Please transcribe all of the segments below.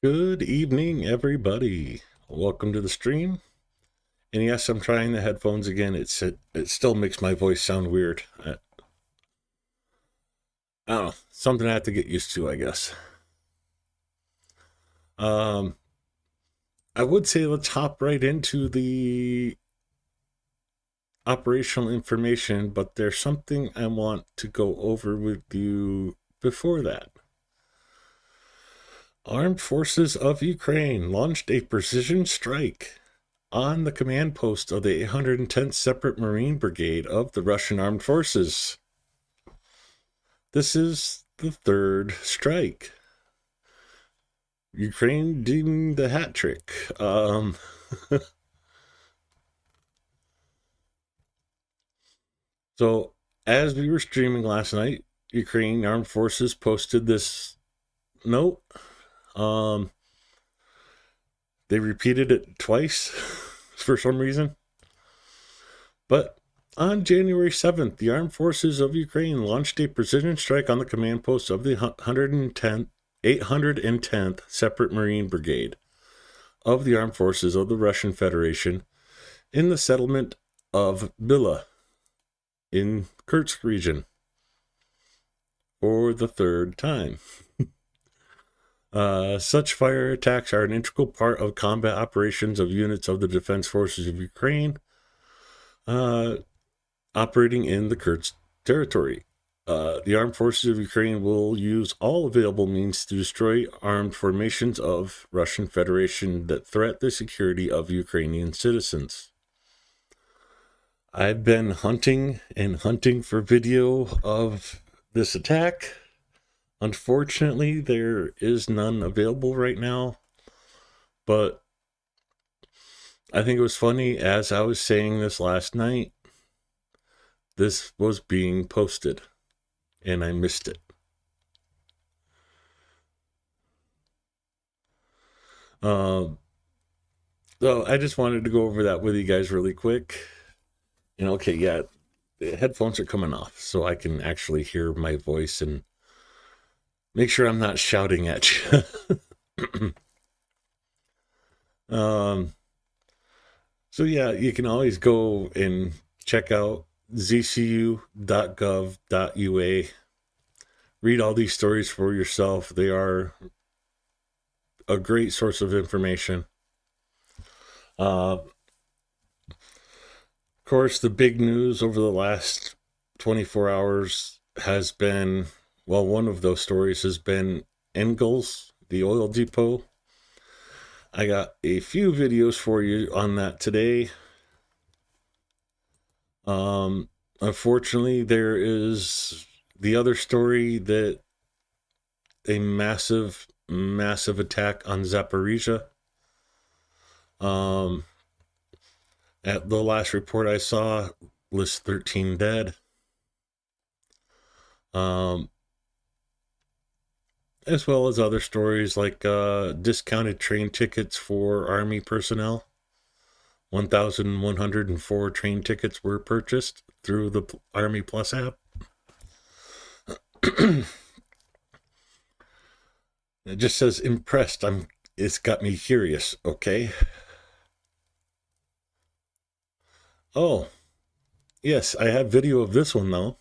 Good evening, everybody. Welcome to the stream. And yes, I'm trying the headphones again. It still makes my voice sound weird. I don't know, something I have to get used to, I guess. I would say let's hop right into the operational information, but there's something I want to go over with you before that. Armed Forces of Ukraine launched a precision strike on the command post of the 810th Separate Marine Brigade of the Russian Armed Forces. This is the third strike. Ukraine doing the hat trick. So, as we were streaming last night, Ukraine Armed Forces posted this note. They repeated it twice for some reason. But on January 7th, the Armed Forces of Ukraine launched a precision strike on the command post of the 810th Separate Marine Brigade of the Armed Forces of the Russian Federation in the settlement of Bila in Kursk region for the third time. Such fire attacks are an integral part of combat operations of units of the Defense Forces of Ukraine operating in the Kursk territory. The Armed Forces of Ukraine will use all available means to destroy armed formations of Russian Federation that threat the security of Ukrainian citizens. I've been hunting for video of this attack. Unfortunately, there is none available right now, but I think it was funny as I was saying this last night, this was being posted and I missed it. So I just wanted to go over that with you guys really quick. And okay, yeah, the headphones are coming off so I can actually hear my voice and make sure I'm not shouting at you. So yeah, you can always go and check out zcu.gov.ua. Read all these stories for yourself. They are a great source of information. Of course, the big news over the last 24 hours has been, well, one of those stories has been Engels, the oil depot. I got a few videos for you on that today. Unfortunately, there is the other story that a massive attack on Zaporizhia. At the last report I saw, lists 13 dead. As well as other stories like discounted train tickets for Army personnel. 1,104 train tickets were purchased through the Army Plus app. It just says impressed. It's got me curious, okay? Oh, yes, I have video of this one though.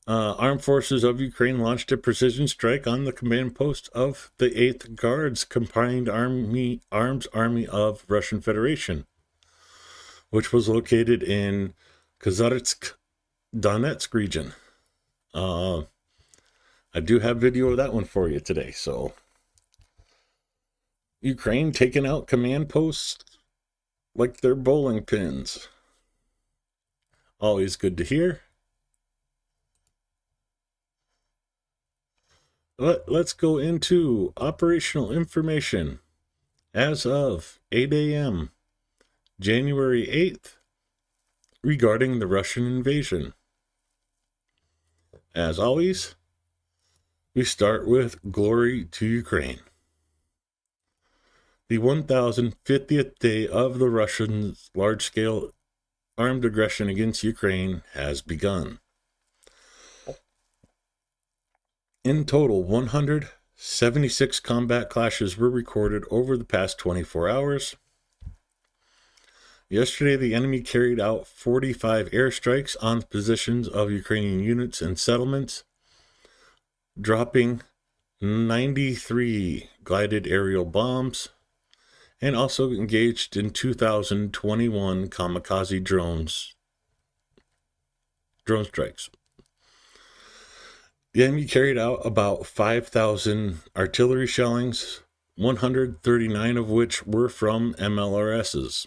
Armed Forces of Ukraine launched a precision strike on the command post of the 8th Guards Combined Arms Army of Russian Federation, which was located in Kazartsk, Donetsk region. I do have video of that one for you today. So, Ukraine taking out command posts like they're bowling pins. Always good to hear. But let's go into operational information as of 8 a.m. January 8th regarding the Russian invasion. As always, we start with glory to Ukraine. The 1050th day of the Russians' large-scale armed aggression against Ukraine has begun. In total, 76 combat clashes were recorded over the past 24 hours. Yesterday, the enemy carried out 45 airstrikes on the positions of Ukrainian units and settlements, dropping 93 guided aerial bombs, and also engaged in 2,021 kamikaze drone strikes. The enemy carried out about 5,000 artillery shellings, 139 of which were from MLRSs.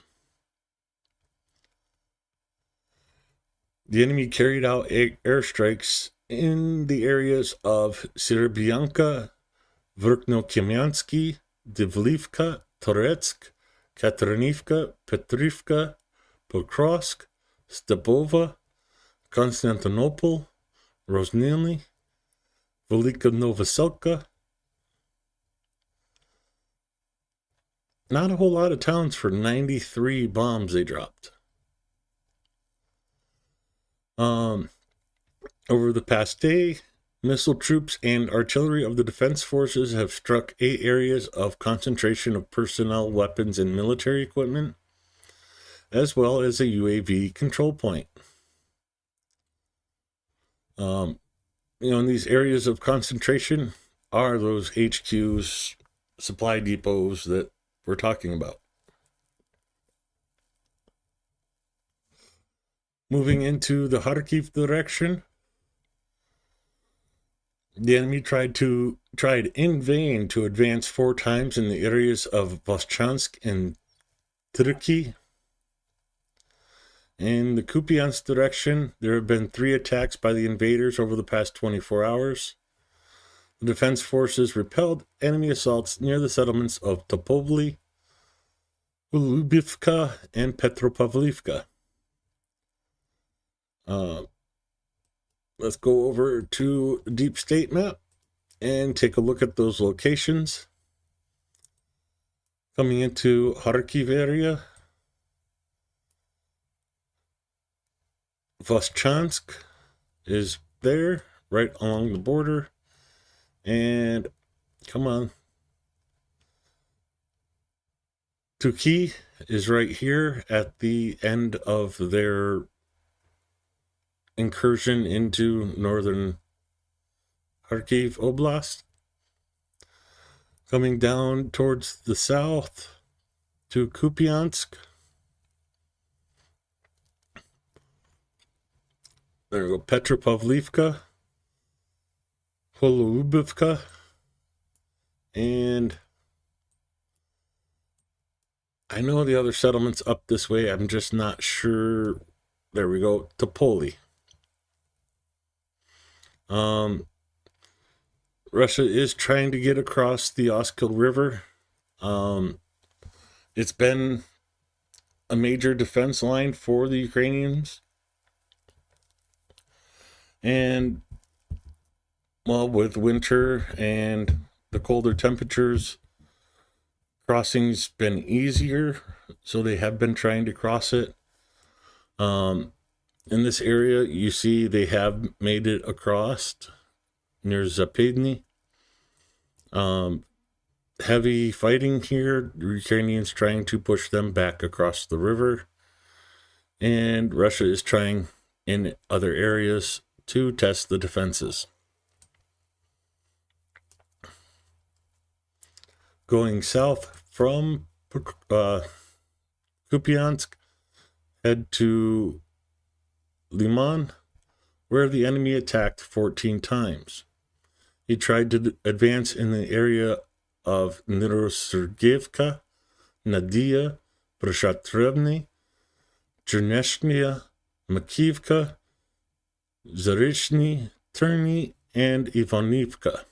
The enemy carried out airstrikes in the areas of Serebyanka, Verkhnokamiansky, Divlivka, Toretsk, Katerinivka, Petrivka, Pokrovsk, Stepova, Konstantinopol, Roznilny, Velika Novoselka. Not a whole lot of towns for 93 bombs they dropped. Over the past day, missile troops and artillery of the defense forces have struck 8 areas of concentration of personnel, weapons, and military equipment, as well as a UAV control point. In these areas of concentration are those HQs, supply depots that we're talking about. Moving into the Kharkiv direction, the enemy tried in vain to advance 4 times in the areas of Voschansk and Turkey. In the Kupiansk direction, there have been 3 attacks by the invaders over the past 24 hours. The defense forces repelled enemy assaults near the settlements of Topovli, Ulubivka, and Petropavlivka. Let's go over to the deep state map and take a look at those locations. Coming into Kharkiv area, Voschansk is there, right along the border. And come on, Tuki is right here at the end of their incursion into northern Kharkiv Oblast. Coming down towards the south to Kupiansk. There we go, Petropavlivka, Holubivka, and I know the other settlements up this way, I'm just not sure. There we go, Topoli. Russia is trying to get across the Oskil River. It's been a major defense line for the Ukrainians. And, well, with winter and the colder temperatures, crossing's been easier, so they have been trying to cross it. In this area, you see they have made it across near Zapyedny. Heavy fighting here. The Ukrainians trying to push them back across the river. And Russia is trying in other areas to test the defenses. Going south from Kupiansk, head to Liman, where the enemy attacked 14 times. He tried to advance in the area of Nirosergevka, Nadia, Brashatrevny, Cherneshnya, Makivka, Zarishny, Terny, and Ivanivka.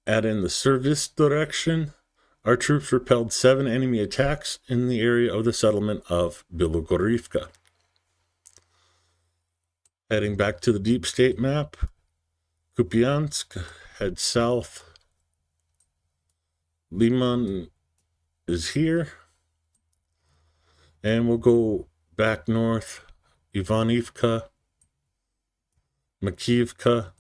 In the service direction, our troops repelled 7 enemy attacks in the area of the settlement of Bilogorivka. Heading back to the deep state map, Kupiansk, head south. Liman is here. And we'll go back north, Ivanivka, Makivka,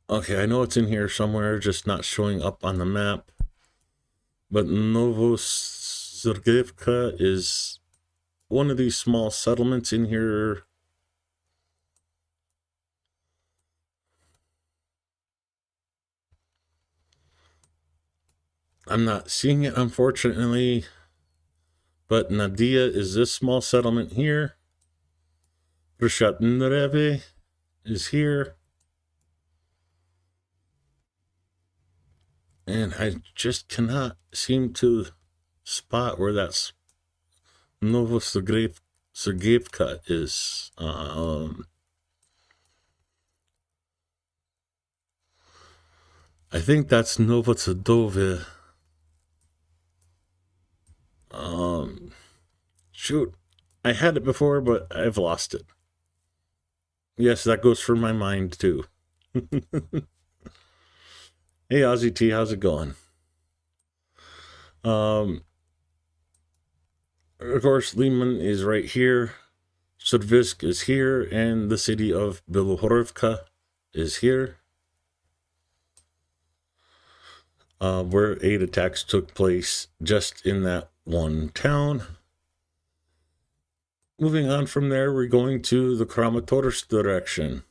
Okay, I know it's in here somewhere, just not showing up on the map. But Novosibirska is one of these small settlements in here. I'm not seeing it, unfortunately. But Nadia is this small settlement here. Rishatnreve is here. And I just cannot seem to spot where that's Novosibirska is. I think that's Novosibirska. Shoot, I had it before, but I've lost it. Yes, that goes for my mind too. Hey, Ozzy T, how's it going? Of course, Lehman is right here. Sudvisk is here, and the city of Bilohorivka is here, where 8 attacks took place just in that one town. Moving on from there, we're going to the Kramatorsk direction,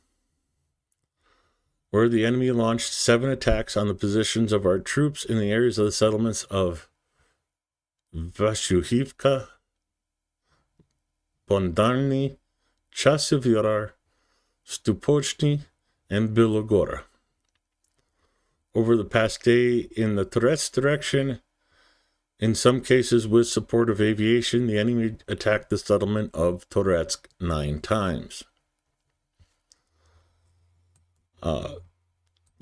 where the enemy launched 7 attacks on the positions of our troops in the areas of the settlements of Vashuhivka, Bondarny, Chasivyar, Stupochny, and Bilogora. Over the past day in the Touretsk direction, in some cases with support of aviation, the enemy attacked the settlement of Touretsk 9 times.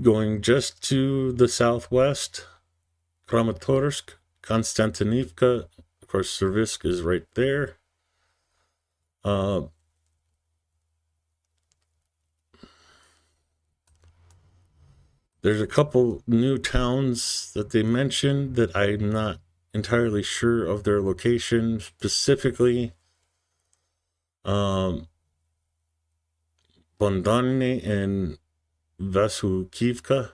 Going just to the southwest, Kramatorsk, Konstantinivka, of course, Servisk is right there. There's a couple new towns that they mentioned that I'm not entirely sure of their location specifically. Bondarny and Vasukivka.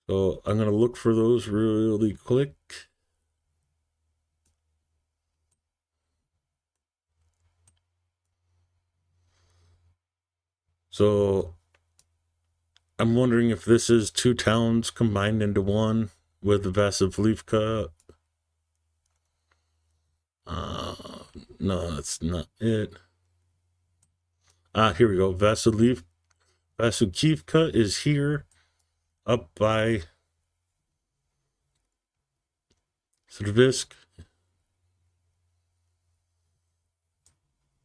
So I'm going to look for those really quick. So I'm wondering if this is 2 towns combined into one with Vasivlivka. No, that's not it. Here we go. Vasukivka is here, up by Servisk.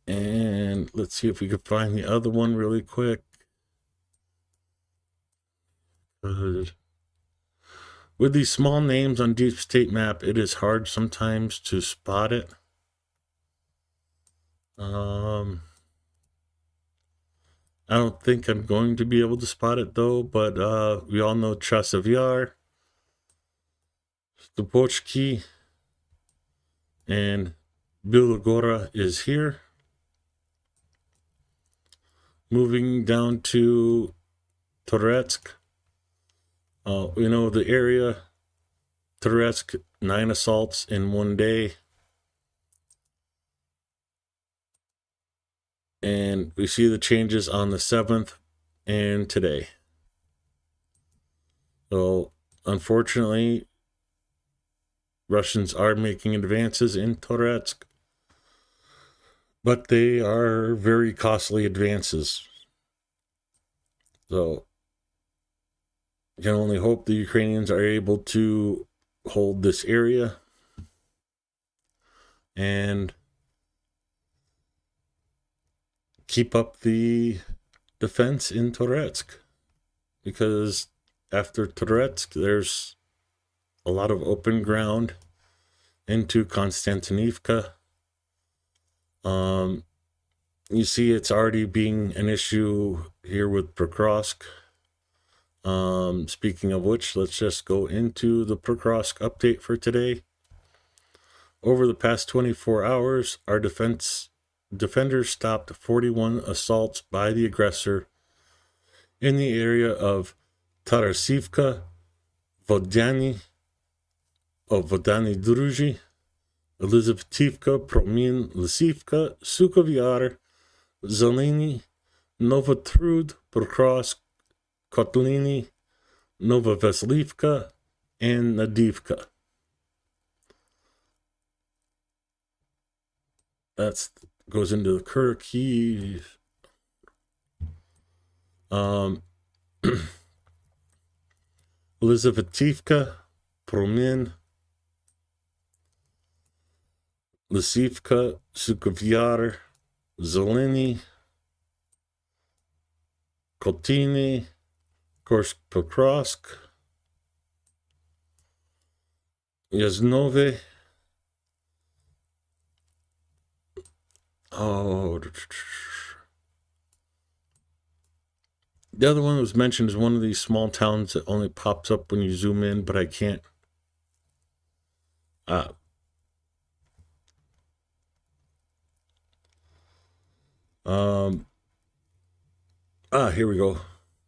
And let's see if we can find the other one really quick. With these small names on Deep State Map, it is hard sometimes to spot it. I don't think I'm going to be able to spot it though, but we all know Chasavyar, Stupochki, and Bilogora is here. Moving down to Touretsk. We know the area, Touretsk, 9 assaults in one day. And we see the changes on the 7th and today. So, unfortunately, Russians are making advances in Touretsk, but they are very costly advances. So, you can only hope the Ukrainians are able to hold this area and keep up the defense in Touretsk, because after Touretsk, there's a lot of open ground into Konstantinivka. You see it's already being an issue here with Pokrovsk. Speaking of which, let's just go into the Pokrovsk update for today. Over the past 24 hours, our defenders stopped 41 assaults by the aggressor in the area of Tarasivka, Vodani, Vodani Druži, Elizabethivka, Promin, Lisivka, Sukovy, Zeleny, Novotrud, Pokrovsk, Kotliny, Nova Vasilivka, and Nadivka. That goes into the Kharkiv. Elizabethivka, Promin, Lisivka, Sukovy, Zeleny, Kotliny, Pokrovsk, Yaznove. Oh, the other one that was mentioned is one of these small towns that only pops up when you zoom in, but I can't. Here we go.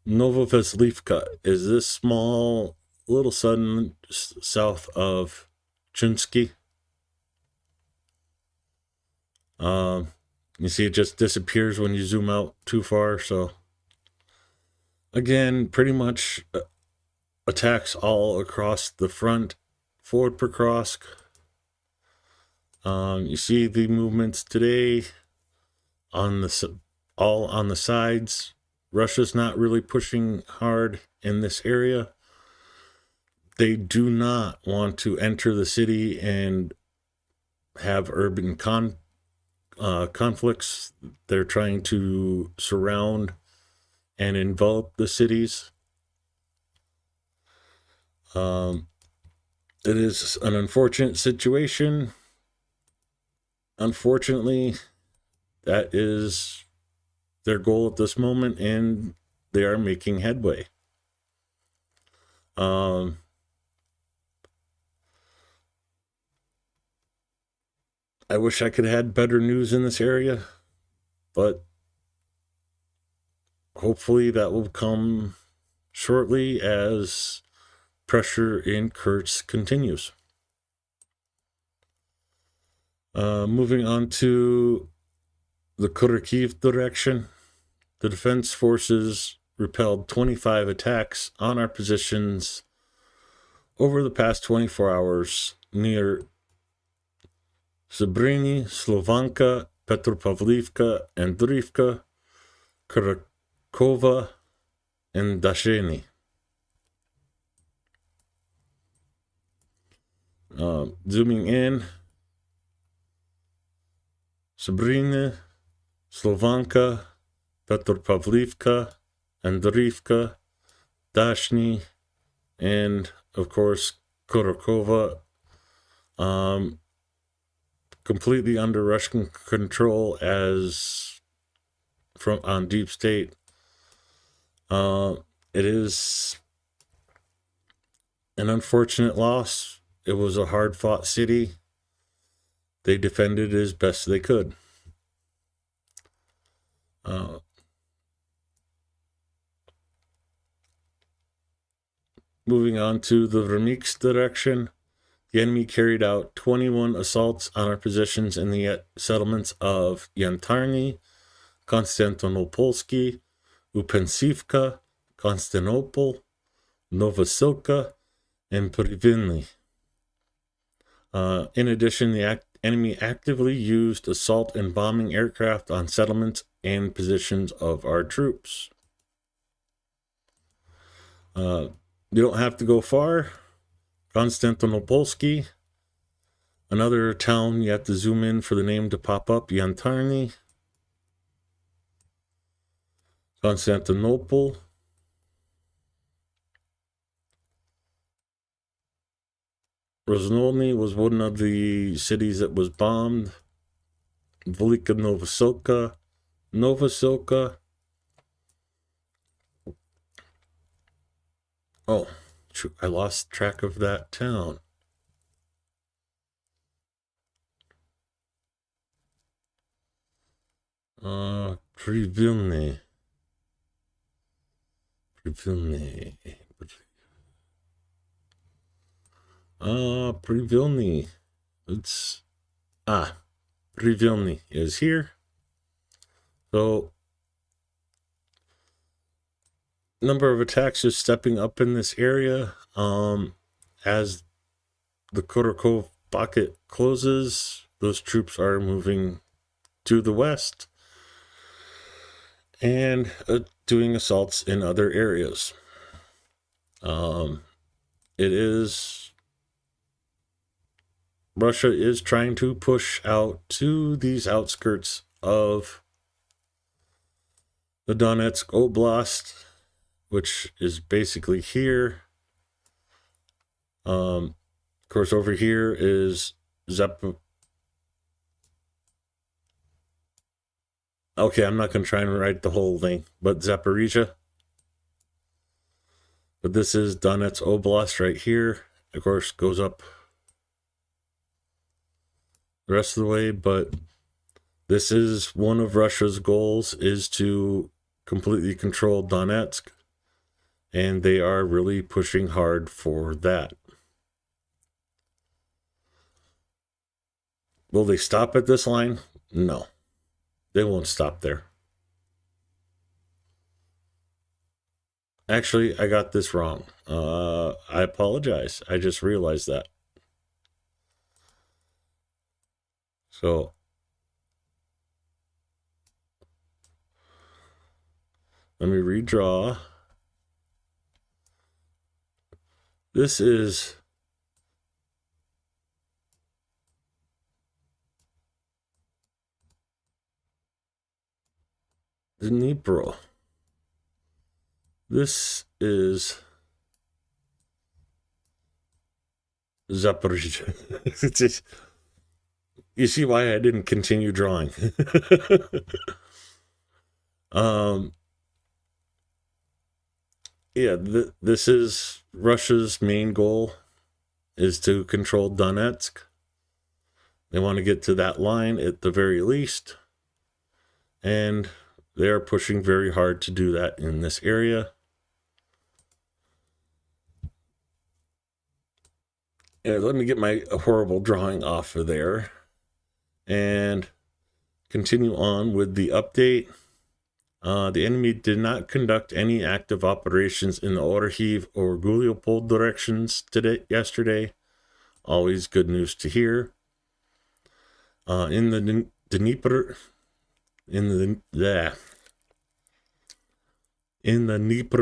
Nova Vasilivka is this small little sudden south of Chunsky. You see it just disappears when you zoom out too far. So again, pretty much attacks all across the front. Fort Pokrovsk. You see the movements today on all on the sides. Russia's not really pushing hard in this area. They do not want to enter the city and have urban conflicts. They're trying to surround and envelop the cities. It is an unfortunate situation. Unfortunately, that is their goal at this moment, and they are making headway. I wish I could have had better news in this area, but hopefully that will come shortly as pressure in Kursk continues. Moving on to the Kharkiv direction, the defense forces repelled 25 attacks on our positions over the past 24 hours near Zabrini, Slovanka, Petropavlivka, Andriivka, Kharkova, and Dasheny. Zooming in, Zabrini, Slovanka, Petropavlivka, Andriivka, Dashny, and of course Kharkova, completely under Russian control as from on deep state. It is an unfortunate loss. It was a hard fought city. They defended as best they could. Moving on to the Vermix direction, the enemy carried out 21 assaults on our positions in the settlements of Yantarny, Konstantinopolsky, Upensivka, Constantinople, Novosilka, and Privinny. In addition, the enemy actively used assault and bombing aircraft on settlements and positions of our troops. You don't have to go far. Konstantinopolsky, another town you have to zoom in for the name to pop up, Yantarny, Constantinople, Roznolny was one of the cities that was bombed. Velika Novosilka, Oh, I lost track of that town. Privilny. Privilny. It's Privilny is here. So number of attacks is stepping up in this area. As the Korokov pocket closes, those troops are moving to the west and doing assaults in other areas. Russia is trying to push out to these outskirts of the Donetsk Oblast, which is basically here. Of course, over here is Okay, I'm not going to try and write the whole thing, but Zaporizhia. But this is Donetsk Oblast right here. Of course, goes up the rest of the way, but this is one of Russia's goals, is to completely control Donetsk, and they are really pushing hard for that. Will they stop at this line? No, they won't stop there. Actually, I got this wrong. I apologize. I just realized that. So let me redraw. This is Dnipro. This is Zaporizhia. You see why I didn't continue drawing. Yeah, this is Russia's main goal, is to control Donetsk. They want to get to that line at the very least, and they are pushing very hard to do that in this area. And let me get my horrible drawing off of there and continue on with the update. The enemy did not conduct any active operations in the Orhiv or Guliopol directions yesterday. Always good news to hear. In the Dnieper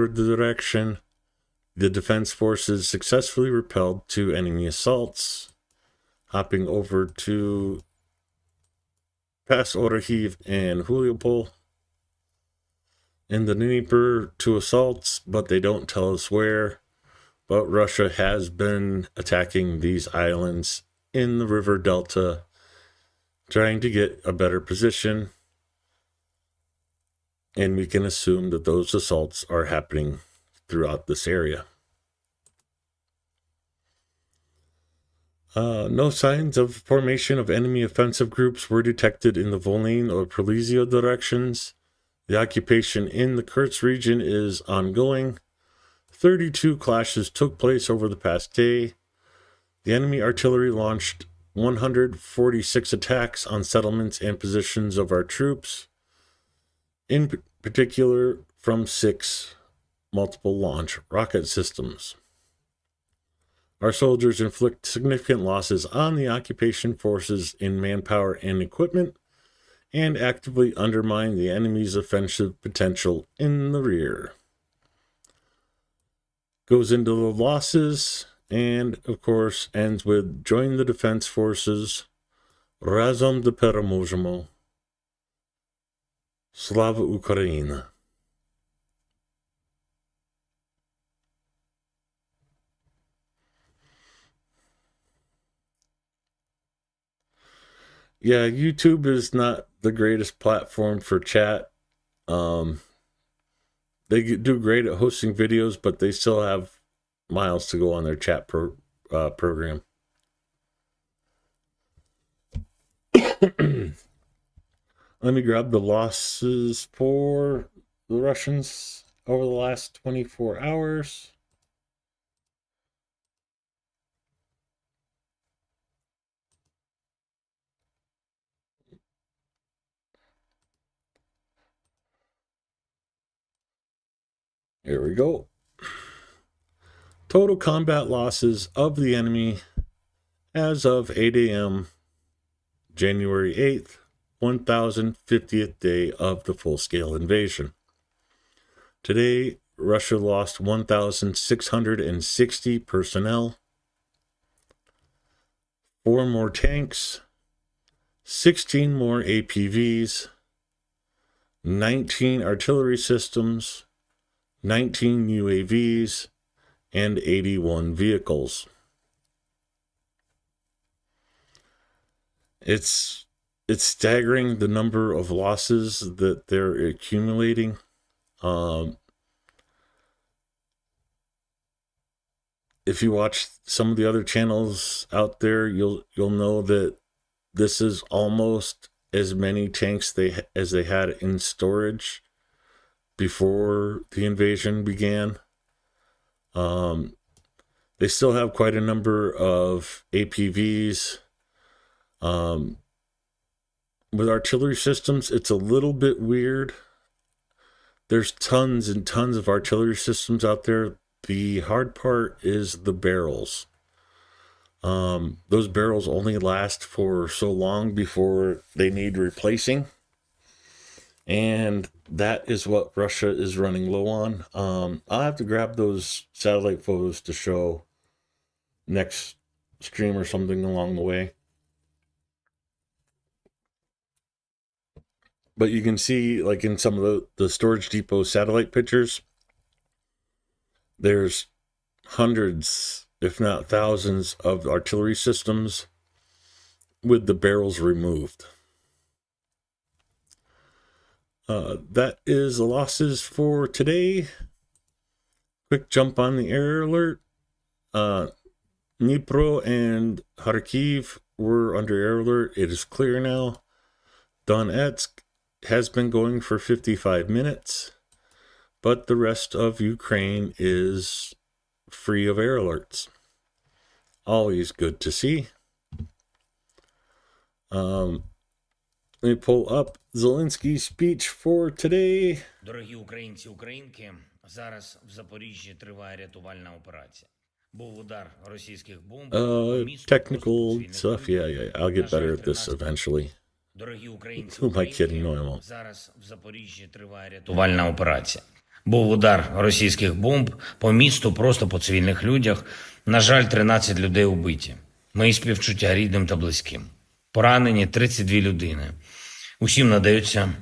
direction, the defense forces successfully repelled 2 enemy assaults, hopping over to past Orhiv and Guliopol. In the Dnieper, 2 assaults, but they don't tell us where. But Russia has been attacking these islands in the river delta, trying to get a better position. And we can assume that those assaults are happening throughout this area. No signs of formation of enemy offensive groups were detected in the Volyn or Prolesio directions. The occupation in the Kursk region is ongoing. 32 clashes took place over the past day. The enemy artillery launched 146 attacks on settlements and positions of our troops, in particular from 6 multiple launch rocket systems. Our soldiers inflict significant losses on the occupation forces in manpower and equipment, and actively undermine the enemy's offensive potential in the rear. Goes into the losses, and of course ends with join the defense forces, Razom de Peremozhemo, Slava Ukraina. Yeah, YouTube is not the greatest platform for chat. They do great at hosting videos, but they still have miles to go on their chat program. Let me grab the losses for the Russians. over the last 24 hours. Here we go. Total combat losses of the enemy as of 8 a.m. January 8th, 1050th day of the full-scale invasion. Today, Russia lost 1,660 personnel, 4 more tanks, 16 more APVs, 19 artillery systems, 19 UAVs, and 81 vehicles. It's staggering the number of losses that they're accumulating. If you watch some of the other channels out there, you'll know that this is almost as many tanks as they had in storage before the invasion began. They still have quite a number of APVs. With artillery systems, it's a little bit weird. There's tons and tons of artillery systems out there. The hard part is the barrels. Those barrels only last for so long before they need replacing. And that is what Russia is running low on. I'll have to grab those satellite photos to show next stream or something along the way. But you can see, like in some of the storage depot satellite pictures, there's hundreds, if not thousands, of artillery systems with the barrels removed. That is the losses for today. Quick jump on the air alert. Dnipro and Kharkiv were under air alert. It is clear now. Donetsk has been going for 55 minutes, but the rest of Ukraine is free of air alerts. Always good to see. Let me pull up Zelensky's speech for today. Дорогі українці, українки, зараз в Запоріжжі триває рятувальна операція. Був удар російських бомб по місту. Technical stuff, yeah. I'll get better at this eventually. Дорогі українці, Who am I kidding? No, I won't. зараз в Запоріжжі триває рятувальна операція. Був удар російських бомб по місту, просто по цивільних людях. На жаль, 13 людей убиті. Мої співчуття рідним та близьким. Поранені 32 людини. Усім надається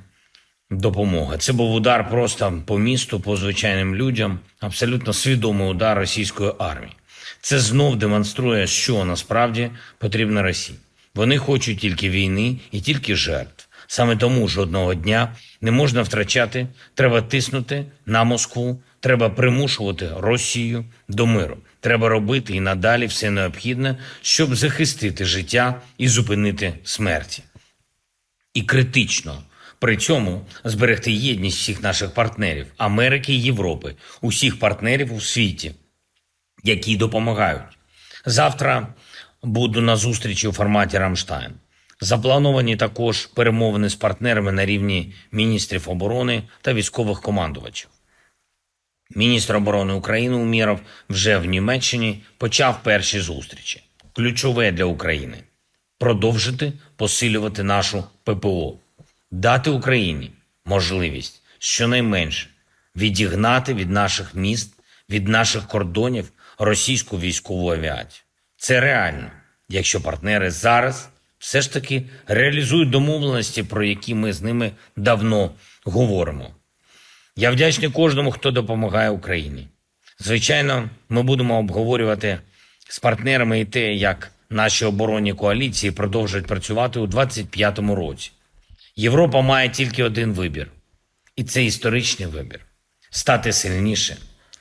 допомога. Це був удар просто по місту, по звичайним людям. Абсолютно свідомий удар російської армії. Це знов демонструє, що насправді потрібно Росії. Вони хочуть тільки війни і тільки жертв. Саме тому жодного дня не можна втрачати, треба тиснути на Москву, треба примушувати Росію до миру. Треба робити і надалі все необхідне, щоб захистити життя і зупинити смерті. І критично при цьому зберегти єдність всіх наших партнерів – Америки і Європи, усіх партнерів у світі, які допомагають. Завтра буду на зустрічі у форматі «Рамштайн». Заплановані також перемовини з партнерами на рівні міністрів оборони та військових командувачів. Міністр оборони України Умєров вже в Німеччині почав перші зустрічі. Ключове для України – продовжити посилювати нашу ППО, дати Україні можливість щонайменше відігнати від наших міст, від наших кордонів російську військову авіацію. Це реально, якщо партнери зараз все ж таки реалізують домовленості, про які ми з ними давно говоримо. Я вдячний кожному, хто допомагає Україні. Звичайно, ми будемо обговорювати з партнерами і те, як наші оборонні коаліції продовжують працювати у 2025 році. Європа має тільки один вибір. І це історичний вибір. Стати сильніше,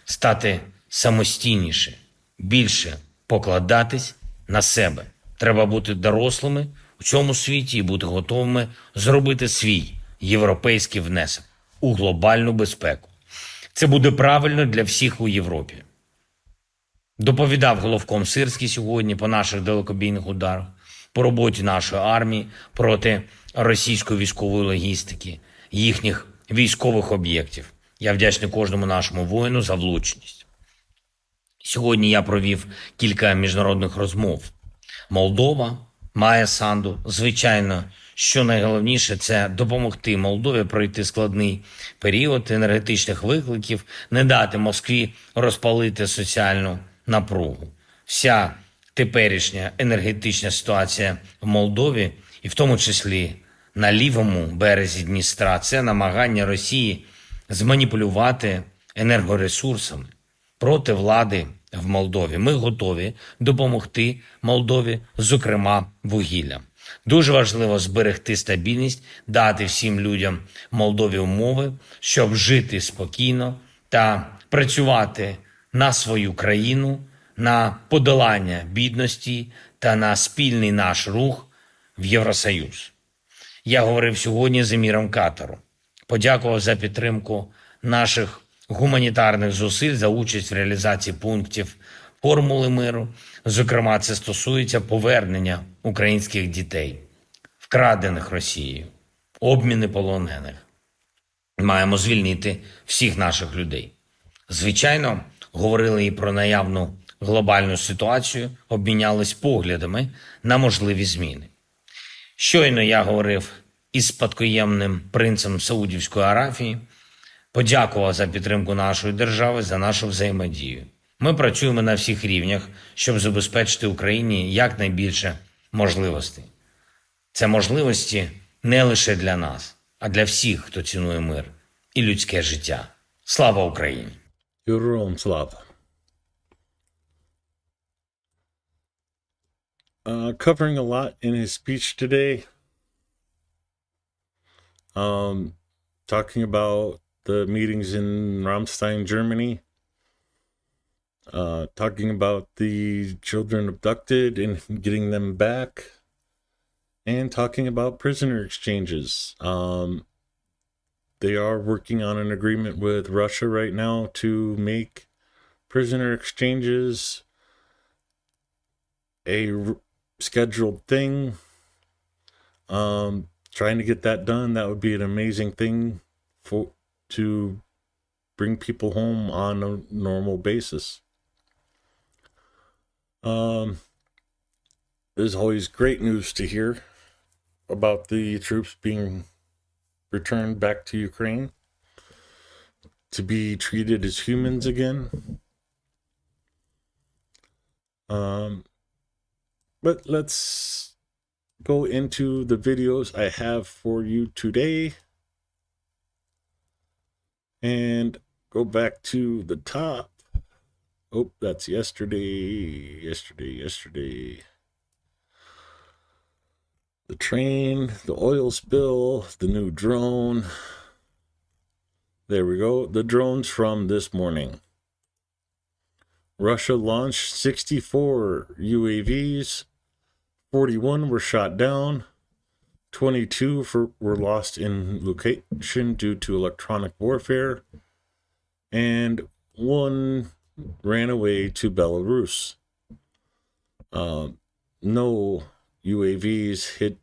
стати самостійніше, більше покладатись на себе. Треба бути дорослими у цьому світі і бути готовими зробити свій європейський внесок у глобальну безпеку. Це буде правильно для всіх у Європі. Доповідав головком Сирський сьогодні по наших далекобійних ударах, по роботі нашої армії проти російської військової логістики, їхніх військових об'єктів. Я вдячний кожному нашому воїну за влучність. Сьогодні я провів кілька міжнародних розмов. Молдова має Санду. Звичайно, що найголовніше – це допомогти Молдові пройти складний період енергетичних викликів, не дати Москві розпалити соціальну напругу. Вся теперішня енергетична ситуація в Молдові, і в тому числі на лівому березі Дністра, це намагання Росії зманіпулювати енергоресурсами проти влади в Молдові. Ми готові допомогти Молдові, зокрема вугіллям. Дуже важливо зберегти стабільність, дати всім людям в Молдові умови, щоб жити спокійно та працювати на свою країну, на подолання бідності та на спільний наш рух в Євросоюз. Я говорив сьогодні з еміром Катару. Подякував за підтримку наших гуманітарних зусиль, за участь в реалізації пунктів формули миру. Зокрема, це стосується повернення українських дітей, вкрадених Росією, обміни полонених. Маємо звільнити всіх наших людей. Звичайно, говорили і про наявну глобальну ситуацію, обмінялись поглядами на можливі зміни. Щойно я говорив із спадкоємним принцем Саудівської Аравії, подякував за підтримку нашої держави, за нашу взаємодію. Ми працюємо на всіх рівнях, щоб забезпечити Україні якнайбільше можливостей. Це можливості не лише для нас, а для всіх, хто цінує мир і людське життя. Слава Україні! Героям слава. Covering a lot in his speech today. Talking about the meetings in Ramstein, Germany. Talking about the children abducted and getting them back. And talking about prisoner exchanges. They are working on an agreement with Russia right now to make prisoner exchanges a scheduled thing. Trying to get that done, that would be an amazing thing to bring people home on a normal basis. There's always great news to hear about the troops being returned back to Ukraine to be treated as humans again. But let's go into the videos I have for you today and go back to the top. Oh, that's yesterday. The train, the oil spill, the new drone. There we go. The drones from this morning. Russia launched 64 UAVs. 41 were shot down. 22 were lost in location due to electronic warfare. And 1 ran away to Belarus. No UAVs hit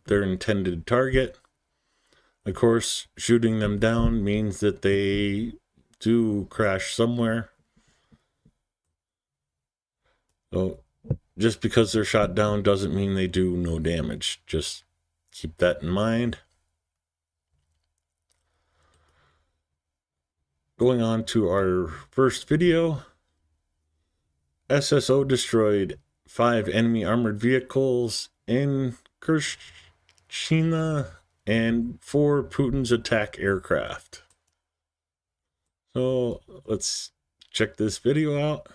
their intended target. Of course, shooting them down means that they do crash somewhere. So just because they're shot down doesn't mean they do no damage. Just keep that in mind. Going on to our first video. SSO destroyed 5 enemy armored vehicles in Kurshina and 4 Putin's attack aircraft. So let's check this video out.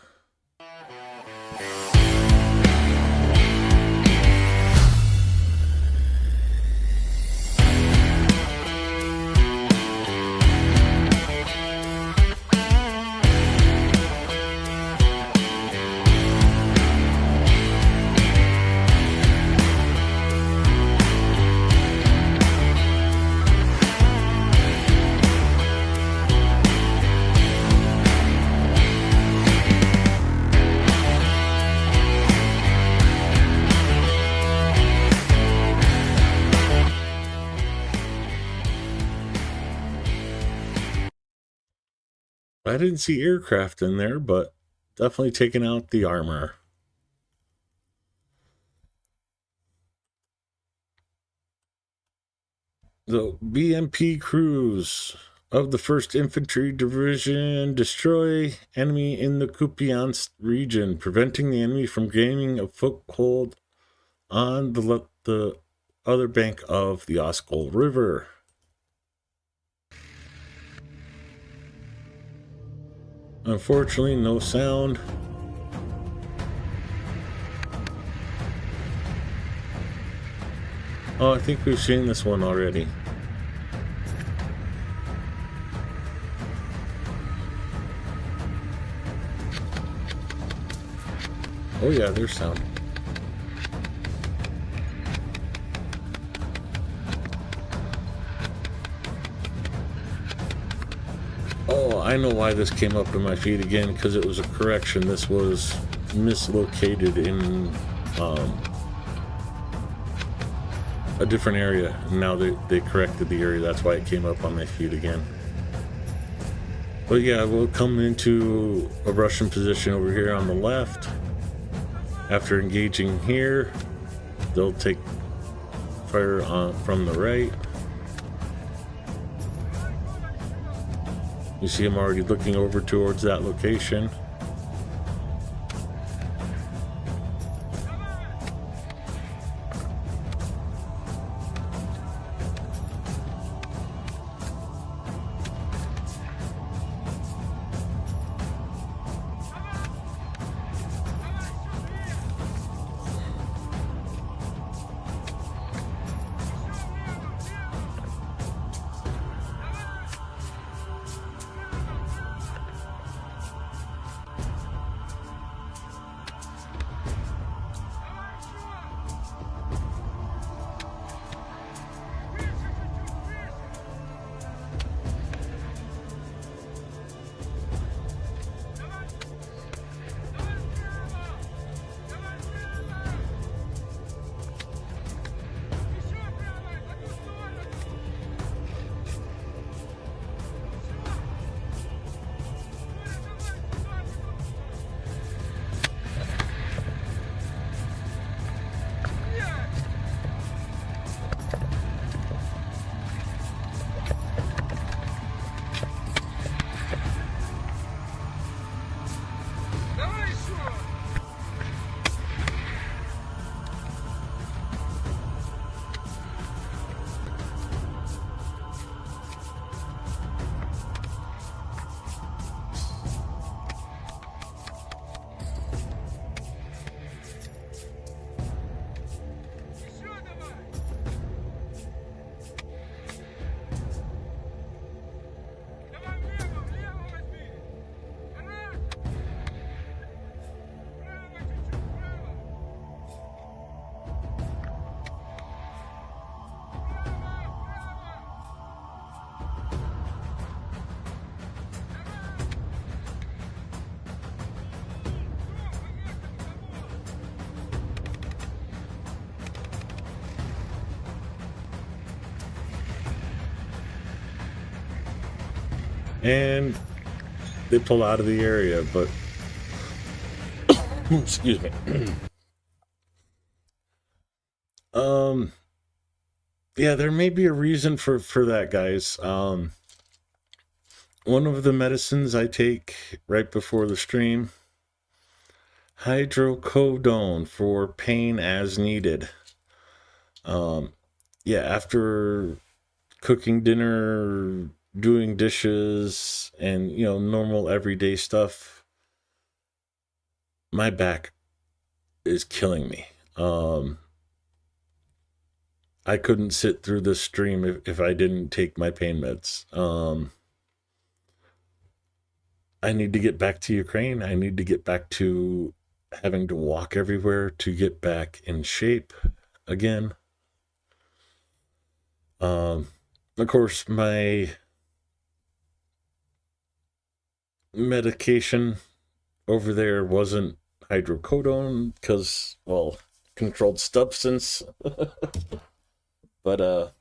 I didn't see aircraft in there, but definitely taking out the armor. The BMP crews of the 1st Infantry Division destroy enemy in the Kupiansk region, preventing the enemy from gaining a foothold on the other bank of the Oskol River. Unfortunately, no sound. Oh, I think we've seen this one already. Oh yeah, there's sound. Oh, I know why this came up in my feed again, because it was a correction. This was mislocated in a different area. And now they corrected the area. That's why it came up on my feed again. But yeah, we'll come into a Russian position over here on the left. After engaging here, they'll take fire from the right. You see them already looking over towards that location. And they pull out of the area, but excuse me. Yeah, there may be a reason for that, guys. One of the medicines I take right before the stream, hydrocodone for pain as needed. Yeah, after cooking dinner, doing dishes, and normal everyday stuff, my back is killing me. I couldn't sit through this stream if I didn't take my pain meds. I need to get back to Ukraine. I need to get back to having to walk everywhere to get back in shape again. Of course, my medication over there wasn't hydrocodone because, well, controlled substance. But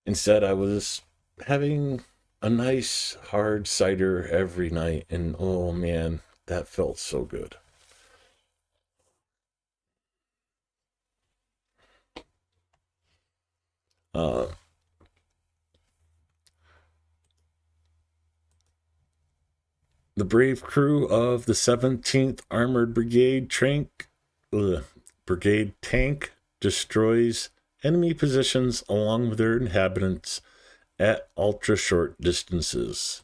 instead I was having a nice hard cider every night, and oh man, that felt so good. Uh, the brave crew of the 17th Armored Brigade tank destroys enemy positions along with their inhabitants at ultra short distances.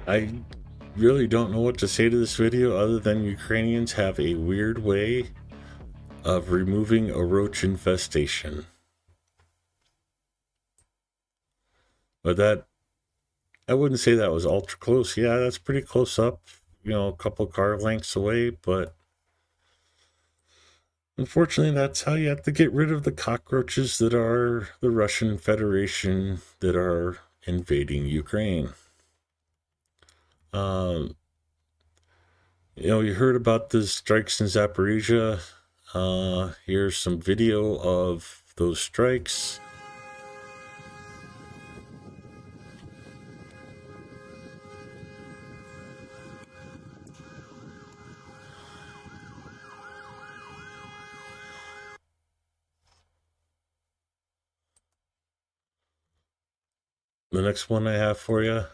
I really don't know what to say to this video other than Ukrainians have a weird way of removing a roach infestation. But that, I wouldn't say that was ultra close. Yeah, that's pretty close up, a couple car lengths away, but unfortunately, that's how you have to get rid of the cockroaches that are the Russian Federation that are invading Ukraine. You heard about the strikes in Zaporizhia. Here's some video of those strikes. The next one I have for you.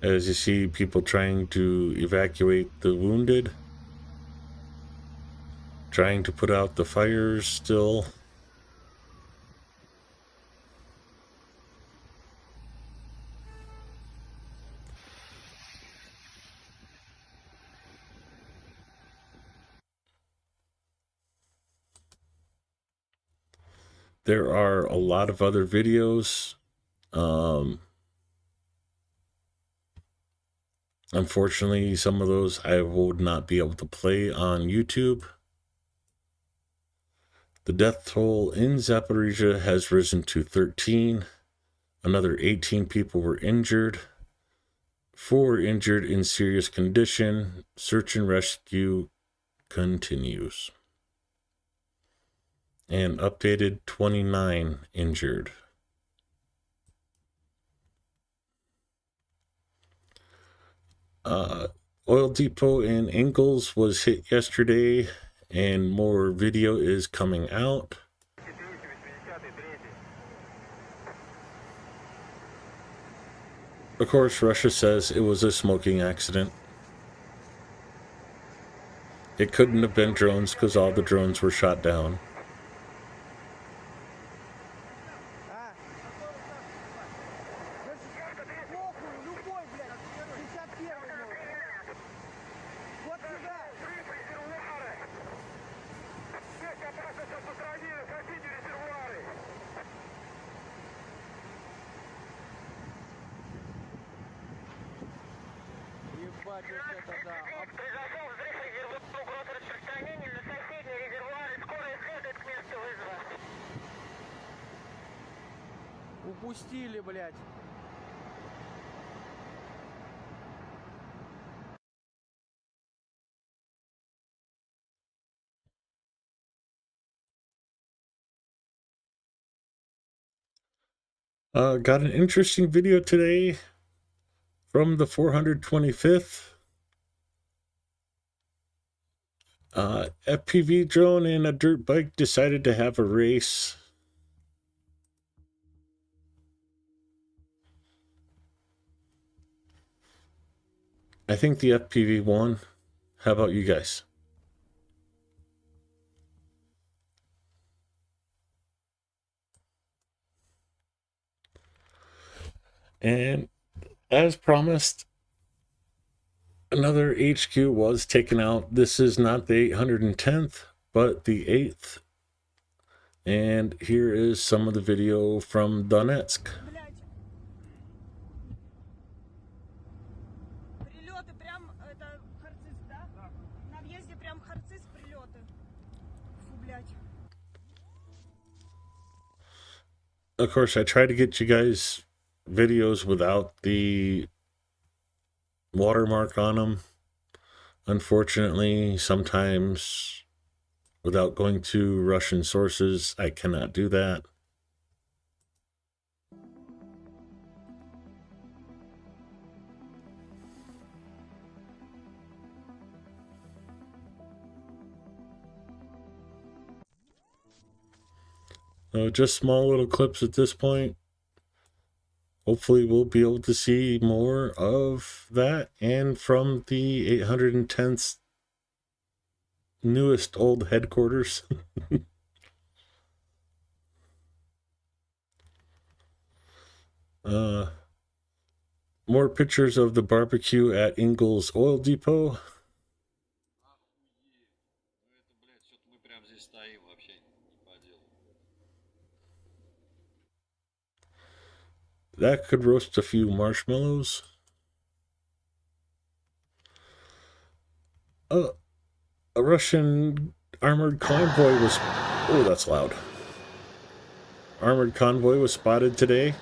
As you see people trying to evacuate the wounded, trying to put out the fires still. There are a lot of other videos. Unfortunately, some of those I would not be able to play on YouTube. The death toll in Zaporizhia has risen to 13. Another 18 people were injured. 4 injured in serious condition. Search and rescue continues. And updated, 29 injured. Oil depot in Ingalls was hit yesterday, and more video is coming out. Of course, Russia says it was a smoking accident. It couldn't have been drones because all the drones were shot down. ебать, вот это да. Произошел взрыв резервуара угрозы распространения на соседние резервуары. Скорая следует к месту вызова. Упустили, блядь. Got an interesting video today from the 425th. FPV drone and a dirt bike decided to have a race. I think the FPV won. How about you guys? And as promised, another HQ was taken out. This is not the 810th, but the 8th. And here is some of the video from Donetsk. Прилеты прям, это Харциз, да? На въезде прям Харциз прилеты. Фу, блядь. Of course, I try to get you guys videos without the watermark on them. Unfortunately, sometimes without going to Russian sources, I cannot do that. Just small little clips at this point. Hopefully we'll be able to see more of that and from the 810th newest old headquarters. More pictures of the barbecue at Ingalls Oil Depot. That could roast a few marshmallows. A Russian armored convoy was... Oh, that's loud. Armored convoy was spotted today.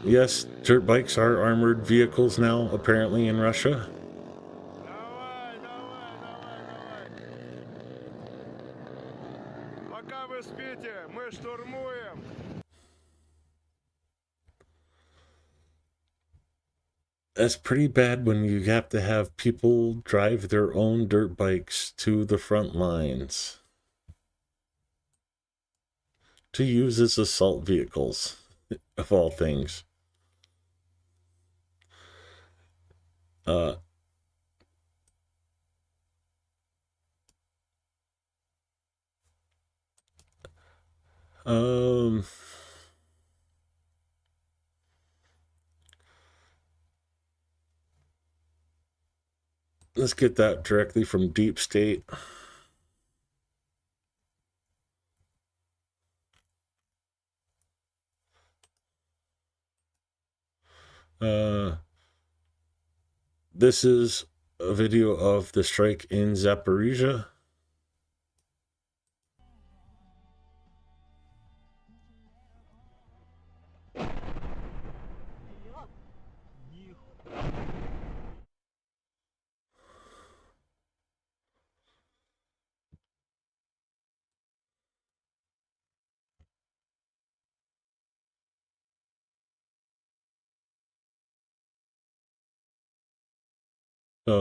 Yes, dirt bikes are armored vehicles now, apparently, in Russia. Давай, давай, давай, давай. Пока вы спите, мы штурмуем. That's pretty bad when you have to have people drive their own dirt bikes to the front lines to use as assault vehicles, of all things. Let's get that directly from Deep State. This is a video of the strike in Zaporizhia.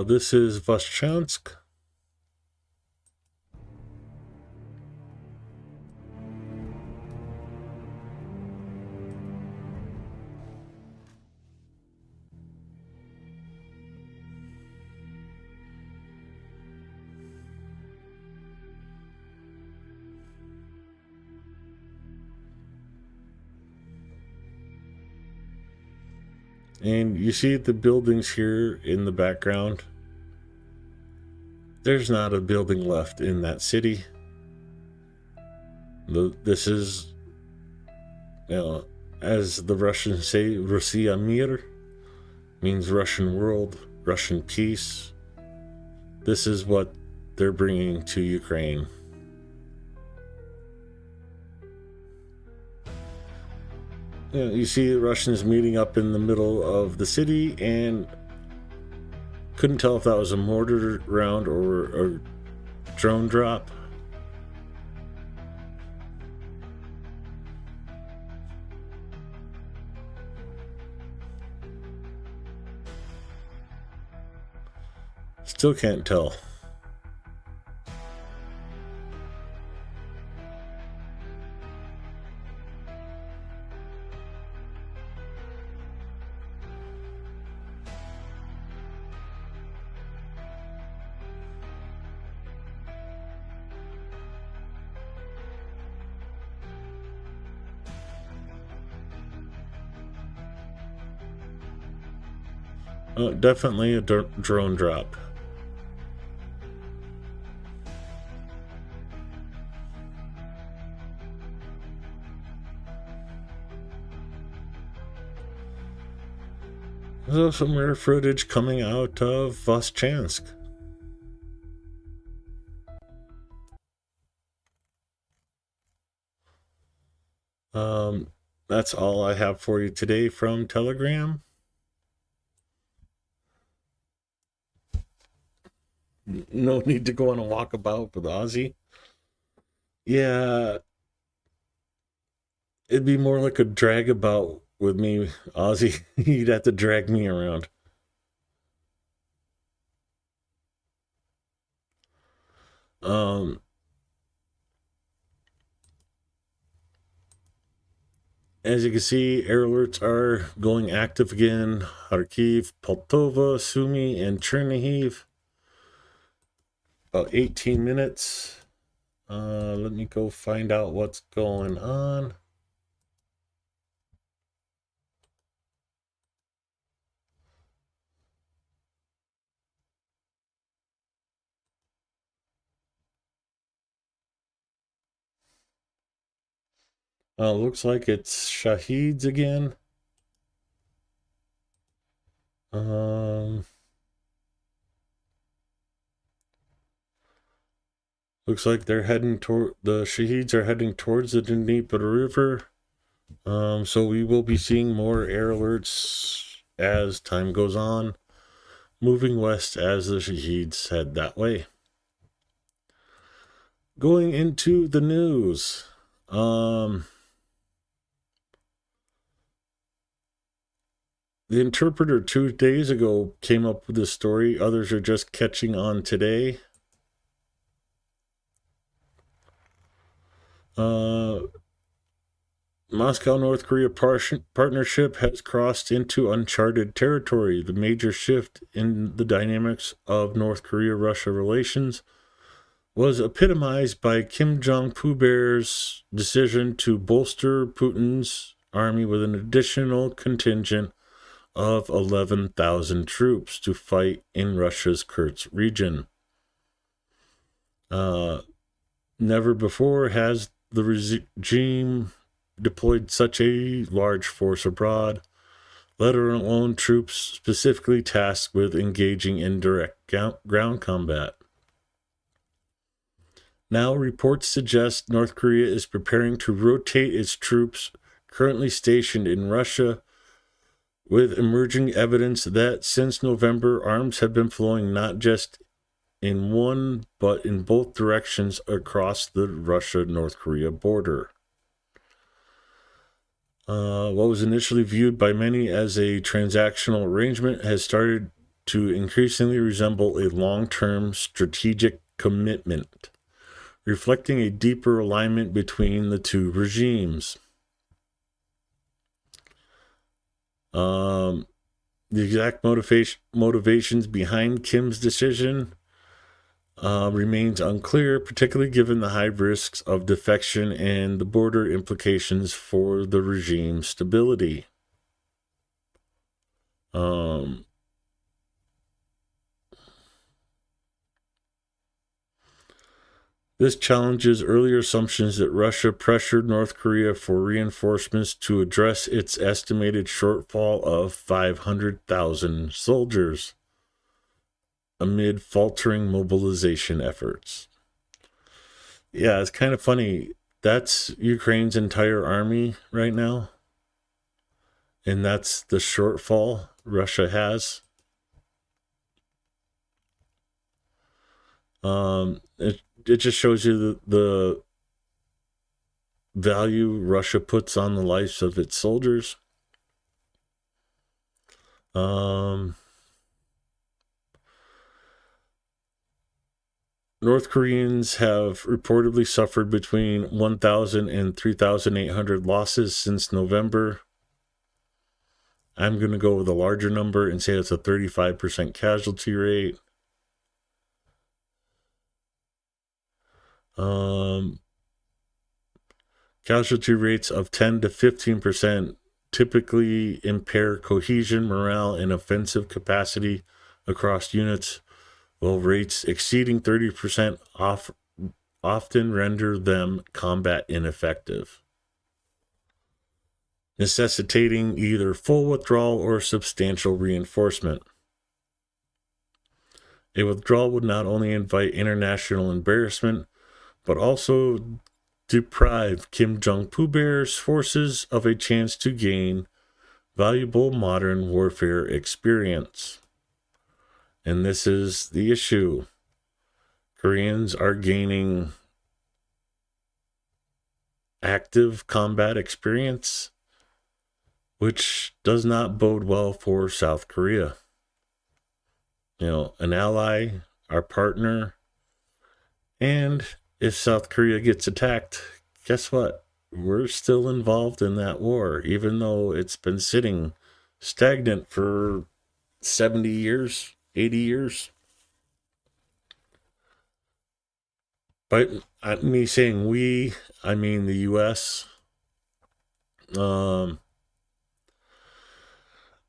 This is Voschansk. And you see the buildings here in the background. There's not a building left in that city. This is, you know, as the Russians say, Russia Mir, means Russian world, Russian peace. This is what they're bringing to Ukraine. You see the Russians meeting up in the middle of the city, and couldn't tell if that was a mortar round or a drone drop. Still can't tell. Definitely a drone drop. There's some rare footage coming out of Voschansk. That's all I have for you today from Telegram. No need to go on a walkabout with Ozzy. Yeah, it'd be more like a drag about with me, Ozzy. You'd have to drag me around. As you can see, air alerts are going active again. Kharkiv, Poltava, Sumy, and Chernihiv. About 18 minutes. Let me go find out what's going on. Looks like it's Shaheeds again. Looks like they're heading toward the Shaheeds are heading towards the Dnieper River. So we will be seeing more air alerts as time goes on, moving west as the Shaheeds head that way. Going into the news. The Interpreter 2 days ago came up with this story. Others are just catching on today. Moscow-North Korea partnership has crossed into uncharted territory. The major shift in the dynamics of North Korea-Russia relations was epitomized by Kim Jong-Poo Bear's decision to bolster Putin's army with an additional contingent of 11,000 troops to fight in Russia's Kursk region. Never before has the regime deployed such a large force abroad, let alone troops specifically tasked with engaging in direct ground combat. Now, reports suggest North Korea is preparing to rotate its troops currently stationed in Russia, with emerging evidence that since November, arms have been flowing not just in one, but in both directions across the Russia-North Korea border. What was initially viewed by many as a transactional arrangement has started to increasingly resemble a long-term strategic commitment, reflecting a deeper alignment between the two regimes. The exact motivations behind Kim's decision remains unclear, particularly given the high risks of defection and the border implications for the regime's stability. This challenges earlier assumptions that Russia pressured North Korea for reinforcements to address its estimated shortfall of 500,000 soldiers amid faltering mobilization efforts. Yeah, it's kind of funny. That's Ukraine's entire army right now. And that's the shortfall Russia has. It just shows you the value Russia puts on the lives of its soldiers. North Koreans have reportedly suffered between 1,000 and 3,800 losses since November. I'm going to go with a larger number and say it's a 35% casualty rate. Casualty rates of 10 to 15% typically impair cohesion, morale, and offensive capacity across units, while rates exceeding 30% often render them combat ineffective, necessitating either full withdrawal or substantial reinforcement. A withdrawal would not only invite international embarrassment, but also deprive Kim Jong-Poo's forces of a chance to gain valuable modern warfare experience. And this is the issue. Koreans are gaining active combat experience, which does not bode well for South Korea. You know, an ally, our partner, and if South Korea gets attacked, guess what? We're still involved in that war, even though it's been sitting stagnant for 70 years, 80 years. By me saying we, I mean the U.S.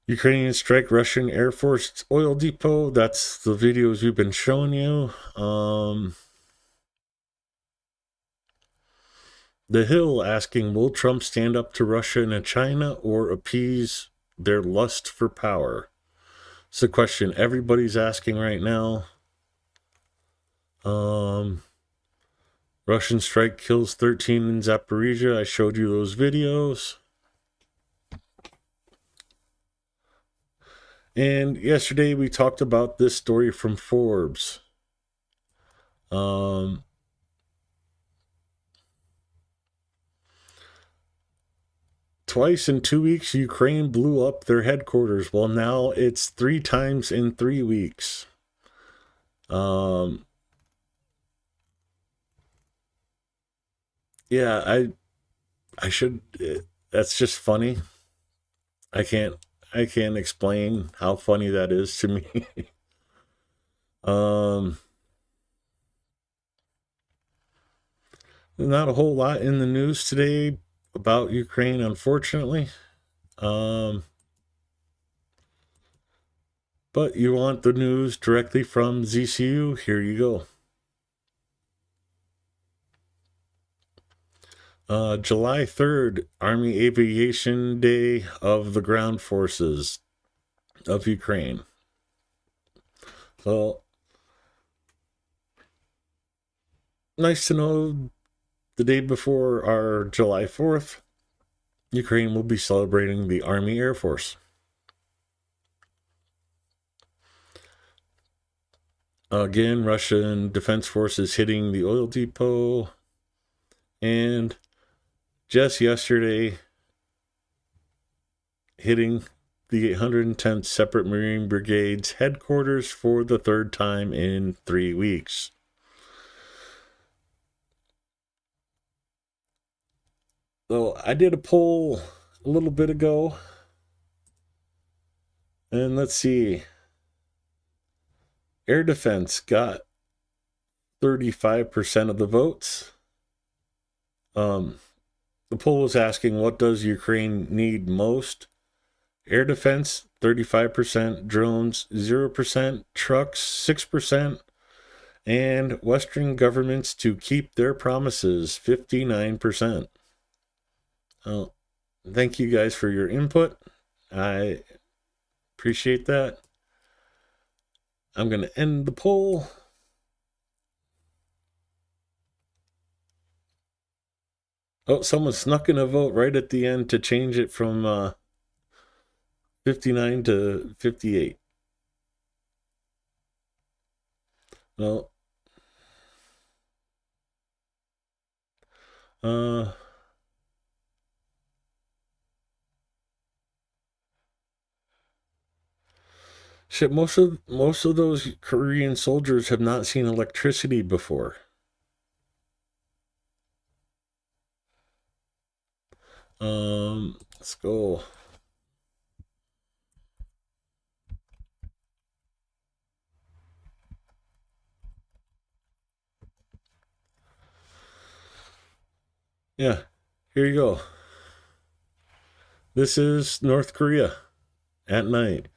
Ukrainians strike Russian Air Force oil depot. That's the videos we've been showing you. The Hill asking, will Trump stand up to Russia and China or appease their lust for power? It's a question everybody's asking right now. Russian strike kills 13 in Zaporizhia. I showed you those videos. And yesterday we talked about this story from Forbes. Twice in 2 weeks, Ukraine blew up their headquarters. Well, now it's 3 times in 3 weeks. Yeah, I should. That's just funny. I can't explain how funny that is to me. Not a whole lot in the news today about Ukraine, unfortunately. But you want the news directly from ZSU? Here you go. July 3rd, Army Aviation Day of the Ground Forces of Ukraine. So, nice to know the day before our July 4th, Ukraine will be celebrating the Army Air Force. Again, Russian Defense Forces hitting the oil depot. And just yesterday, hitting the 810th Separate Marine Brigade's headquarters for the 3rd time in 3 weeks. So I did a poll a little bit ago. And let's see. Air Defense got 35% of the votes. The poll was asking, what does Ukraine need most? Air defense, 35%, drones, 0%, trucks, 6%, And Western governments to keep their promises, 59%. Oh, thank you guys for your input. I appreciate that. I'm going to end the poll. Oh, someone snuck in a vote right at the end to change it from 59 to 58. Well, shit, most of those Korean soldiers have not seen electricity before. Let's go. Yeah, here you go. This is North Korea at night.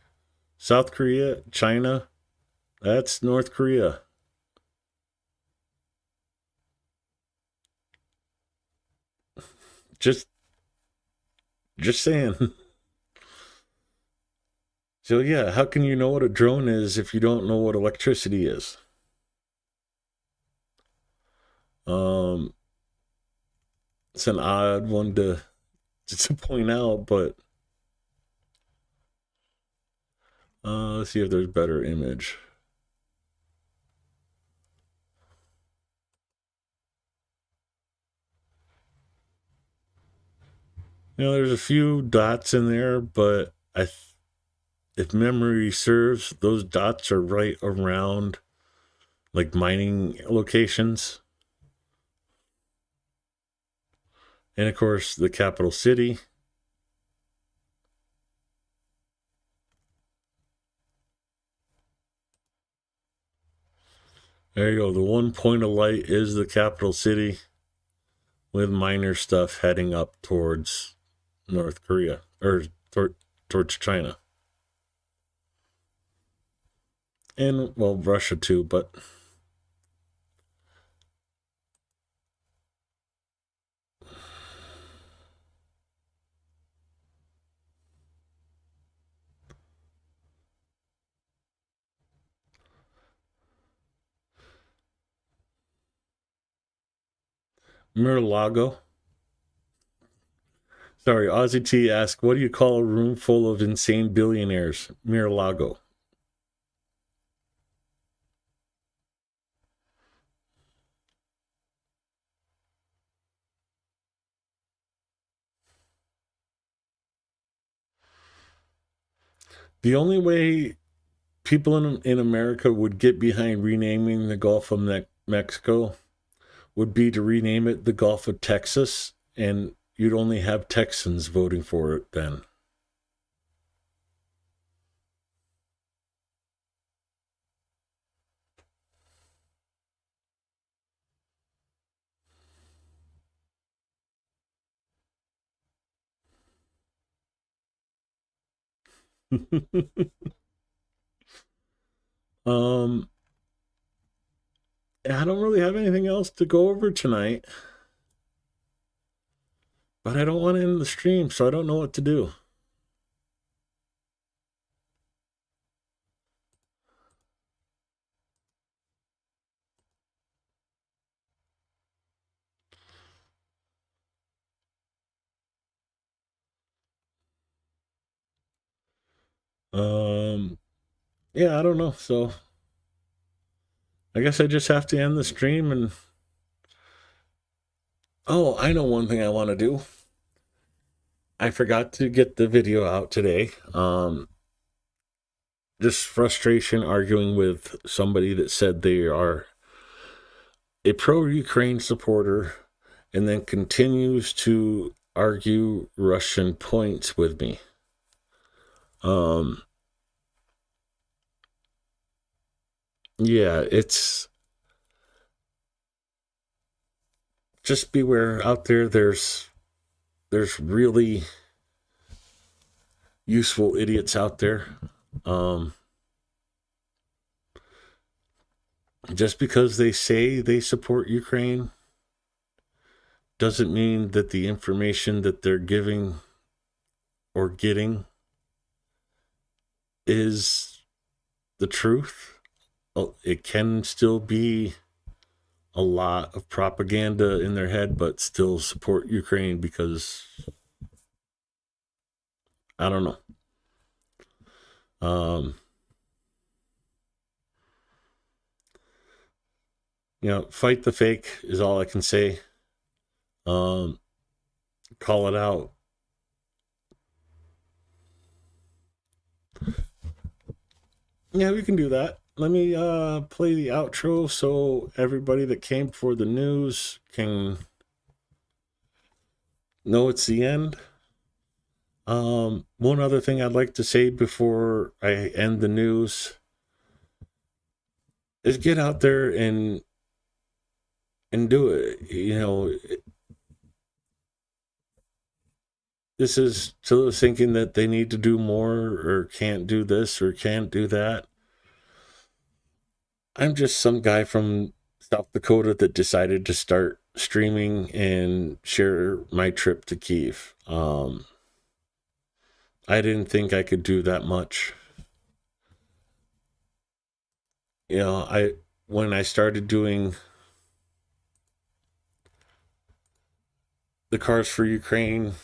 South Korea, China, that's North Korea. Just saying. So yeah, how can you know what a drone is if you don't know what electricity is? It's an odd one to point out, but let's see if there's better image. You know, there's a few dots in there, but if memory serves, those dots are right around like mining locations. And of course, the capital city. There you go. The one point of light is the capital city with minor stuff heading up towards North Korea or towards China. And, well, Russia too, but Mar-a-Lago. Sorry, Aussie T asked, what do you call a room full of insane billionaires? Mar-a-Lago. The only way people in America would get behind renaming the Gulf of Mexico would be to rename it the Gulf of Texas, and you'd only have Texans voting for it then. um, I don't really have anything else to go over tonight, but I don't want to end the stream, so I don't know what to do. Yeah, I don't know. So I guess I just have to end the stream and oh, I know one thing I want to do. I forgot to get the video out today. Just frustration arguing with somebody that said they are a pro-Ukraine supporter and then continues to argue Russian points with me. Yeah, it's just beware out there. There's really useful idiots out there. just because they say they support Ukraine doesn't mean that the information that they're giving or getting is the truth. It can still be a lot of propaganda in their head, but still support Ukraine because I don't know. Fight the fake is all I can say. Call it out. Yeah, we can do that. Let me play the outro so everybody that came for the news can know it's the end. One other thing I'd like to say before I end the news is get out there and do it. This is to those thinking that they need to do more or can't do this or can't do that. I'm just some guy from South Dakota that decided to start streaming and share my trip to Kyiv. I didn't think I could do that much. When I started doing the Cars for Ukraine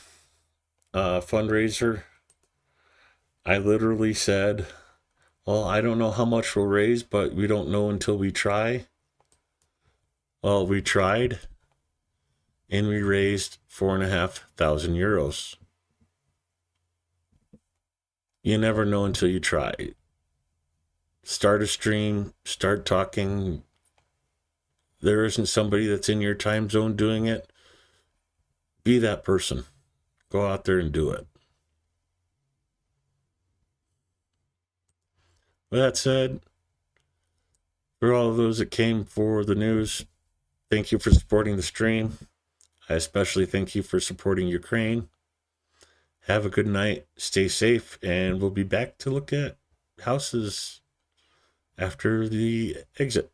fundraiser, I literally said, well, I don't know how much we'll raise, but we don't know until we try. Well, we tried, and we raised 4,500 euros. You never know until you try. Start a stream, start talking. There isn't somebody that's in your time zone doing it. Be that person. Go out there and do it. With that said, for all of those that came for the news, thank you for supporting the stream. I especially thank you for supporting Ukraine. Have a good night, stay safe, and we'll be back to look at houses after the exit.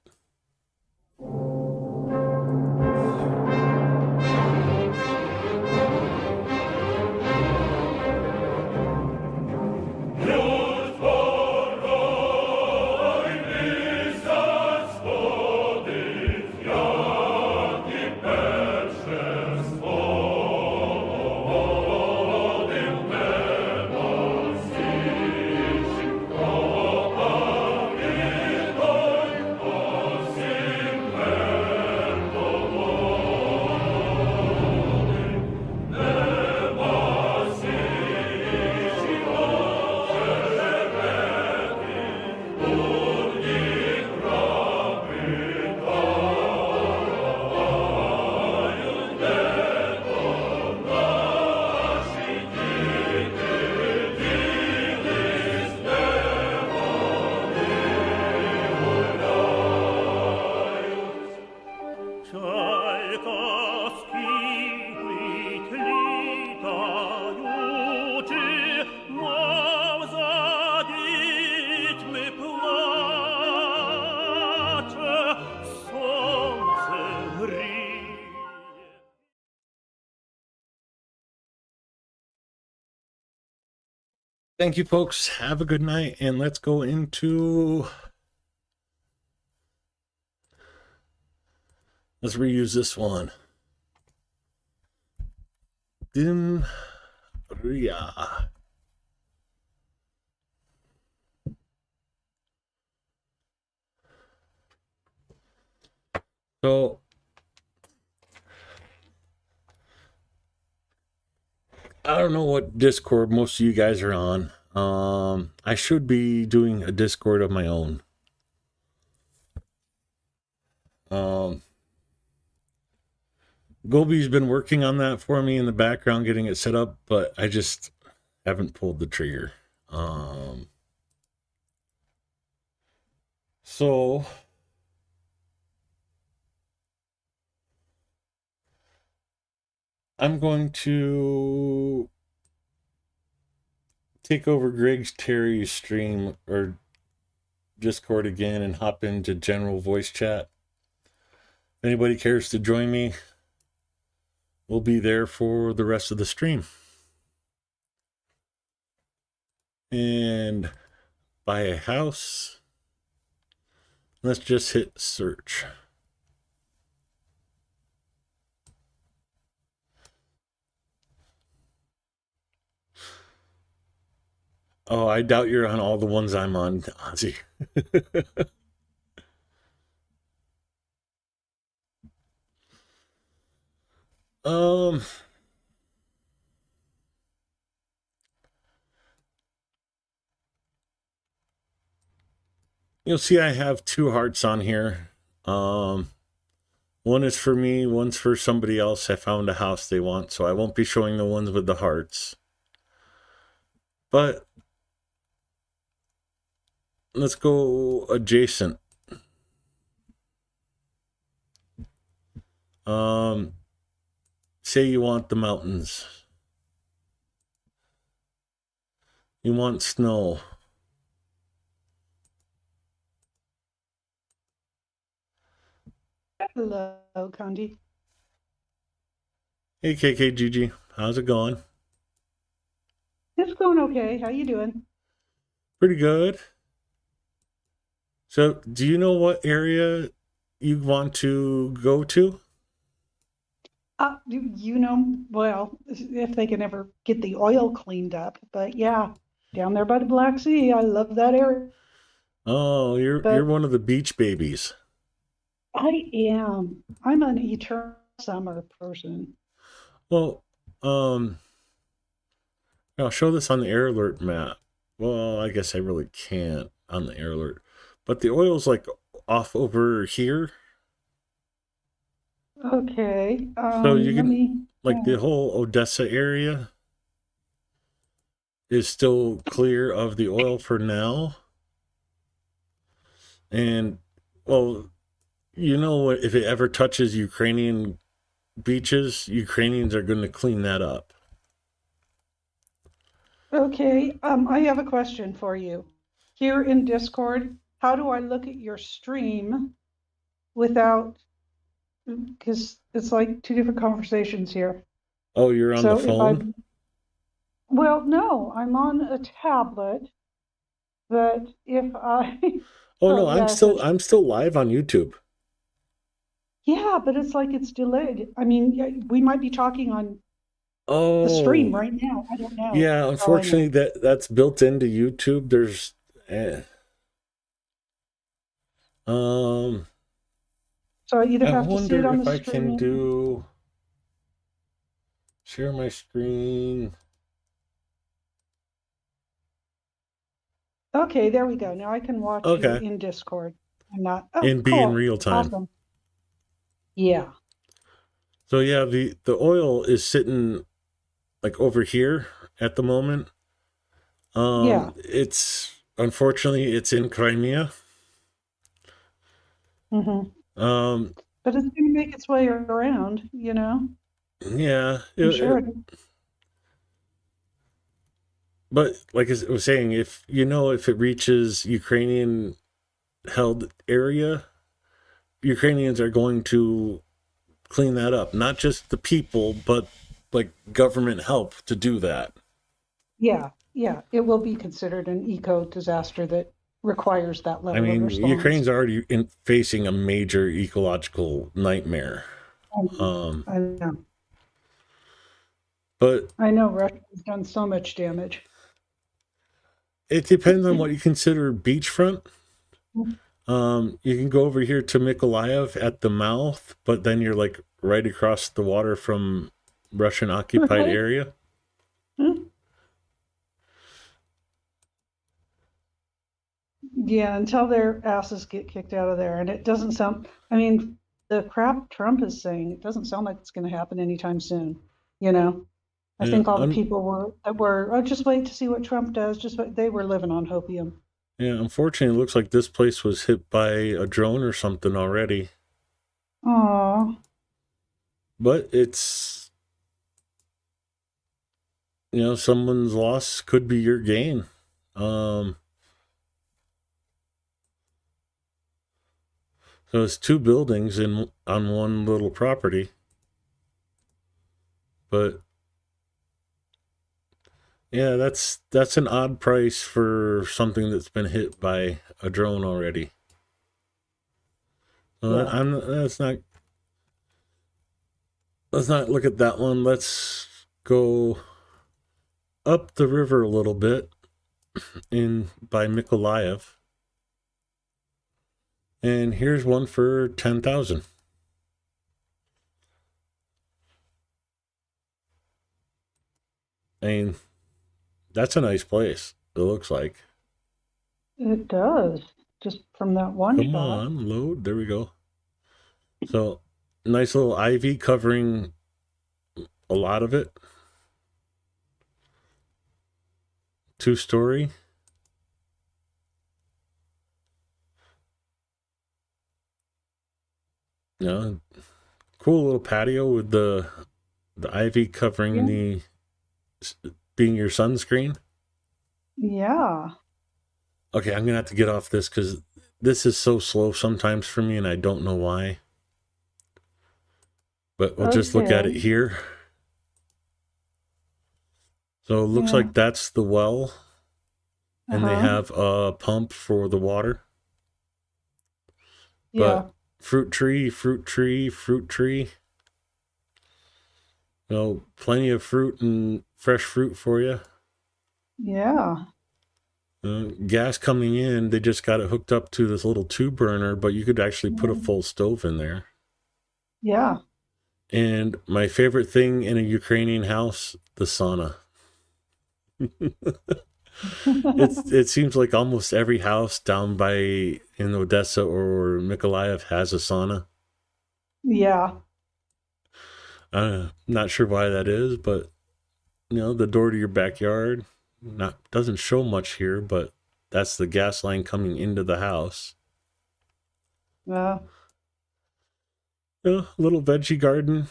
Thank you, folks. Have a good night, and let's go into... Let's reuse this one. Dim Ria. So, I don't know what Discord most of you guys are on. I should be doing a Discord of my own. Gobi's been working on that for me in the background, getting it set up, but I just haven't pulled the trigger. So I'm going to take over Greg's Terry's stream, or Discord again and hop into general voice chat. If anybody cares to join me, we'll be there for the rest of the stream. And buy a house. Let's just hit search. Oh, I doubt you're on all the ones I'm on, Ozzy. um, you'll see I have 2 hearts on here. One is for me, one's for somebody else. I found a house they want, so I won't be showing the ones with the hearts. But let's go adjacent. Say you want the mountains. You want snow. Hello, Condi. Hey, KKGG. How's it going? It's going okay. How you doing? Pretty good. So, do you know what area you want to go to? You know, well, if they can ever get the oil cleaned up, but yeah, down there by the Black Sea, I love that area. Oh, you're But one of the beach babies. I am. I'm an eternal summer person. Well, I'll show this on the air alert map. Well, I guess I really can't on the air alert. But the oil's like off over here. Okay. So you Let can, me. like, the whole Odessa area is still clear of the oil for now. And, well, you know, if it ever touches Ukrainian beaches, Ukrainians are going to clean that up. Okay. I have a question for you. Here in Discord, how do I look at your stream without? Because it's like 2 different conversations here. Oh, you're on the So if phone? well, no, I'm on a tablet, but if I, Oh so no, yeah, I'm still live on YouTube. yeah, but it's like it's delayed. I mean, yeah, we might be talking on the stream Oh, right now. I don't know. yeah, That's all I know. unfortunately that's built into YouTube. There's um So I either I have to see it wonder on the if I can stream. do share my screen. Okay, there we go. Now I can watch you Okay. in Discord. I'm not. Oh, And be in cool. real time. Awesome. Yeah. So yeah, the oil is sitting like over here at the moment. Yeah. It's unfortunately it's in Crimea. Hmm. Um, But it's going to make its way around, you know? yeah, I'm sure. but like I was saying, if it reaches Ukrainian held area, Ukrainians are going to clean that up. Not just the people, but like government help to do that. Yeah. Yeah. It will be considered an eco disaster that requires that I level of mean, response. Ukraine's already facing a major ecological nightmare. I know. But I know Russia's done so much damage. it depends on what you consider beachfront. You can go over here to Mykolaiv at the mouth, but then you're like right across the water from Russian occupied Right? area. Hmm. Yeah, until their asses get kicked out of there. And it doesn't sound, I mean, the crap Trump is saying, it doesn't sound like it's going to happen anytime soon. You know, I Yeah, think all the people were, oh, just wait to see what Trump does. They were living on hopium. yeah. Unfortunately, it looks like this place was hit by a drone or something already. Oh, But it's someone's loss could be your gain. So it's two buildings on one little property. But yeah, that's an odd price for something that's been hit by a drone already. Yeah. Let's not look at that one. Let's go up the river a little bit by Mykolaiv. And here's one for 10,000. I mean, that's a nice place, it looks like. It does. Just from that one Come shot. on, load. There we go. So, nice little ivy covering a lot of it. 2-story. Yeah, cool little patio with the ivy covering the being your sunscreen. Yeah. Okay, I'm gonna have to get off this because this is so slow sometimes for me, and I don't know why. But we'll just look at it Okay. here. So it looks Yeah. like that's the well, and they Uh-huh. have a pump for the water. Yeah. But fruit tree. You know, plenty of fruit and fresh fruit for you. Yeah. Gas coming in, they just got it hooked up to this little tube burner, but you could actually put a full stove in there. Yeah. And my favorite thing in a Ukrainian house, the sauna. It seems like almost every house down by in Odessa or Mykolaiv has a sauna. Yeah. Not sure why that is, but you know, the door to your backyard doesn't show much here, but that's the gas line coming into the house. Yeah. Little veggie garden.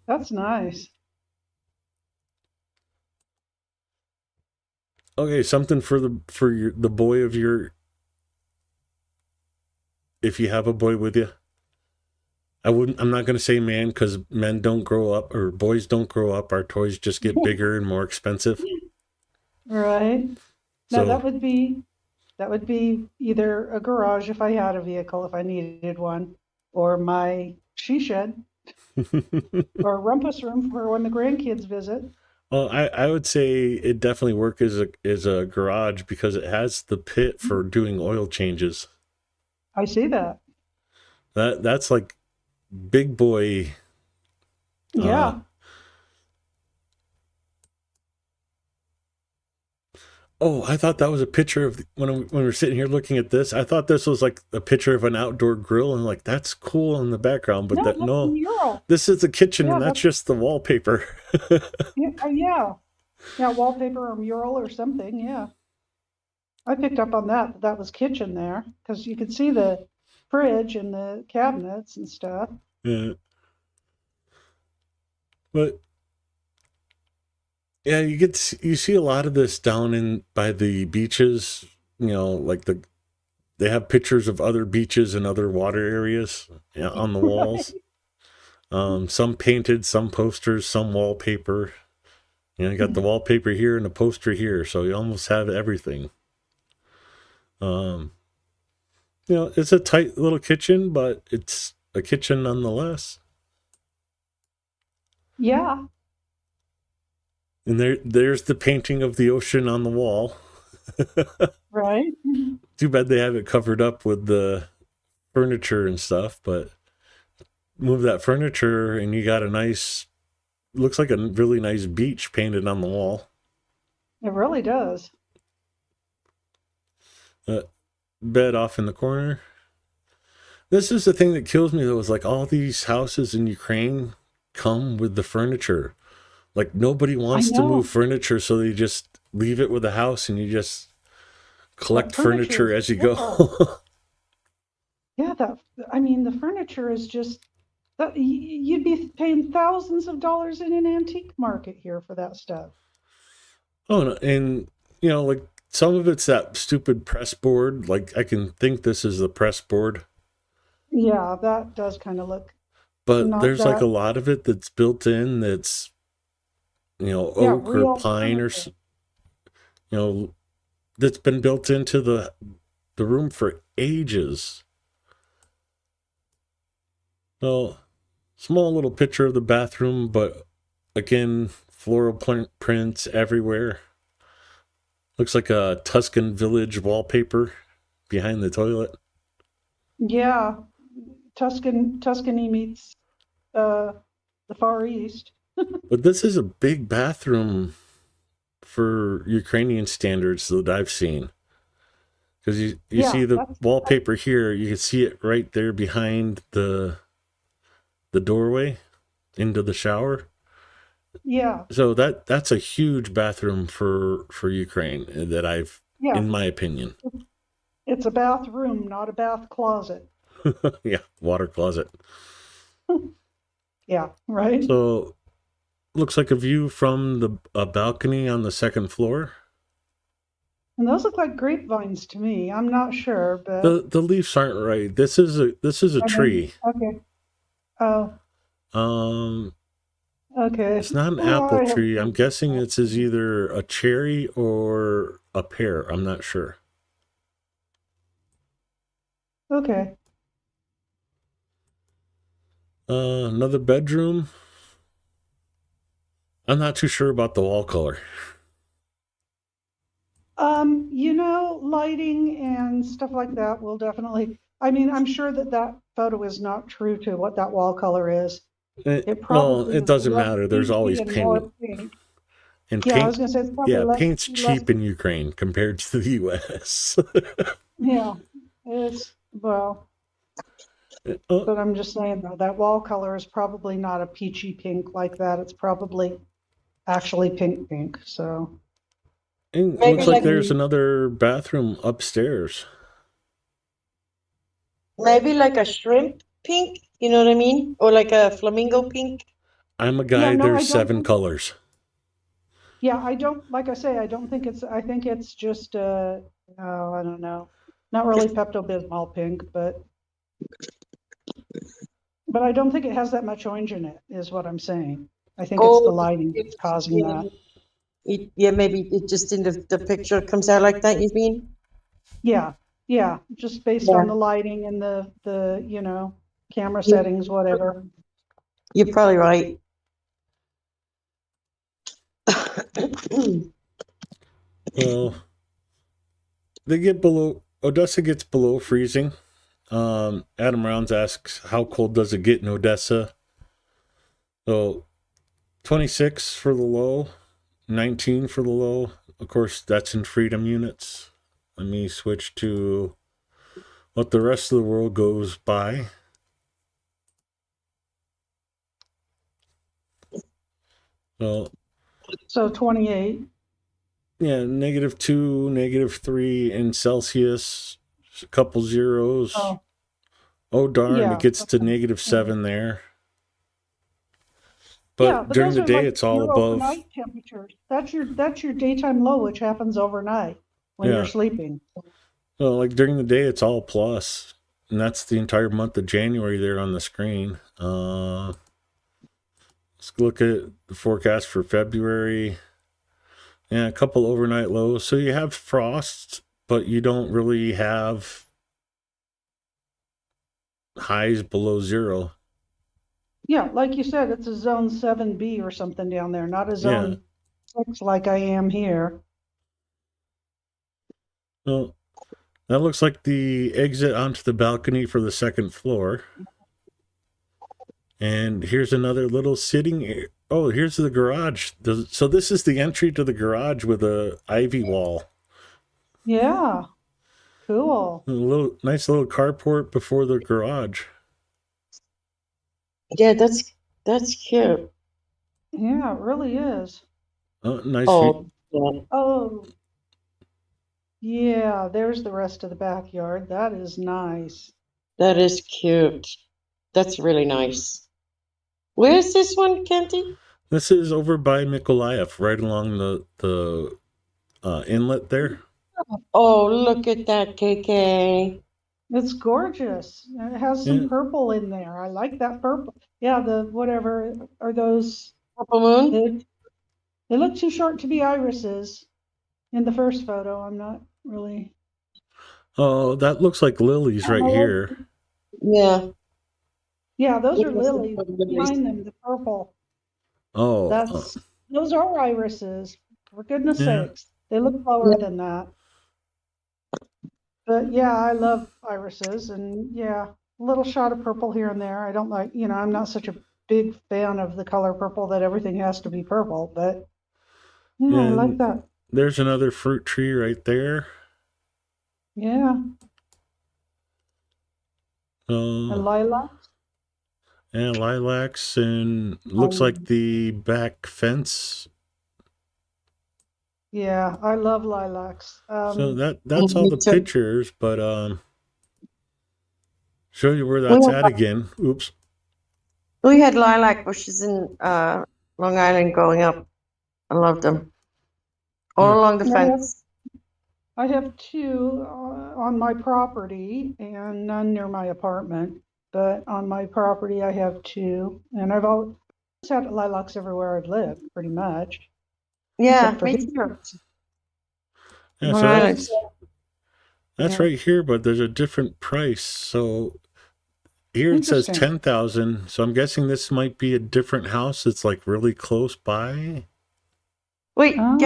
That's nice. Okay, something for the boy of your, if you have a boy with you. I'm not going to say man because men don't grow up or boys don't grow up. Our toys just get bigger and more expensive. Right. So No, that would be either a garage if I had a vehicle, if I needed one, or my she shed, or a rumpus room for when the grandkids visit. well, I would say it definitely work as a garage because it has the pit for doing oil changes. I see that. That's like big boy. Yeah. Oh, I thought that was a picture of when we were sitting here looking at this. I thought this was like a picture of an outdoor grill, and like that's cool in the background. But No, that's a mural. this is the kitchen, Yeah, and that's just the wallpaper. Yeah. Yeah, wallpaper or mural or something. Yeah. I picked up on that. That was kitchen there because you could see the fridge and the cabinets and stuff. Yeah. But yeah, you see a lot of this down in by the beaches. You know, like they have pictures of other beaches and other water areas on the walls. Some painted, some posters, some wallpaper. You know, you got the wallpaper here and the poster here, so you almost have everything. You know, it's a tight little kitchen, but it's a kitchen nonetheless. Yeah. And there's the painting of the ocean on the wall. Right. Too bad they have it covered up with the furniture and stuff, but move that furniture and you got looks like a really nice beach painted on the wall. It really does. Bed off in the corner. This is the thing that kills me though, is like all these houses in Ukraine come with the furniture. Like nobody wants to move furniture, so they just leave it with the house and you just collect furniture as you go. Yeah, the furniture is just that you'd be paying thousands of dollars in an antique market here for that stuff. Oh, no, and you know, like some of it's that stupid press board. Like I can think this is the press board. Yeah, that does kind of look But not there's like that. a lot of it that's built in that's, Yeah, oak or real pine or, furniture. that's been built into the room for ages. Well, small little picture of the bathroom, but again, floral prints everywhere. Looks like a Tuscan village wallpaper behind the toilet. Yeah, Tuscany meets the Far East. But this is a big bathroom for Ukrainian standards that I've seen. Because you Yeah, see the that's wallpaper here, you can see it right there behind the doorway into the shower. yeah, So that's a huge bathroom for Ukraine that I've, yeah. in my opinion. It's a bathroom, not a bath closet. Yeah, water closet. Yeah, right. So looks like a view from a balcony on the second floor. And those look like grapevines to me. I'm not sure, but The leaves aren't right. This is a are they? tree. Okay. Oh, Um, okay. it's not an Oh, apple I have. tree. I'm guessing it's either a cherry or a pear. I'm not sure. Okay. Another bedroom. I'm not too sure about the wall color. Lighting and stuff like that will definitely, I mean, I'm sure that that photo is not true to what that wall color is. It Well, probably it is doesn't less matter. There's peachy always and more paint pink. and Yeah, I paint. was gonna say it's probably Yeah, paint's less, cheap in Ukraine compared to the U.S. yeah, it's, well, Oh, but I'm just saying though, that wall color is probably not a peachy pink like that. It's probably actually pink, so. and it Maybe looks like like there's another bathroom upstairs. maybe like a shrimp pink, you know what I mean? Or like a flamingo pink. I'm a Yeah, guy. no, I There's don't 7 think, colors. yeah, I don't, like I say, I don't think it's, I think it's just, oh, I don't know. Not really Pepto-Bismol pink, but I don't think it has that much orange in it, is what I'm saying. I think it's the Oh, lighting that's causing yeah, that. yeah, maybe it just in the picture comes out like that, you mean? Yeah, yeah, just based Yeah. on the lighting and the camera You- settings, whatever. You're probably right. Well, Odessa gets below freezing. Adam Rounds asks, how cold does it get in Odessa? So 26 for the low, 19 for the low. Of course, that's in freedom units. Let me switch to what the rest of the world goes by. So 28. Yeah, -2, -3 in Celsius, a couple zeros. Oh, Oh, darn, it yeah. gets to Okay. -7 there. Yeah, But but during those the are day, like it's all your above. overnight temperatures. That's your daytime low, which happens overnight when you're Yeah. sleeping. Well, like during the day, it's all plus. And that's the entire month of January there on the screen. Let's look at the forecast for February. Yeah, a couple overnight lows. So you have frost, but you don't really have highs below 0. Yeah, like you said, it's a zone 7B or something down there, not a Yeah. zone 6 like I am here. Well, that looks like the exit onto the balcony for the second floor. And here's another little sitting area. Oh, here's the garage. So this is the entry to the garage with a ivy wall. Yeah, cool. A nice little carport before the garage. Yeah, that's cute. Yeah, it really is. Nice view. Oh, yeah, Oh, yeah, there's the rest of the backyard. That is nice. that is cute. That's really nice. Where's this one, Kenty? This is over by Mykolaiv, right along the inlet there. Oh, look at that, KK. It's gorgeous. And it has some Yeah. purple in there. I like that purple. Yeah, the whatever are those. Purple moon? They look too short to be irises in the first photo. I'm not really. Oh, that looks like lilies right here. Yeah. Yeah, those are Look at some lilies. lilies. Behind them, the purple. Oh, Those are irises. For goodness yeah. sakes, they look lower than that. But yeah, I love irises, and yeah, a little shot of purple here and there. I don't like, I'm not such a big fan of the color purple that everything has to be purple, but yeah, I like And that. there's another fruit tree right there. Yeah, a lilac. And lilacs, and looks like the back fence. Yeah, I love lilacs. So that's all Me the too. pictures, but show you where We that's had, at again. Oops. we had lilac bushes in Long Island growing up. I loved them. All Yeah. along the fence. I have two on my property and none near my apartment. But on my property, I have two, and I've always had lilacs everywhere I've lived, pretty much. Yeah, Except for me here. too. Yeah, Long so Island. that's Yeah. right here, but there's a different price. So here it says Interesting. 10,000. So I'm guessing this might be a different house that's like really close by. Wait, Oh.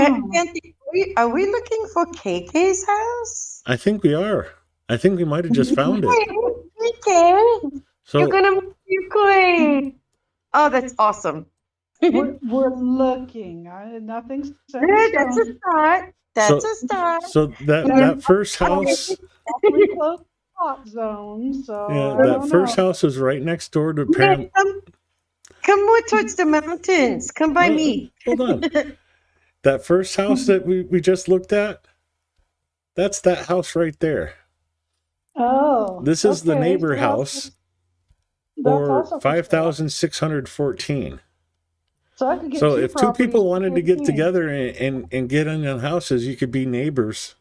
are we looking for KK's house? I think we are. I think we might have just found it. KK, you're So gonna make you great. Oh, that's awesome. We're looking. Nothing's set in Yeah, that's a stone. start. That's a start. so that first house, Awfully close to hot zone, so yeah, I that don't first know. house is right next door to Yeah, Pam. come more towards the mountains. Come by me. Hold on. That first house that we just looked at, that's that house right there. Oh, This is the okay, neighbor so house that's for also for sale. 5,614. So I could get So two if two properties people for wanted to get 15. together and get in on houses, you could be neighbors.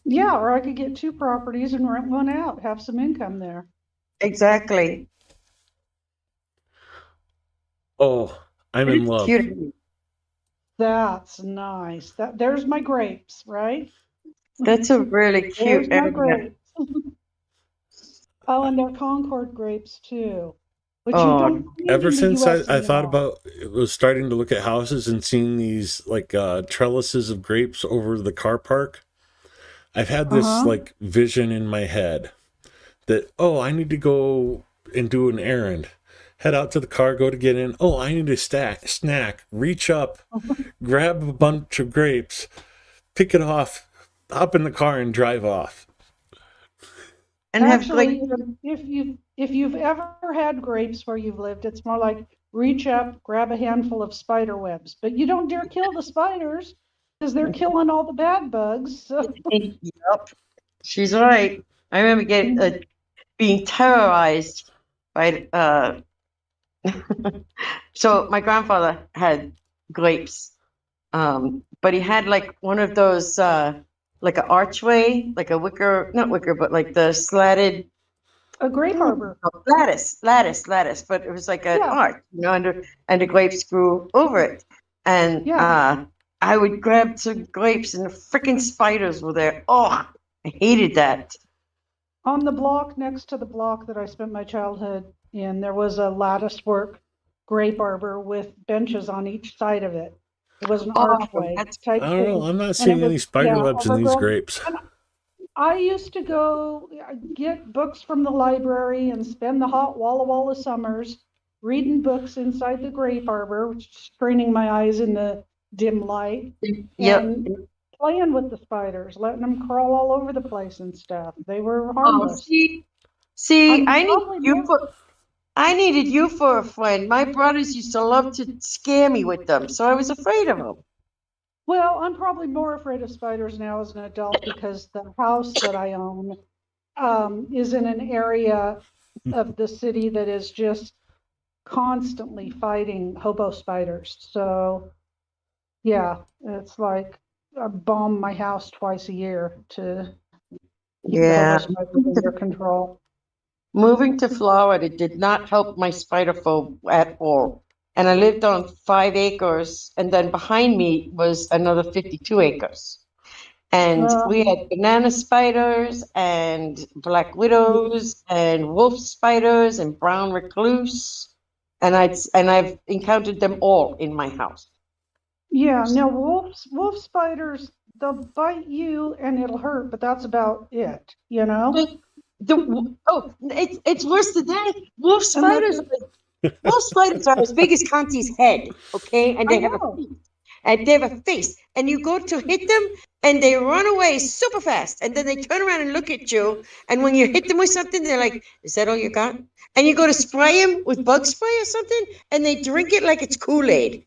Yeah, or I could get two properties and rent one out, have some income there. Exactly. Oh, I'm in love. Cute. That's nice. There's my grapes, right? That's a really There's cute my area. grapes. Oh, and they're Concord grapes too, which you Oh, don't find Ever in the since US I thought anymore. about it, was starting to look at houses and seeing these like trellises of grapes over the car park, I've had this like vision in my head that, oh, I need to go and do an errand. Head out to the car, go to get in. Oh, I need a snack. Reach up, grab a bunch of grapes, pick it off, hop in the car, and drive off. and have Actually, great. if you've ever had grapes where you've lived, it's more like reach up, grab a handful of spider webs, but you don't dare kill the spiders because they're killing all the bad bugs. So. Yep, she's right. I remember being terrorized by. So my grandfather had grapes, but he had like one of those, like an archway, like a wicker, not wicker, but like the slatted A grape arbor. lattice. But it was like an Yeah. arch, and the grapes grew over it. And Yeah. I would grab some grapes, and the freaking spiders were there. Oh, I hated that. On the block next to the block that I spent my childhood in, there was a lattice work grape arbor with benches on each side of it. It was an archway that's type I don't know. thing. I'm not And it seeing any was, spider webs in these overgrown. grapes. And I used to go get books from the library and spend the hot walla summers reading books inside the grape arbor, straining my eyes in the dim light, Yep. and playing with the spiders, letting them crawl all over the place and stuff. They were Oh, harmless. see, I'm probably I needed you for a friend. My brothers used to love to scare me with them, so I was afraid of them. Well, I'm probably more afraid of spiders now as an adult because the house that I own is in an area of the city that is just constantly fighting hobo spiders. So, yeah, it's like I bomb my house twice a year to Yeah. Keep the spiders under control. Moving to Florida did not help my spider phobe at all. And I lived on 5 acres, and then behind me was another 52 acres. And we had banana spiders and black widows and wolf spiders and brown recluse. And I've encountered them all in my house. Yeah, now wolf spiders, they'll bite you and it'll hurt, but that's about it, you know? It's worse than that. Wolf And they're- spiders, wolf spiders are as big as Conti's head, okay? And they I have a know. face. And they have a face. And you go to hit them and they run away super fast. And then they turn around and look at you. And when you hit them with something, they're like, is that all you got? And you go to spray them with bug spray or something, and they drink it like it's Kool-Aid.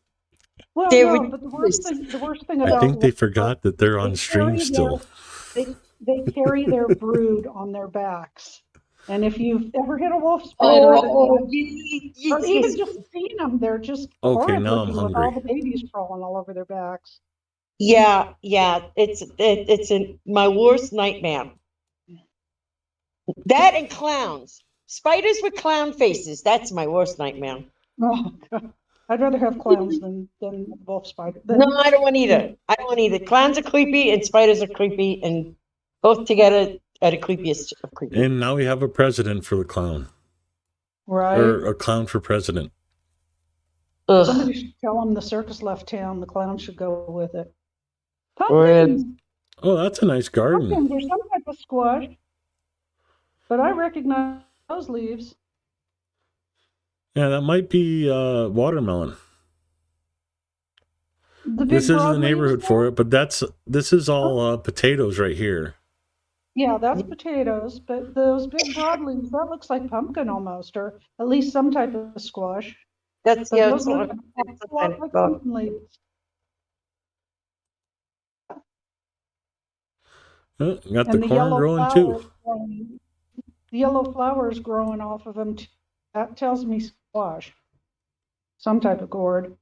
Well, They're no, but the worst thing I about think they wolf- forgot that they're on they stream carry still. they carry their brood on their backs. And if you've ever hit a wolf spider, or even just seen them, they're just Okay, horrid now I'm looking with all hungry. the babies crawling all over their backs. Yeah, it's my worst nightmare. That and clowns. Spiders with clown faces. That's my worst nightmare. Oh, God. I'd rather have clowns than wolf spider. No, I don't want either. I don't want either. Clowns are creepy and spiders are creepy, and both together are the creepiest of creepy. And now we have a president for the clown. Right? Or a clown for president. Ugh. Somebody should tell them the circus left town. The clown should go with it. Red. Pumpkins. Oh, that's a nice garden. Pumpkins are some type of squash, but I recognize those leaves. Yeah, that might be watermelon. The big This is the broad neighborhood leaves for there? it, but this is all potatoes right here. Yeah, that's potatoes, but those big broadleaves, that looks like pumpkin almost, or at least some type of squash. That's But yeah. those It's look a lot like pumpkin leaves. Oh, got And the corn growing too. The yellow flowers growing off of them, that tells me squash. Some type of gourd.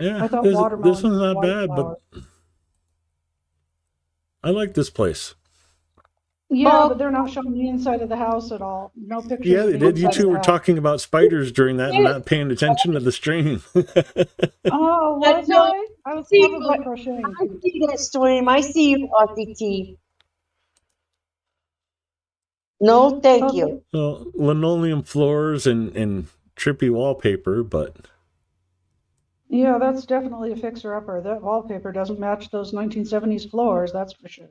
Yeah, I thought this watermelon one's was not white bad, flower. but I like this place. Yeah, but they're not showing the inside of the house at all. No pictures. Yeah, of they the did. You inside of two the were house. talking about spiders during that and not paying attention to the stream. Oh, was I? I was probably crocheting. I see that stream. I see you, RTT. No, thank you. Well, linoleum floors and trippy wallpaper, but Yeah, that's definitely a fixer-upper. That wallpaper doesn't match those 1970s floors, that's for sure.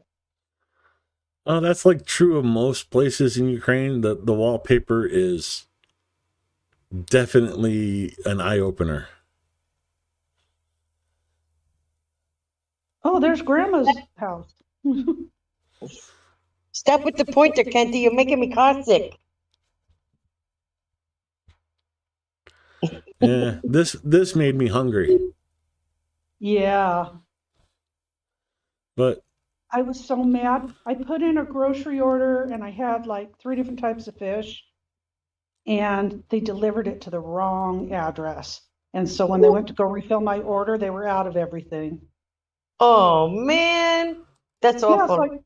that's like true of most places in Ukraine. The wallpaper is definitely an eye opener. Oh, there's Grandma's house. Stop with the pointer, Kenty. You're making me car sick. Yeah, this made me hungry. Yeah, But I was so mad. I put in a grocery order and I had like 3 different types of fish, and they delivered it to the wrong address. And so when they went to go refill my order, they were out of everything. Oh man, that's Yeah, it's awful. like,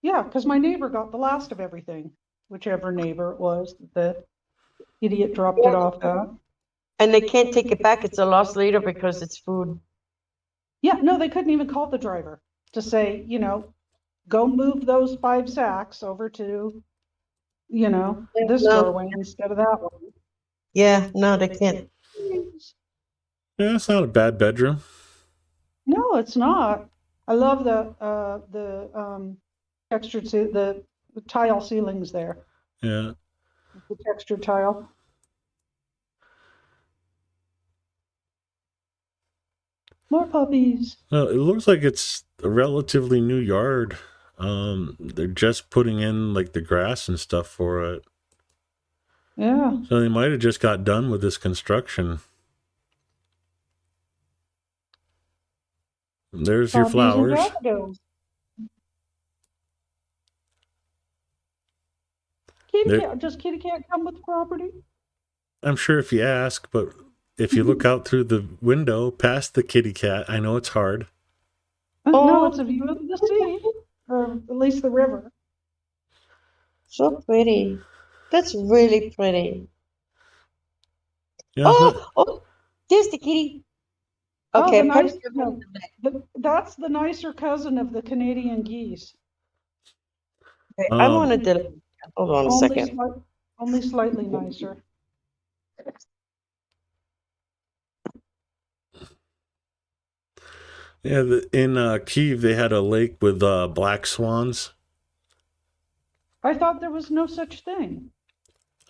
yeah, because my neighbor got the last of everything, whichever neighbor it was that the idiot dropped it off at. And they can't take it back. It's a loss later because it's food. Yeah, no, they couldn't even call the driver to say, go move those 5 sacks over to, this No. doorway instead of that one. Yeah, no, they can't. yeah, it's not a bad bedroom. No, it's not. I love the textured, the tile ceilings there, Yeah. the textured tile. More puppies. Well, it looks like it's a relatively new yard. They're just putting in like the grass and stuff for it. Yeah. So they might have just got done with this construction. There's your Puppies and flowers. daffodils. There- Does kitty cat come with the property? I'm sure if you ask, but if you look out through the window past the kitty cat, I know it's hard. No, it's a view of the sea, or at least the river. So pretty. That's really pretty. Yeah, Oh, there's the kitty. Oh, Okay, the pardon nice, me. no, that's the nicer cousin of the Canadian geese. Okay, I wanted to, hold on a Only second. only slightly nicer. yeah. In Kiev, they had a lake with black swans. I thought there was no such thing.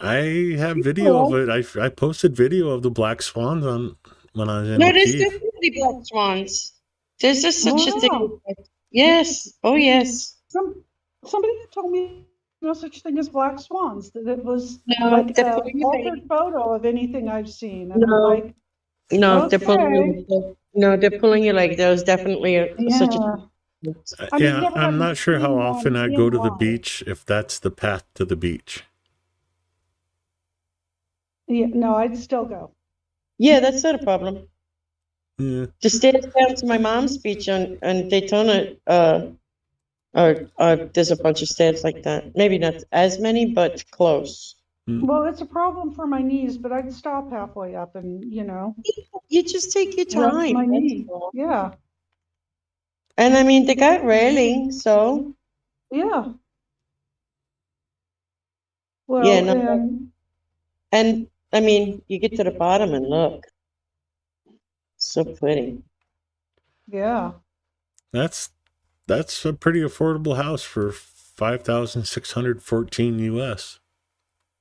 I have video of it. I posted video of the black swans on when I was in No, there's Kiev. definitely black swans. There's just such a Wow. thing. Yes. Oh, yes. Somebody told me no such thing as black swans, that it was No, like they're a pulling you altered like, photo of anything I've seen. And I'm no, like, no, they're pulling okay. you. No, they're pulling you like there's definitely such a Yeah. thing. I mean, Yeah, never I'm having not sure how seen often one I in go to the live. beach if that's the path to the beach. Yeah, no, I'd still go. Yeah, that's not a problem. Yeah. The stairs down to my mom's beach on Daytona, there's a bunch of stairs like that. Maybe not as many, but close. Well, it's a problem for my knees, but I'd stop halfway up and, You just take your rest time. my that's knee. all. Yeah, And I mean, they got railing, so yeah. Well, yeah, no, and I mean, you get to the bottom and look. So pretty. yeah, That's a pretty affordable house for 5,614 US.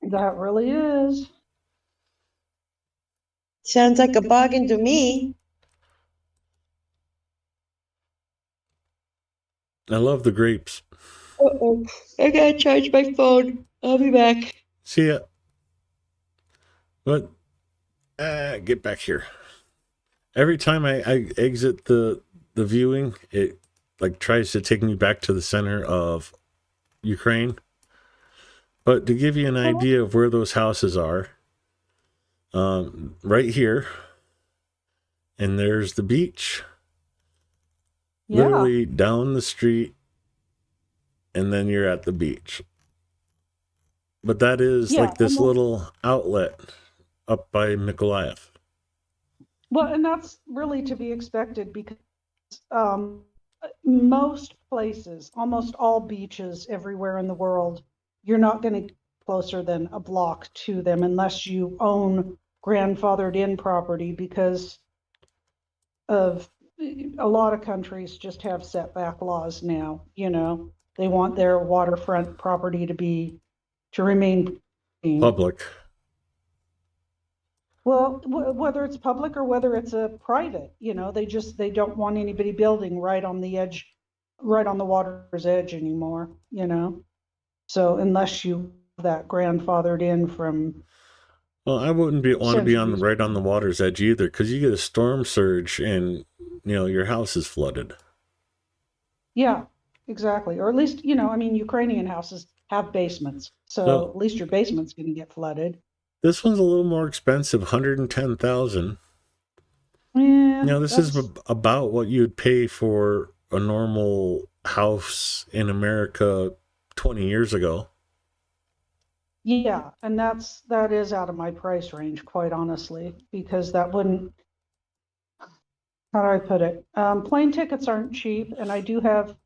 that really is. Sounds like a bargain to me. I love the grapes. Uh-oh. I gotta charge my phone. I'll be back. See ya. But get back here. Every time I exit the viewing, it like tries to take me back to the center of Ukraine. But to give you an idea of where those houses are, right here, and there's the beach. Yeah. Literally down the street, and then you're at the beach. But that is Yeah, like this and little outlet up by Mykolaiv. Well, and that's really to be expected because most places, almost all beaches everywhere in the world, you're not going to get closer than a block to them unless you own grandfathered in property, because of a lot of countries just have setback laws now. They want their waterfront property to remain Public. Well, whether it's public or whether it's a private, they don't want anybody building right on the edge, right on the water's edge anymore, So unless you have that grandfathered in from, Well, I wouldn't want to be on centuries. right on the water's edge either, because you get a storm surge and your house is flooded. Yeah, exactly. Or at least, Ukrainian houses have basements, so So- at least your basement's going to get flooded. This one's a little more expensive, 110,000. Yeah, This is about what you'd pay for a normal house in America 20 years ago. Yeah, and that is out of my price range, quite honestly, because that wouldn't, how do I put it? Plane tickets aren't cheap, and I do have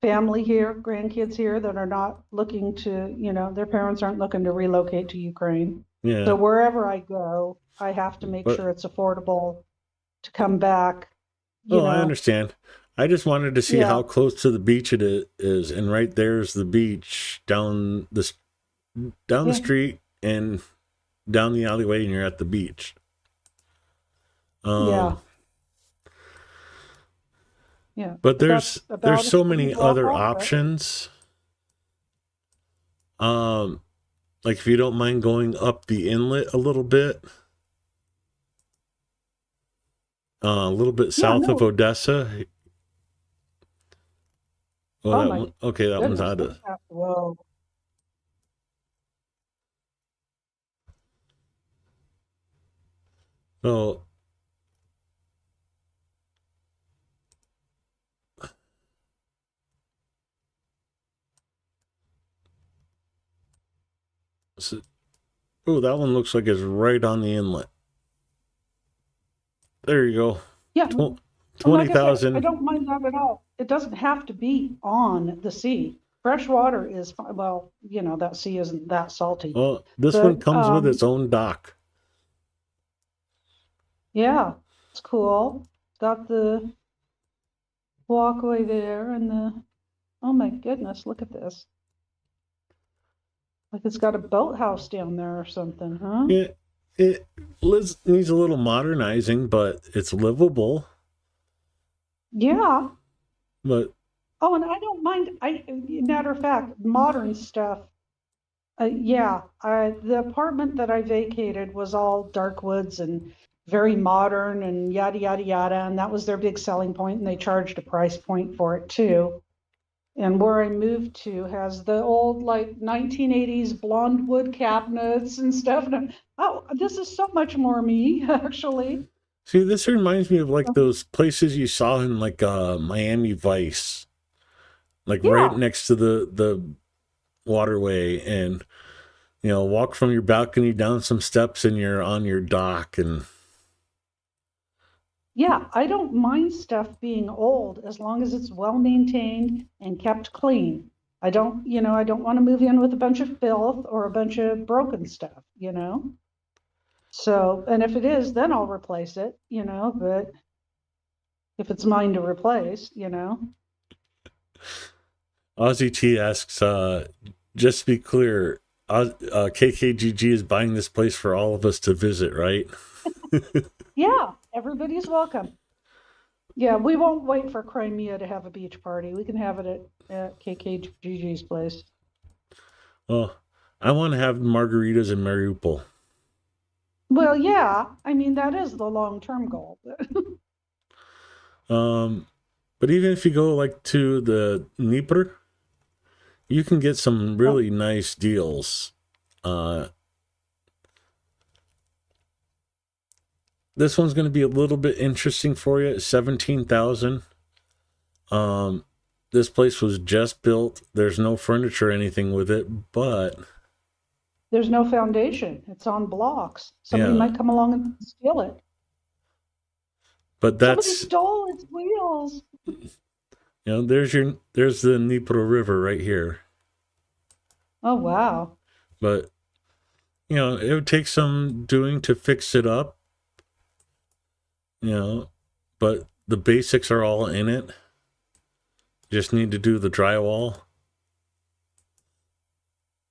family here, grandkids here that are not looking to, their parents aren't looking to relocate to Ukraine. Yeah. So wherever I go, I have to make But- sure it's affordable to come back. I understand. I just wanted to see Yeah. how close to the beach it is, and right there's the beach down the Yeah. street and down the alleyway, and you're at the beach. Yeah. Yeah. But that's there's about so as many you drop other off, right? options. Like if you don't mind going up the inlet a little bit, a little bit south of no. Odessa. Oh, Oh that my one, okay, that one's out of. Whoa. So oh, that one looks like it's right on the inlet. There you go. Yeah. Tw- Well, like I said, I 20,000. don't mind that at all. It doesn't have to be on the sea. Fresh water is, well, you know, that sea isn't that salty. Well, this But, one comes with its own dock. Yeah, it's cool. Got the walkway there and the, oh my goodness, look at this. Like it's got a boathouse down there or something, huh? It needs a little modernizing, but it's livable. Yeah. But Oh, and I don't mind, matter of fact, modern stuff. Yeah, the apartment that I vacated was all dark woods and very modern and yada, yada, yada. And that was their big selling point, and they charged a price point for it too. And where I moved to has the old like 1980s blonde wood cabinets and stuff. And oh, this is so much more me, actually. see, this reminds me of like those places you saw in like Miami Vice, like right Yeah. next to the waterway, and you know, walk from your balcony down some steps and you're on your dock. And Yeah, I don't mind stuff being old as long as it's well maintained and kept clean. I don't, I don't want to move in with a bunch of filth or a bunch of broken stuff, you know? So, and if it is, then I'll replace it, but if it's mine to replace, Aussie T asks, just to be clear, KKGG is buying this place for all of us to visit, right? Yeah, everybody's welcome. Yeah, we won't wait for Crimea to have a beach party. We can have it at KKGG's place. Well, I want to have margaritas in Mariupol. Well, yeah, I mean, that is the long-term goal. But even if you go like to the Dnieper, you can get some really nice deals. This one's going to be a little bit interesting for you. 17,000. This place was just built. There's no furniture or anything with it, but There's no foundation. It's on blocks. Somebody Yeah. might come along and steal it. but Somebody that's stole its wheels. there's the Dnieper River right here. Oh, wow. But it would take some doing to fix it up. But the basics are all in it. Just need to do the drywall.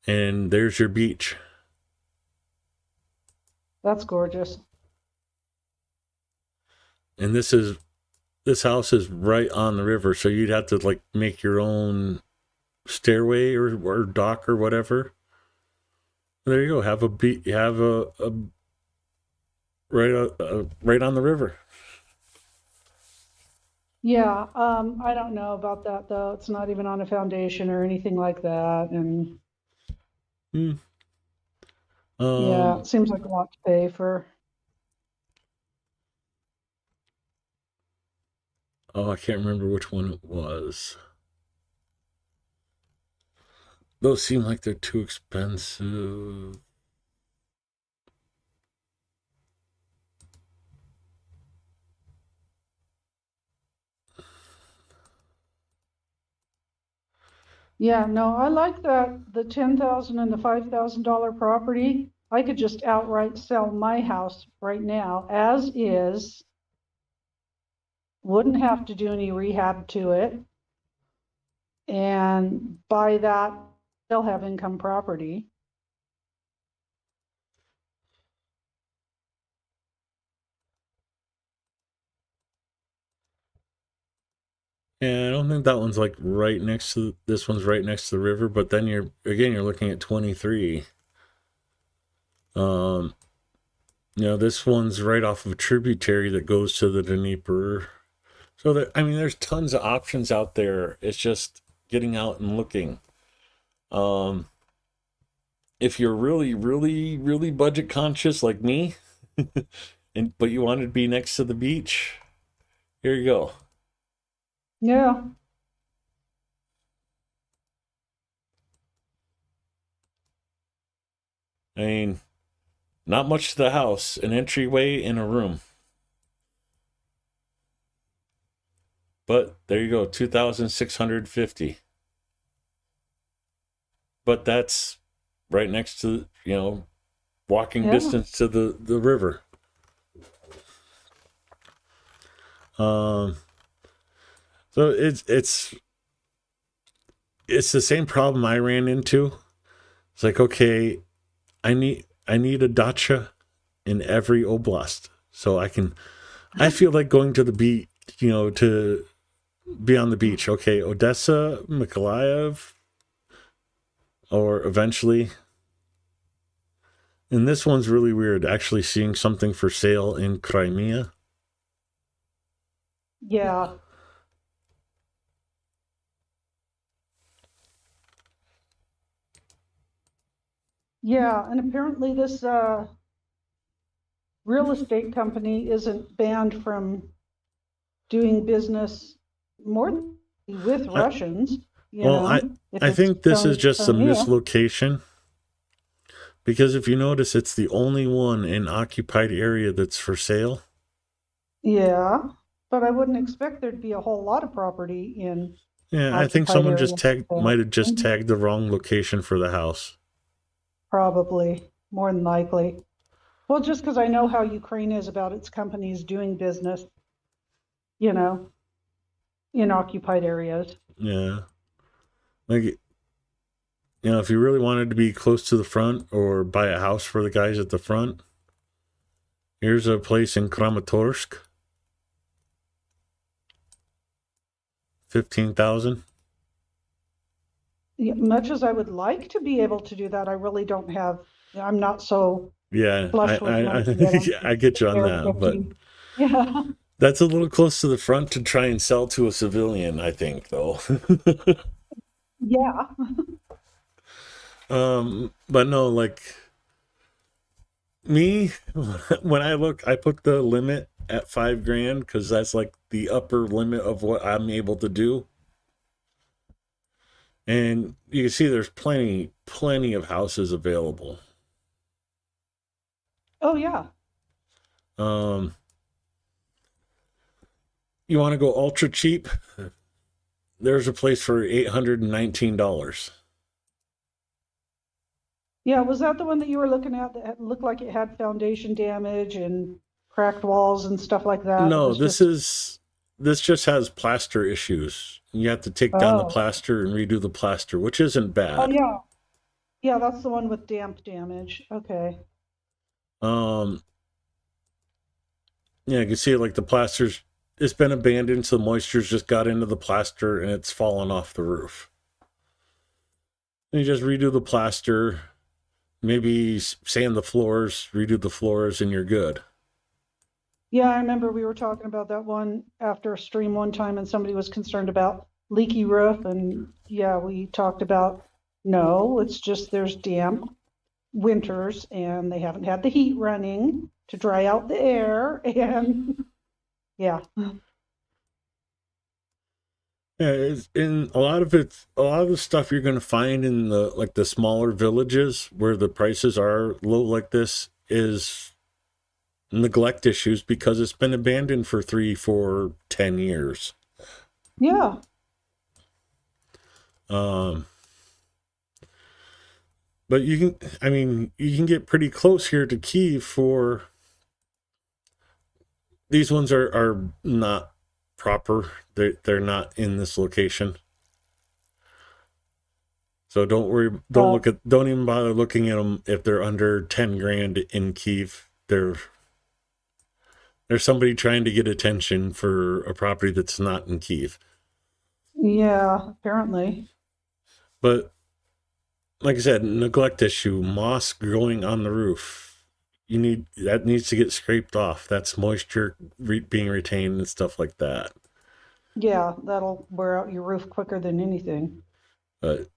And there's your beach. That's gorgeous. And this house is right on the river, so you'd have to like make your own stairway or dock or whatever. There you go. Have a right on the river. Yeah, I don't know about that though. It's not even on a foundation or anything like that. And yeah, it seems like a lot to pay for. Oh, I can't remember which one it was. Those seem like they're too expensive. Yeah, no, I like that the 10,000 and the $5,000 property. I could just outright sell my house right now as is. Wouldn't have to do any rehab to it. And buy that, they'll have income property. Yeah, I don't think that one's like right next to this one's right next to the river, but then you're looking at 23. This one's right off of a tributary that goes to the Dnieper. So there's tons of options out there. It's just getting out and looking. If you're really, really, really budget conscious like me, but you wanted to be next to the beach. Here you go. Yeah. I mean, not much to the house, an entryway and a room. But there you go, 2,650. But that's right next to, walking Yeah. distance to the river. So it's the same problem I ran into. It's like, okay, I need a dacha in every oblast so I feel like going to the beach, to be on the beach. Okay, Odessa, Mykolaiv, or eventually. And this one's really weird, actually seeing something for sale in Crimea. Yeah. Yeah, and apparently this real estate company isn't banned from doing business more with I- Russians, Well, if I it's think this is going just a Crimea. mislocation. Because if you notice, it's the only one in occupied area that's for sale. Yeah, but I wouldn't expect there'd be a whole lot of property in Yeah, I think occupied someone area. might have just tagged the wrong location for the house. Probably, more than likely. Well, just because I know how Ukraine is about its companies doing business, in occupied areas. Yeah. Like, if you really wanted to be close to the front or buy a house for the guys at the front, here's a place in Kramatorsk. 15,000. Much as I would like to be able to do that, I really don't have, I'm not so Yeah, flush with money that I'm I get you on there that, but 15. Yeah, that's a little close to the front to try and sell to a civilian, I think, though. yeah, But no, like me, when I put the limit at $5,000 because that's like the upper limit of what I'm able to do. And you can see there's plenty of houses available. oh yeah, You want to go ultra cheap? There's a place for $819. yeah. Was that the one that you were looking at that looked like it had foundation damage and cracked walls and stuff like that? It No, was this just has plaster issues. You have to take down the Oh. plaster and redo the plaster, which isn't Oh bad. yeah, yeah. That's the one with damp damage. Okay. Yeah, you can see like the plaster's it's been abandoned, so the moisture's just got into the plaster and it's fallen off the roof. And you just redo the plaster, maybe sand the floors, redo the floors, and you're good. Yeah, I remember we were talking about that one after a stream one time and somebody was concerned about leaky roof and yeah, we talked about, no, it's just there's damp winters and they haven't had the heat running to dry out the air and yeah. Yeah, in a lot of the stuff you're going to find in the smaller villages where the prices are low like this is neglect issues because it's been abandoned for 3, 4, 10 years. Yeah. But you can get pretty close here to Kyiv for these ones are not proper. They're not in this location. So don't worry. Don't even bother looking at them if they're under $10,000 in Kyiv. There's somebody trying to get attention for a property that's not in Kyiv. Yeah, apparently. But like I said, neglect issue, moss growing on the roof. That needs to get scraped off. That's moisture being retained and stuff like that. Yeah, that'll wear out your roof quicker than anything. But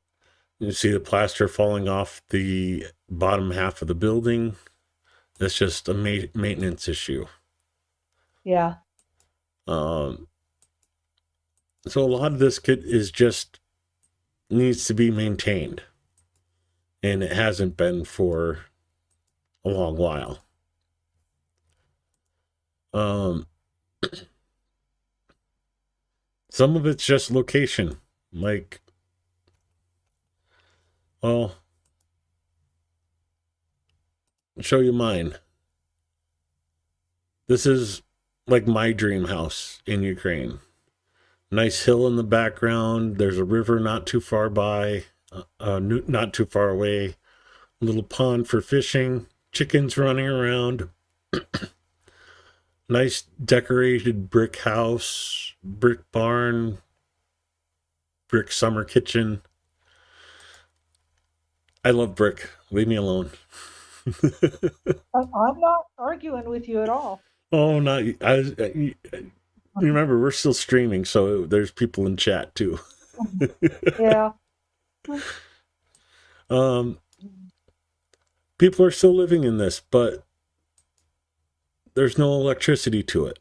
you see the plaster falling off the bottom half of the building. It's just a maintenance issue. Yeah. So a lot of this kit is just needs to be maintained, and it hasn't been for a long while. Some of it's just location, like, well, I'll show you mine. This is like my dream house in Ukraine. Nice hill in the background. There's a river not too far by, not too far away. A little pond for fishing. Chickens running around. Nice decorated brick house, brick barn, brick summer kitchen. I love brick. Leave me alone. I'm not arguing with you at all. Oh, not I. Remember, we're still streaming, so there's people in chat too. Yeah. People are still living in this, but there's no electricity to it.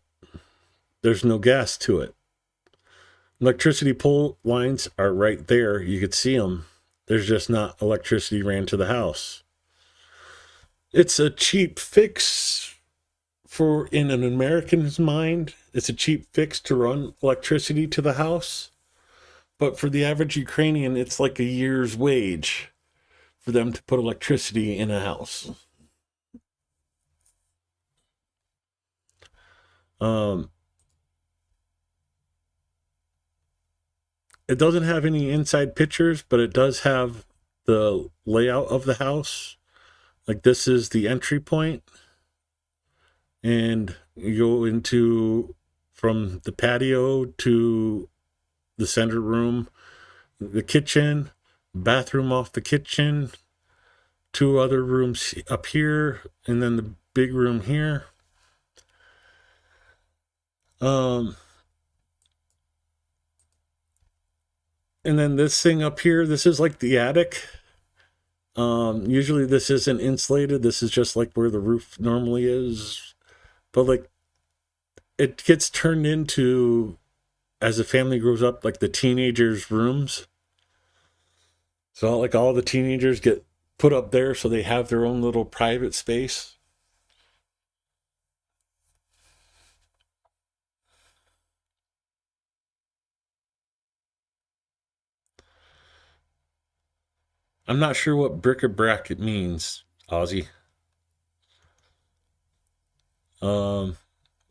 There's no gas to it. Electricity pole lines are right there. You could see them. There's just not electricity ran to the house. It's a cheap fix for, in an American's mind, it's a cheap fix to run electricity to the house. But for the average Ukrainian, it's like a year's wage for them to put electricity in a house. It doesn't have any inside pictures, but it does have the layout of the house. Like, this is the entry point, and you go into from the patio to the center room, the kitchen, bathroom off the kitchen, 2 other rooms up here, and then the big room here. And then this thing up here, this is like the attic. Usually this isn't insulated. This is just like where the roof normally is. But like, it gets turned into, as the family grows up, like the teenagers' rooms. So like all the teenagers get put up there so they have their own little private space. I'm not sure what bric-a-brac it means, Ozzy. But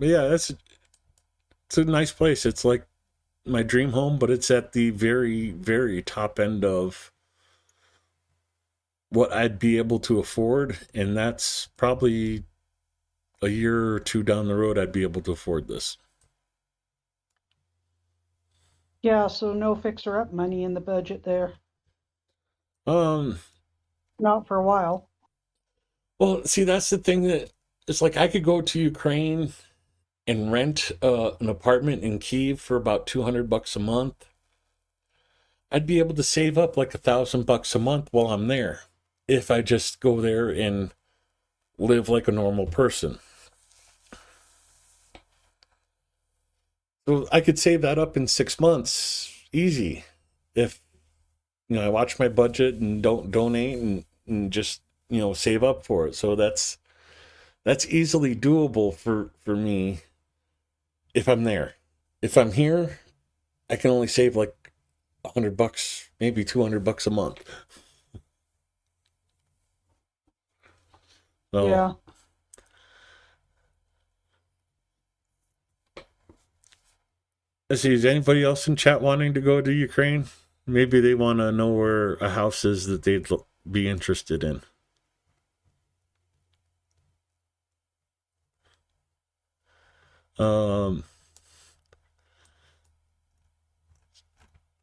yeah, it's a nice place. It's like my dream home, but it's at the very, very top end of what I'd be able to afford, and that's probably a year or 2 down the road I'd be able to afford this. Yeah, so no fixer-up money in the budget there. Um, Not for a while. well, see, that's the thing, that it's like I could go to Ukraine and rent an apartment in Kyiv for about $200 a month. I'd be able to save up like $1,000 a month while I'm there if I just go there and live like a normal person. So I could save that up in 6 months, easy, if I watch my budget and don't donate and just save up for it. So that's easily doable for me if I'm there. If I'm here, I can only save like $100, maybe $200 a month. So, Yeah. let's see, is anybody else in chat wanting to go to Ukraine? Maybe they want to know where a house is that they'd be interested in.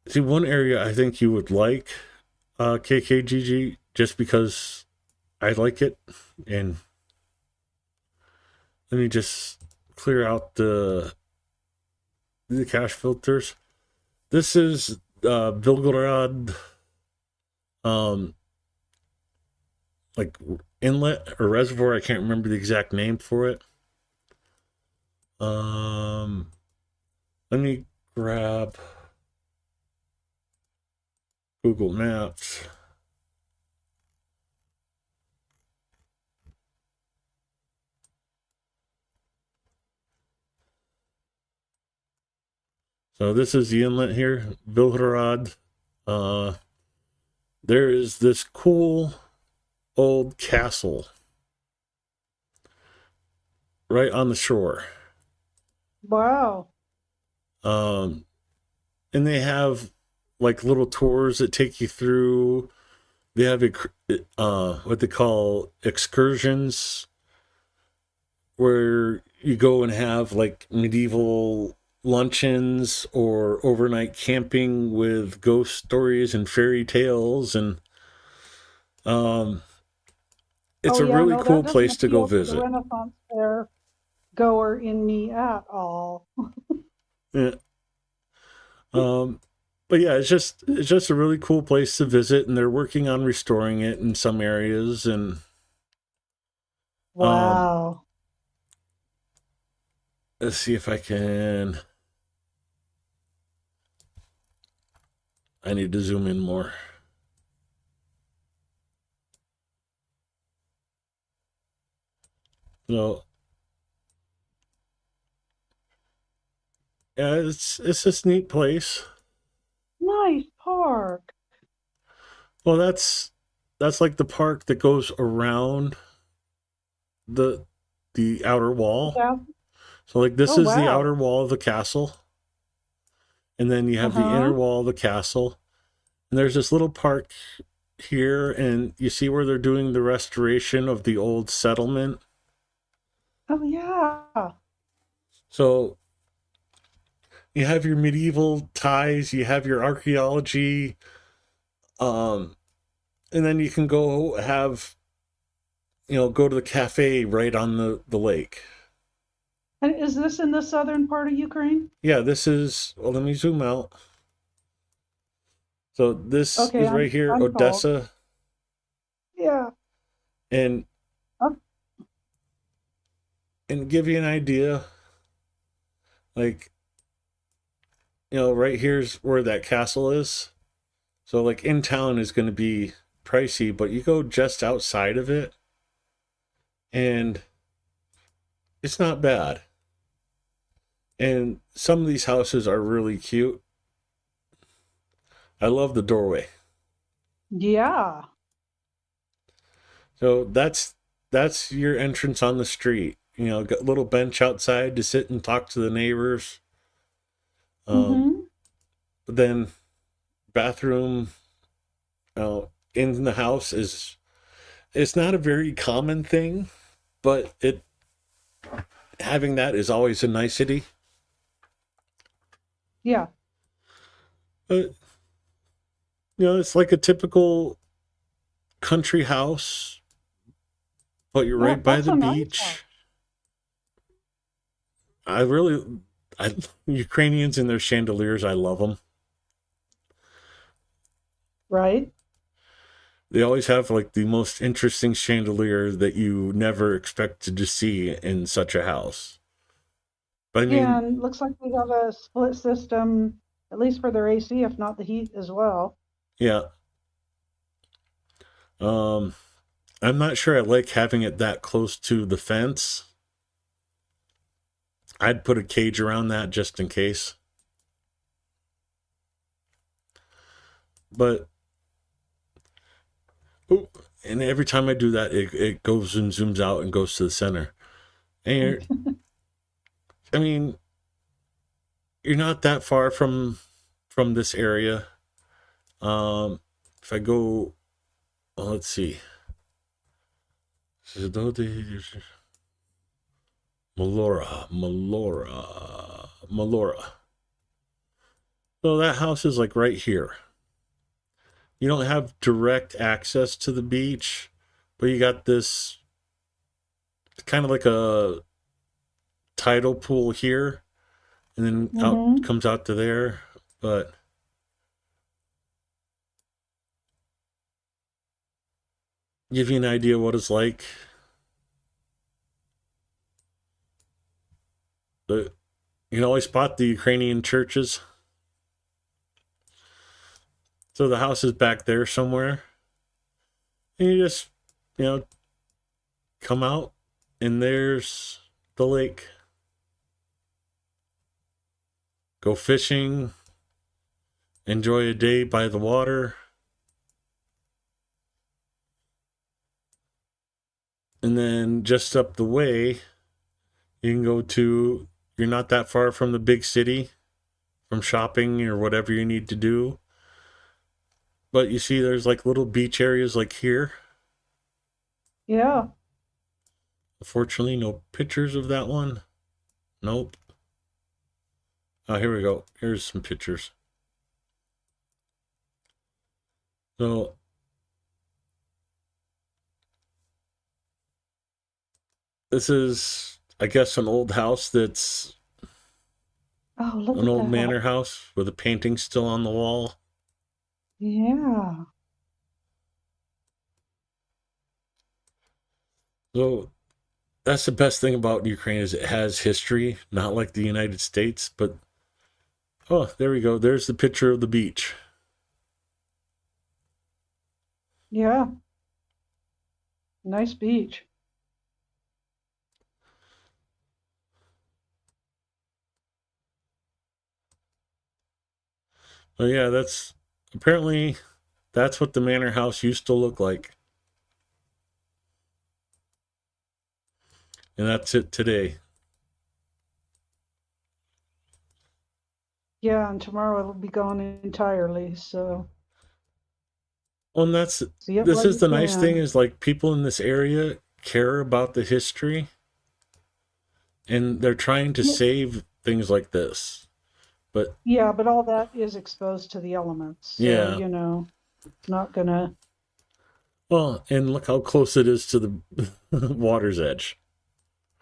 See, one area I think you would like, KKGG, just because I like it. And let me just clear out the cache filters. This is Belgorod, like inlet or reservoir. I can't remember the exact name for it. Let me grab Google Maps. So this is the inlet here, Vilhrad. There is this cool old castle right on the shore. Wow. And they have like little tours that take you through. They have what they call excursions, where you go and have like medieval luncheons or overnight camping with ghost stories and fairy tales, and it's Oh, a yeah, really no, cool that doesn't place to go appeal to the visit. Renaissance fair goer in me at all. Yeah. But yeah, it's just a really cool place to visit, and they're working on restoring it in some areas. And Wow. let's see if I can. I need to zoom in more. So yeah, it's this neat place. Nice park. Well, that's like the park that goes around the outer wall. Yeah. So like this Oh, is the wow. outer wall of the castle, and then you have the inner Uh-huh. wall of the castle, and there's this little park here, and you see where they're doing the restoration of the old settlement. Oh, yeah. So you have your medieval ties, you have your archaeology, and then you can go have, go to the cafe right on the lake. And is this in the southern part of Ukraine? Yeah, this is, well, let me zoom out. So this Okay, is right here, I'm told. Odessa, Yeah. and Oh, give you an idea, like, right here's where that castle is. So like in town is going to be pricey, but you go just outside of it, and it's not bad. And some of these houses are really cute. I love the doorway. yeah. So that's your entrance on the street. Got a little bench outside to sit and talk to the neighbors. Mm-hmm. But then bathroom in the house is, it's not a very common thing, but having that is always a nicety. Yeah. But it's like a typical country house, but you're right by That's the a nice one, beach. I Ukrainians and their chandeliers, I love them. right? They always have like the most interesting chandelier that you never expected to see in such a house. But I Yeah, mean, and looks like they have a split system, at least for their AC, if not the heat as well. yeah. Um, I'm not sure I like having it that close to the fence. I'd put a cage around that just in case. But ooh, and every time I do that, it goes and zooms out and goes to the center. And I mean, you're not that far from this area. If I go, well, let's see. Melora. So that house is like right here. You don't have direct access to the beach, but you got this kind of like a tidal pool here, and then out Mm-hmm. comes out to there. But give you an idea what it's like. You can always spot the Ukrainian churches. So the house is back there somewhere. And you just, come out and there's the lake. Go fishing. Enjoy a day by the water. And then just up the way, you can go to, you're not that far from the big city, from shopping or whatever you need to do. But you see there's like little beach areas like here. Yeah. Unfortunately, no pictures of that one. Nope. Oh, here we go. Here's some pictures. So, this is, I guess, an old house that's Oh, look an at old that. manor house with a painting still on the wall. Yeah. So, that's the best thing about Ukraine is it has history, not like the United States, but oh, there we go. There's the picture of the beach. Yeah. Nice beach. Oh yeah, that's apparently that's what the manor house used to look like. And that's it today. Yeah, and tomorrow it'll be gone entirely, so Well, and that's see it this while is you the nice thing can. is like people in this area care about the history and they're trying to Yeah. save things like this. But Yeah, but all that is exposed to the elements, so yeah, not gonna. well, and look how close it is to the water's edge.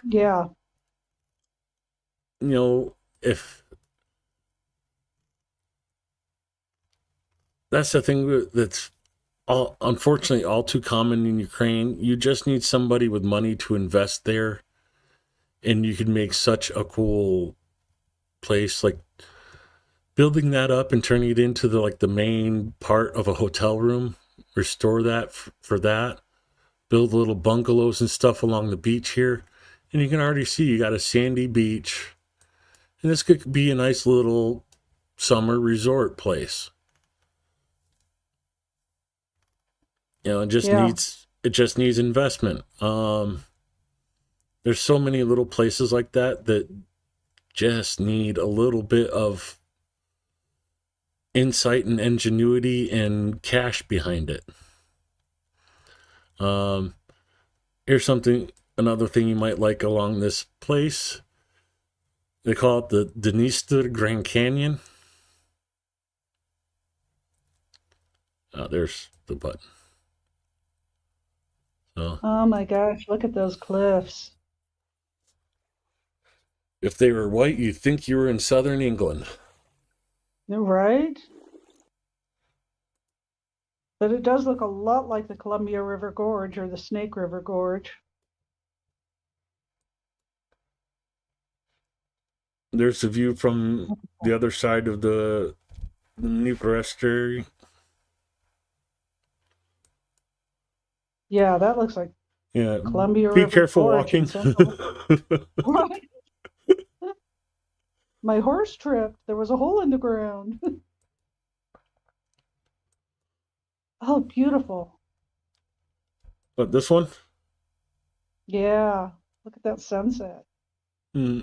Yeah. If that's the thing that's unfortunately all too common in Ukraine, you just need somebody with money to invest there, and you can make such a cool place. Like building that up and turning it into the main part of a hotel room. Restore that for that. Build little bungalows and stuff along the beach here, and you can already see you got a sandy beach, and this could be a nice little summer resort place. It just Yeah. needs investment. There's so many little places like that just need a little bit of insight and ingenuity and cash behind it. Here's another thing you might like along this place. They call it the Dniester Grand Canyon. There's the button. So, Oh my gosh, look at those cliffs. if they were white, you'd think you were in southern England. Right? But it does look a lot like the Columbia River Gorge or the Snake River Gorge. There's the view from the other side of the Dnieper estuary. Yeah, that looks like Yeah, Columbia be River careful Gorge in walking. Central. Right. My horse tripped. There was a hole in the ground. Oh, beautiful. But this one, Yeah, look at that sunset. mm,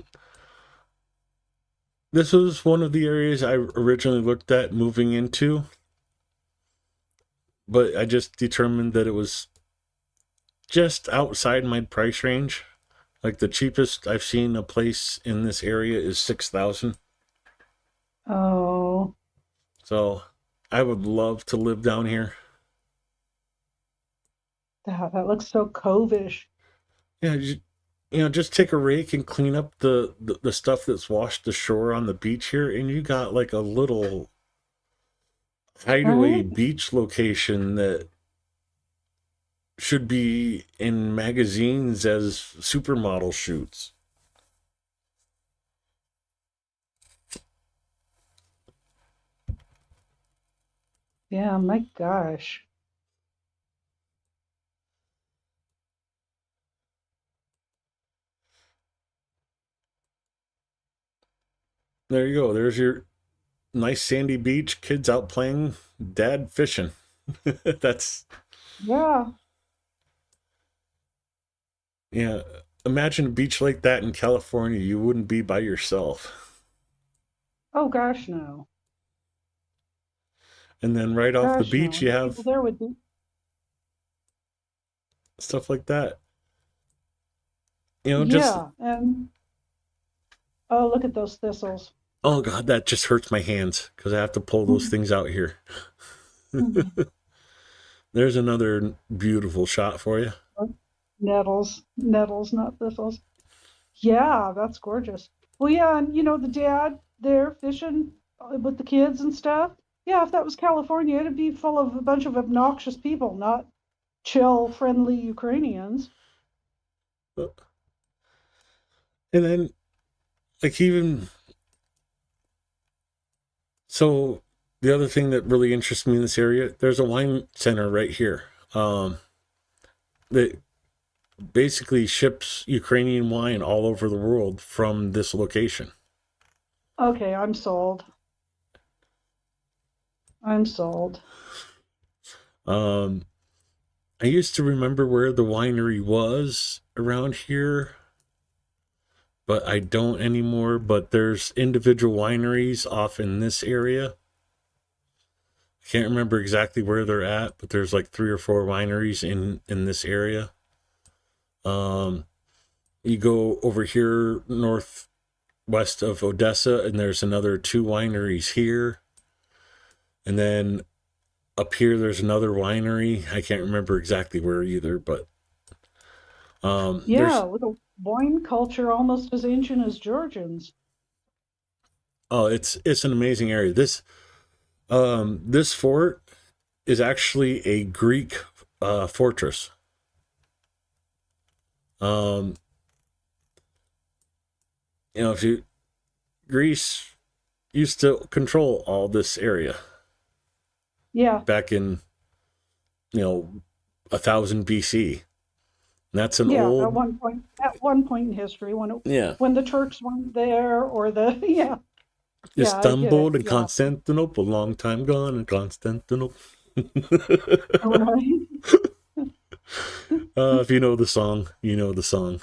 this was one of the areas I originally looked at moving into, but I just determined that it was just outside my price range. Like the cheapest I've seen a place in this area is $6,000. Oh, So I would love to live down here. that looks so covish. Yeah, just take a rake and clean up the stuff that's washed ashore on the beach here, and you got like a little hideaway Right? beach location that should be in magazines as supermodel shoots. Yeah, my gosh. There you go. There's your nice sandy beach, kids out playing, dad fishing. That's, Yeah. yeah. Imagine a beach like that in California. You wouldn't be by yourself. Oh gosh, no. And then right off the Gosh, beach, no. you The people have there would be. stuff like that. You know, just, Yeah, and oh, look at those thistles. oh God, that just hurts my hands because I have to pull those things out here. There's another beautiful shot for you. Nettles, nettles, not thistles. Yeah, that's gorgeous. Well, yeah, and you know, the dad there fishing with the kids and stuff. Yeah, if that was California, it'd be full of a bunch of obnoxious people, not chill, friendly Ukrainians. And then, like, even so, the other thing that really interests me in this area, there's a wine center right here that basically ships Ukrainian wine all over the world from this location. Okay, I'm sold. I'm sold. I used to remember where the winery was around here, but I don't anymore. But there's individual wineries off in this area. I can't remember exactly where they're at, but there's like 3 or 4 wineries in this area. You go over here northwest of Odessa, and there's another 2 wineries here. And then up here, there's another winery. I can't remember exactly where either, but Yeah, with a wine culture almost as ancient as Georgians. it's an amazing area. This fort is actually a Greek fortress. You know, Greece used to control all this area Yeah, back in, 1000 BC. And that's an yeah, old, at one point in history yeah. when the Turks weren't there or the yeah, yeah, I get Istanbul it. and Yeah. Constantinople, long time gone in Constantinople. All right. If you know the song, you know the song.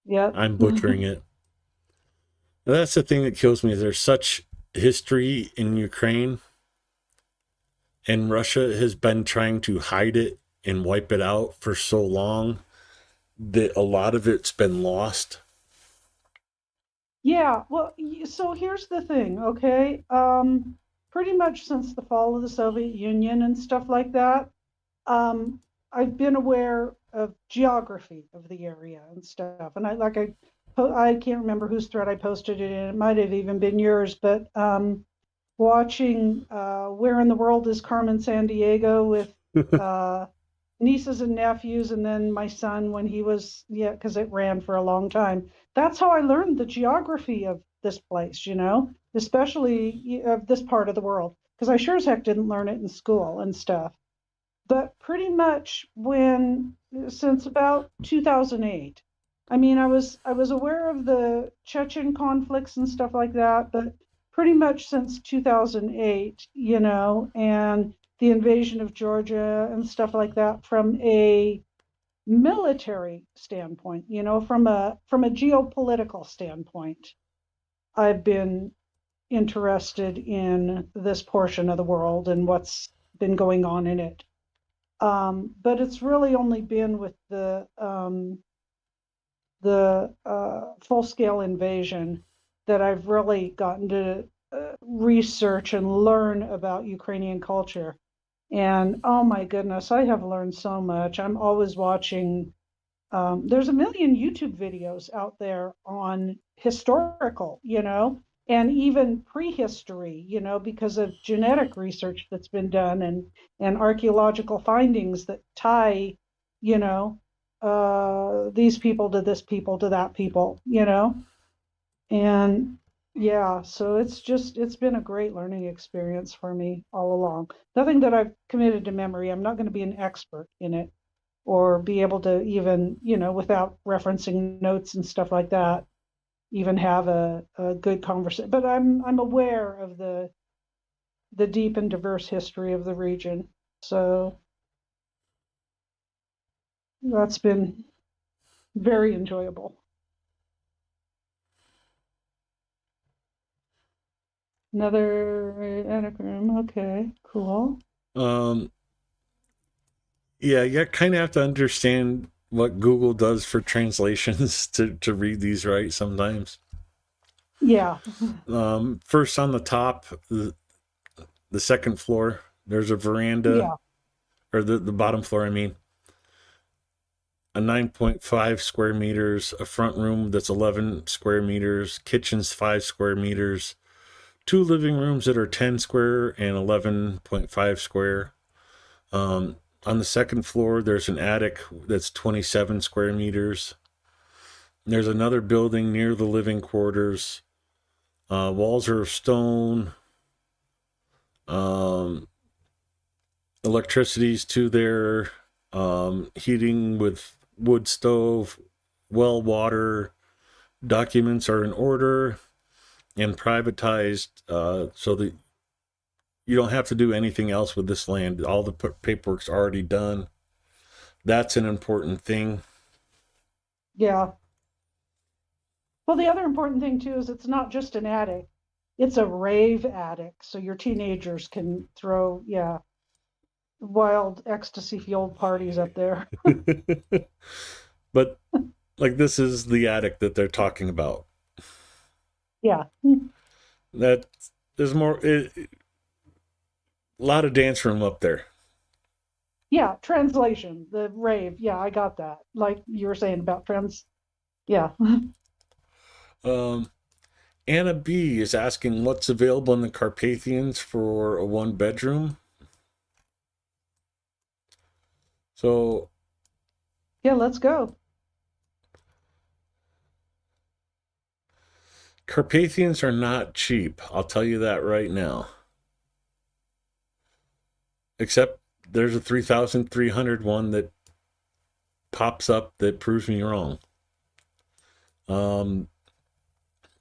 Yeah. I'm butchering it. And that's the thing that kills me. There's such history in Ukraine, and Russia has been trying to hide it and wipe it out for so long that a lot of it's been lost. Yeah, well, so here's the thing, okay? Pretty much since the fall of the Soviet Union and stuff like that, um, I've been aware of geography of the area and stuff. And I can't remember whose thread I posted it in. It might have even been yours, but watching Where in the World is Carmen Sandiego with nieces and nephews, and then my son when he was, yeah, because it ran for a long time. That's how I learned the geography of this place, especially of this part of the world, because I sure as heck didn't learn it in school and stuff. But pretty much since about 2008, I mean, I was aware of the Chechen conflicts and stuff like that, but pretty much since 2008, and the invasion of Georgia and stuff like that from a military standpoint, from a geopolitical standpoint, I've been interested in this portion of the world and what's been going on in it. But it's really only been with the full-scale invasion that I've really gotten to research and learn about Ukrainian culture. And oh my goodness, I have learned so much. I'm always watching. There's a million YouTube videos out there on historical, and even prehistory, because of genetic research that's been done and archaeological findings that tie you know, these people to this people to that people, and yeah, so it's been a great learning experience for me all along. Nothing that I've committed to memory. I'm not going to be an expert in it or be able to even, without referencing notes and stuff like that, even have a good conversation. But I'm aware of the deep and diverse history of the region. So that's been very enjoyable. Another anagram. Okay, cool. Um, yeah, you kind of have to understand what Google does for translations to read these right sometimes. Yeah. First on the top, the second floor, there's a veranda, Yeah. or the bottom floor, I mean, a 9.5 square meters, a front room that's 11 square meters, kitchen's 5 square meters, two living rooms that are 10 square and 11.5 square. On the second floor, there's an attic that's 27 square meters. There's another building near the living quarters. Walls are of stone. Electricity's to there. Heating with wood stove, well water. Documents are in order and privatized, so that you don't have to do anything else with this land. All the paperwork's already done. That's an important thing. Yeah. Well, the other important thing too is it's not just an attic. It's a rave attic. So your teenagers can throw, wild ecstasy fueled parties up there. But like, this is the attic that they're talking about. Yeah. That there's a lot of dance room up there. Yeah. Translation, the rave. Yeah, I got that. Like you were saying about Yeah. Anna B is asking what's available in the Carpathians for a 1-bedroom. So Yeah, let's go. Carpathians are not cheap. I'll tell you that right now. Except there's a 3,300 one that pops up that proves me wrong.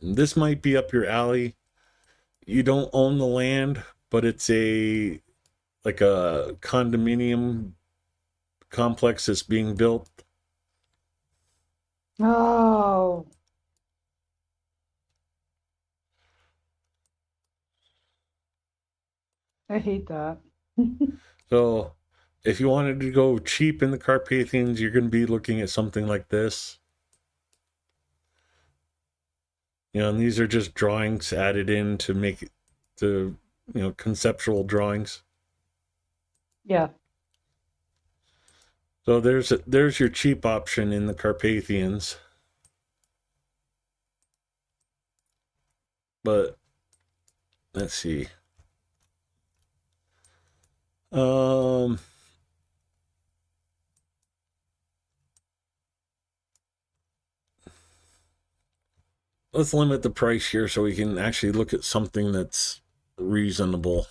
This might be up your alley. You don't own the land, but it's like a condominium complex that's being built. Oh, I hate that. So if you wanted to go cheap in the Carpathians, you're going to be looking at something like this. And these are just drawings added in to make it conceptual drawings. Yeah. So there's your cheap option in the Carpathians. But let's see. Let's limit the price here so we can actually look at something that's reasonable.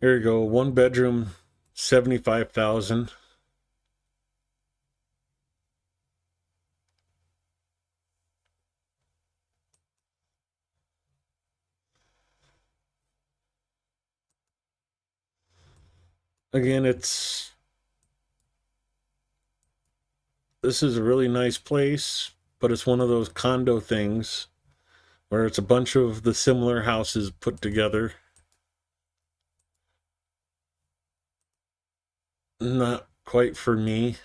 Here you go. 1-bedroom, 75,000. Again, this is a really nice place, but it's one of those condo things where it's a bunch of the similar houses put together. Not quite for me.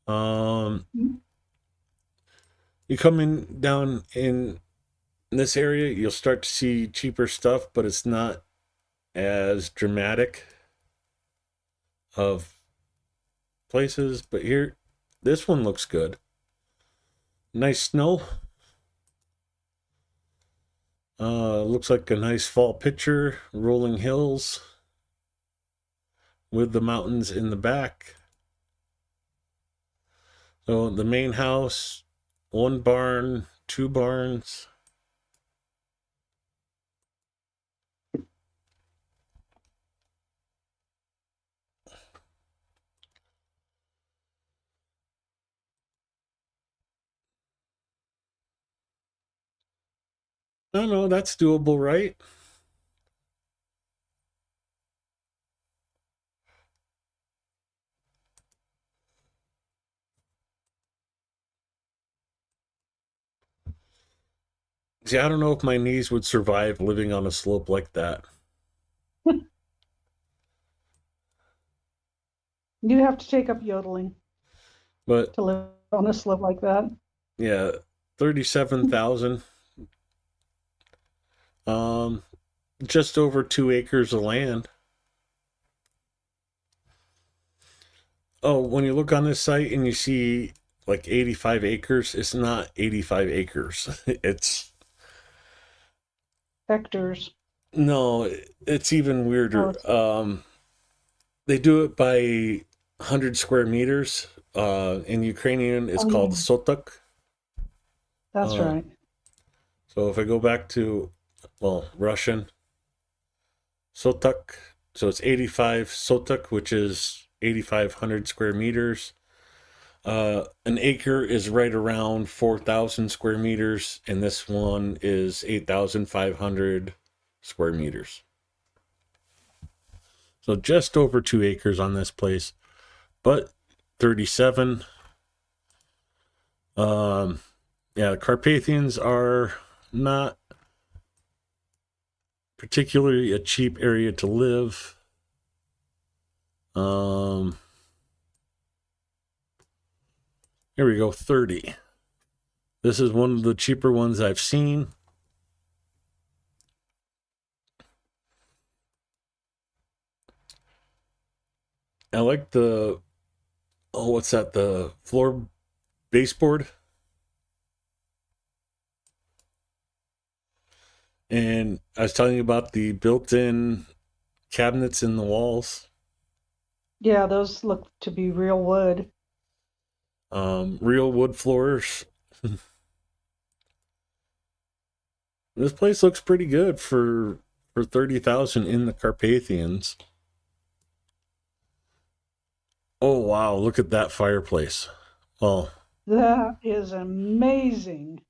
You come in down in this area, you'll start to see cheaper stuff, but it's not as dramatic of places. But here, this one looks good. Nice snow. Looks like a nice fall picture, rolling hills with the mountains in the back. So the main house, one barn, two barns. I don't know, that's doable, right? See, I don't know if my knees would survive living on a slope like that. You'd have to take up yodeling But to live on a slope like that. yeah, 37,000. Just over 2 acres of land. Oh, when you look on this site and you see like 85 acres, it's not 85 acres. It's Hectares. no, it's even weirder. They do it by 100 square meters. In Ukrainian, it's called sotok. That's right. So if I go back to, well, Russian, sotok, so it's 85 sotok, which is 8,500 square meters. An acre is right around 4,000 square meters, and this one is 8,500 square meters. So just over 2 acres on this place, but 37. Yeah, Carpathians are not particularly a cheap area to live. Here we go, 30. This is one of the cheaper ones I've seen. I like the, oh, what's that? The floor baseboard. And I was telling you about the built-in cabinets in the walls. Yeah, those look to be real wood. Real wood floors. This place looks pretty good for 30,000 in the Carpathians. Oh wow, look at that fireplace. Well, That is amazing.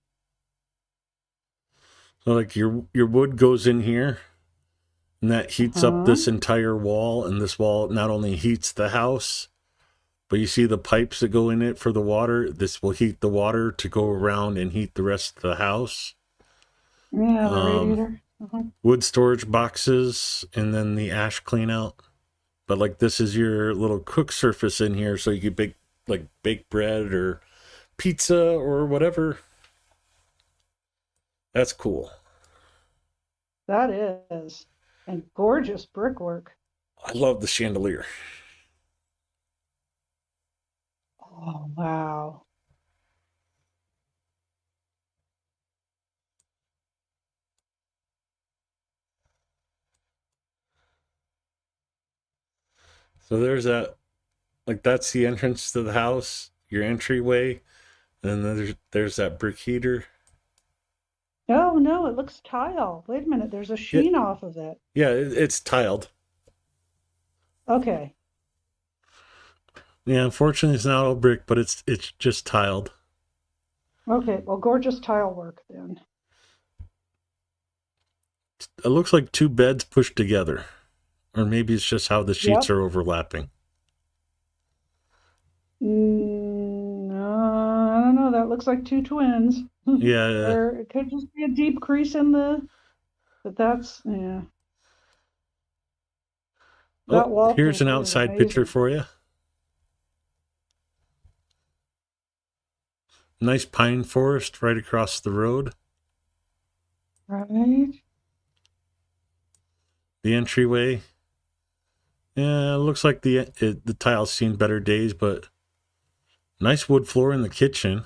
so like your wood goes in here and that heats up this entire wall, and this wall not only heats the house, but you see the pipes that go in it for the water. This will heat the water to go around and heat the rest of the house. Yeah, the radiator. Wood storage boxes, and then the ash clean out. But like this is your little cook surface in here, so you could bake bread or pizza or whatever. That's cool. That is. And gorgeous brickwork. I love the chandelier. Oh, wow. So there's that, like that's the entrance to the house, your entryway, and then there's that brick heater. Oh, no, it looks tile. Wait a minute, there's a sheen off of it. Yeah, it's tiled. Okay. Yeah, unfortunately it's not all brick, but it's just tiled. Okay, well, gorgeous tile work then. It looks like 2 beds pushed together. Or maybe it's just how the sheets are overlapping. No, I don't know. That looks like 2 twins. Yeah. Or it could just be a deep crease in the, but that's, yeah. That Here's an wallpaper is outside picture amazing. for you. Nice pine forest right across the road. Right. The entryway. Yeah, it looks like the tile's seen better days, but nice wood floor in the kitchen.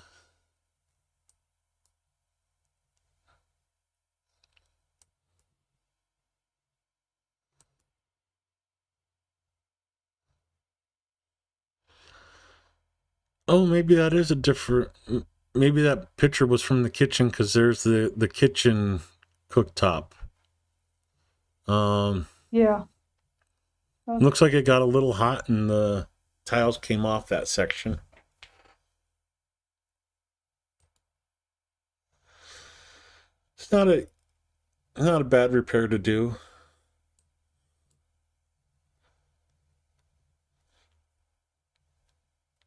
Oh, maybe that is a different. Maybe that picture was from the kitchen because there's the kitchen cooktop. Yeah. Looks like it got a little hot and the tiles came off that section. It's not a bad repair to do.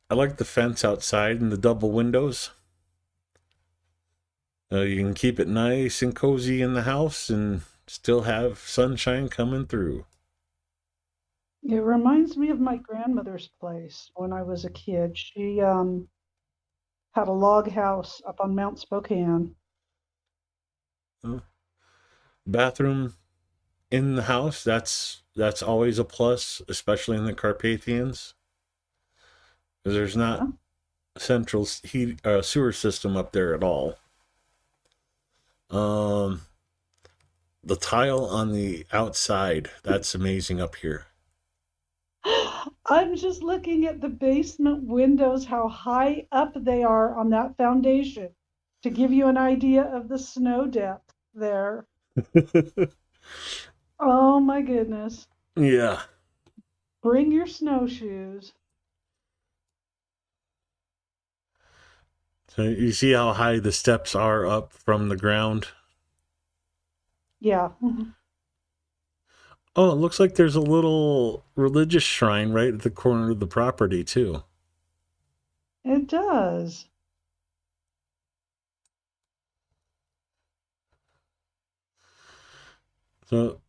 I like the fence outside and the double windows. You can keep it nice and cozy in the house and still have sunshine coming through. It reminds me of my grandmother's place when I was a kid. She had a log house up on Mount Spokane. Bathroom in the house, that's always a plus, especially in the Carpathians. Because there's not central heat sewer system up there at all. The tile on the outside, that's amazing up here. I'm just looking at the basement windows, how high up they are on that foundation to give you an idea of the snow depth there. Oh my goodness. Yeah. Bring your snowshoes. So you see how high the steps are up from the ground? Yeah. Oh, it looks like there's a little religious shrine right at the corner of the property, too. It does. So,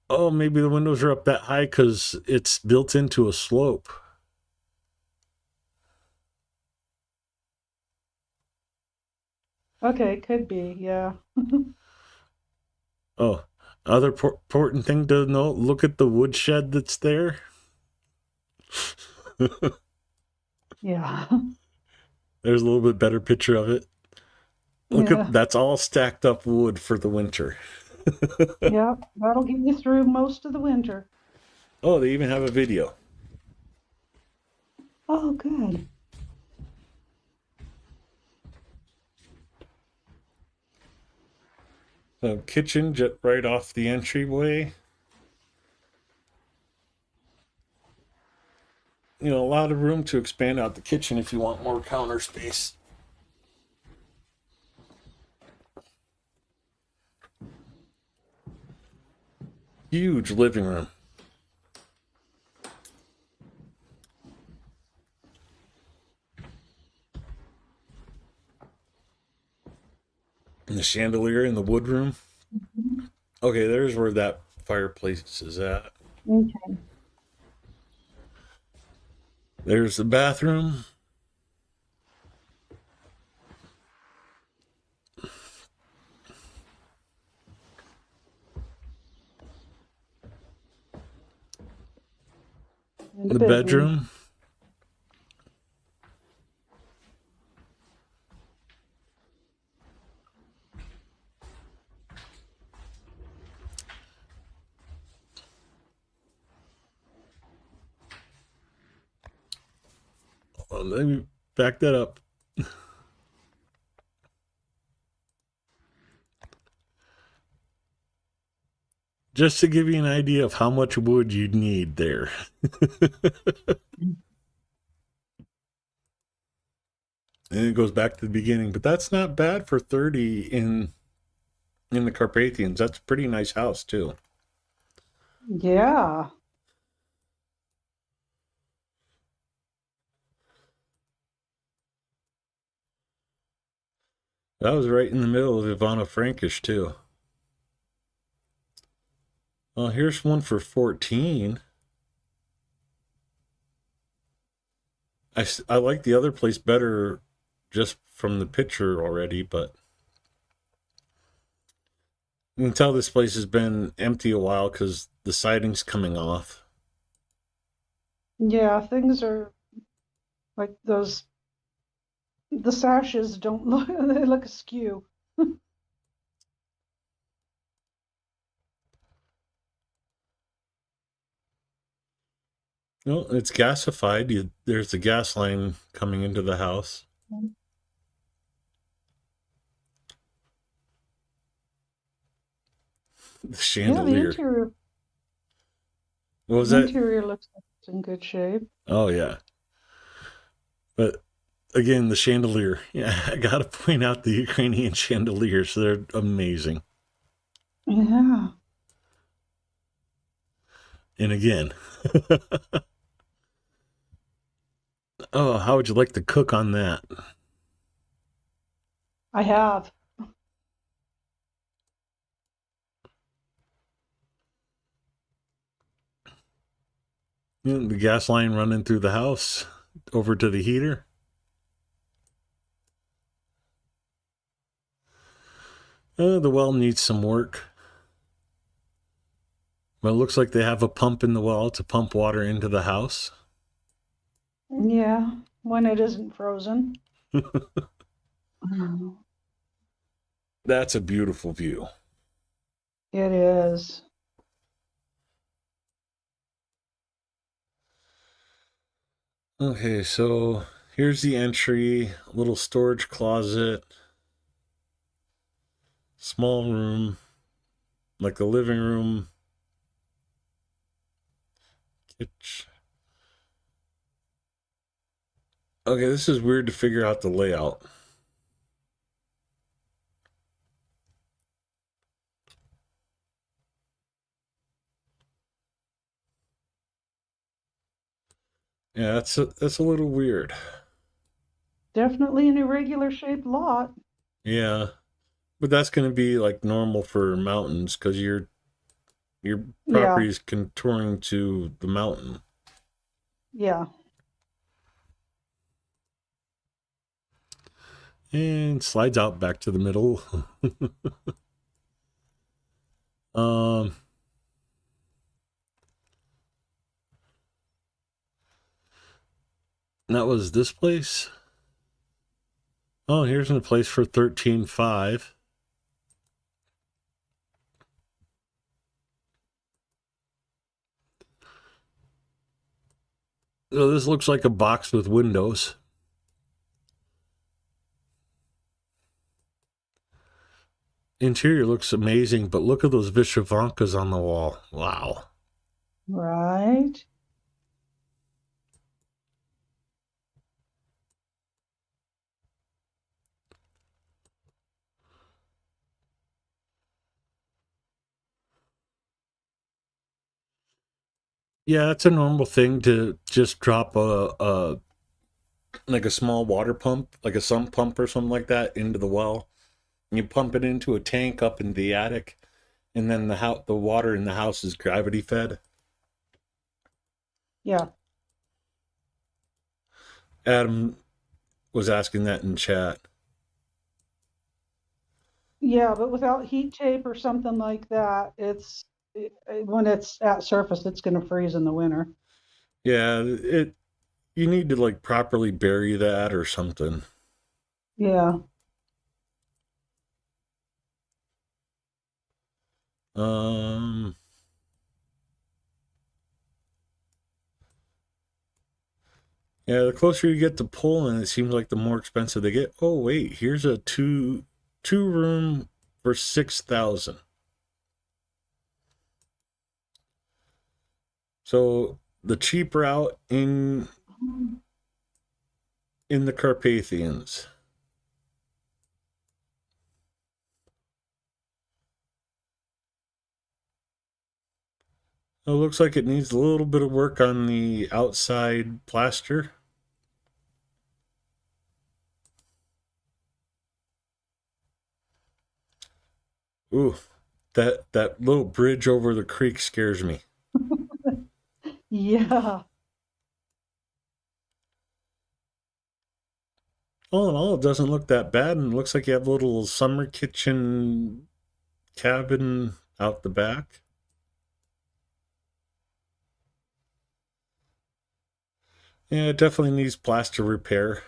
oh, maybe the windows are up that high because it's built into a slope. Okay, could be, yeah. Oh, other important thing to note, look at the woodshed that's there. Yeah. There's a little bit better picture of it. Look Yeah. at that's all stacked up wood for the winter. Yeah, that'll get you through most of the winter. Oh, they even have a video. Oh, good. Kitchen jet right off the entryway. You know, a lot of room to expand out the kitchen if you want more counter space. Huge living room. And the chandelier in the wood room. Okay, there's where that fireplace is at. Okay. There's the bathroom. And The bedroom. Oh, let me back that up. Just to give you an idea of how much wood you'd need there. And it goes back to the beginning, but that's not bad for 30 in the Carpathians. That's a pretty nice house too. Yeah. That was right in the middle of Ivana Frankish too. Well, here's one for 14. I like the other place better just from the picture already, but you can tell this place has been empty a while because the siding's coming off. Yeah, things are like those, the sashes don't look, they look askew. No, it's gasified. There's the gas line coming into the house. The Yeah, the chandelier. interior, What was the that? interior looks like it's in good shape. Oh, yeah. But again, the chandelier. Yeah, I got to point out the Ukrainian chandeliers. They're amazing. Yeah. And again, oh, how would you like to cook on that? I have. The gas line running through the house over to the heater. The well needs some work. But it looks like they have a pump in the well to pump water into the house. Yeah, when it isn't frozen. That's a beautiful view. It is. Okay, so here's the entry, little storage closet, small room, like the living room, kitchen. Okay, this is weird to figure out the layout. Yeah, that's a little weird. Definitely an irregular shaped lot. Yeah, but that's going to be like normal for mountains because your Yeah, property is contouring to the mountain. yeah. And slides out back to the middle. um, that was this place. Oh, here's a place for 13.5. So this looks like a box with windows. Interior looks amazing, but look at those Vishvankas on the wall. Wow. Right. Yeah, it's a normal thing to just drop a like a small water pump, like a sump pump or something like that, into the well. And you pump it into a tank up in the attic, and then the water in the house is gravity fed. Yeah. Adam was asking that in chat. Yeah, but without heat tape or something like that, when it's at surface, it's going to freeze in the winter. Yeah, it you need to like properly bury that or something. Yeah. Um yeah, the closer you get to Poland, it seems like the more expensive they get. Oh wait, here's a two room for 6,000. So the cheap route in the Carpathians. It looks like it needs a little bit of work on the outside plaster. Ooh, that little bridge over the creek scares me. Yeah. All in all, it doesn't look that bad, and it looks like you have a little summer kitchen cabin out the back. Yeah, it definitely needs plaster repair.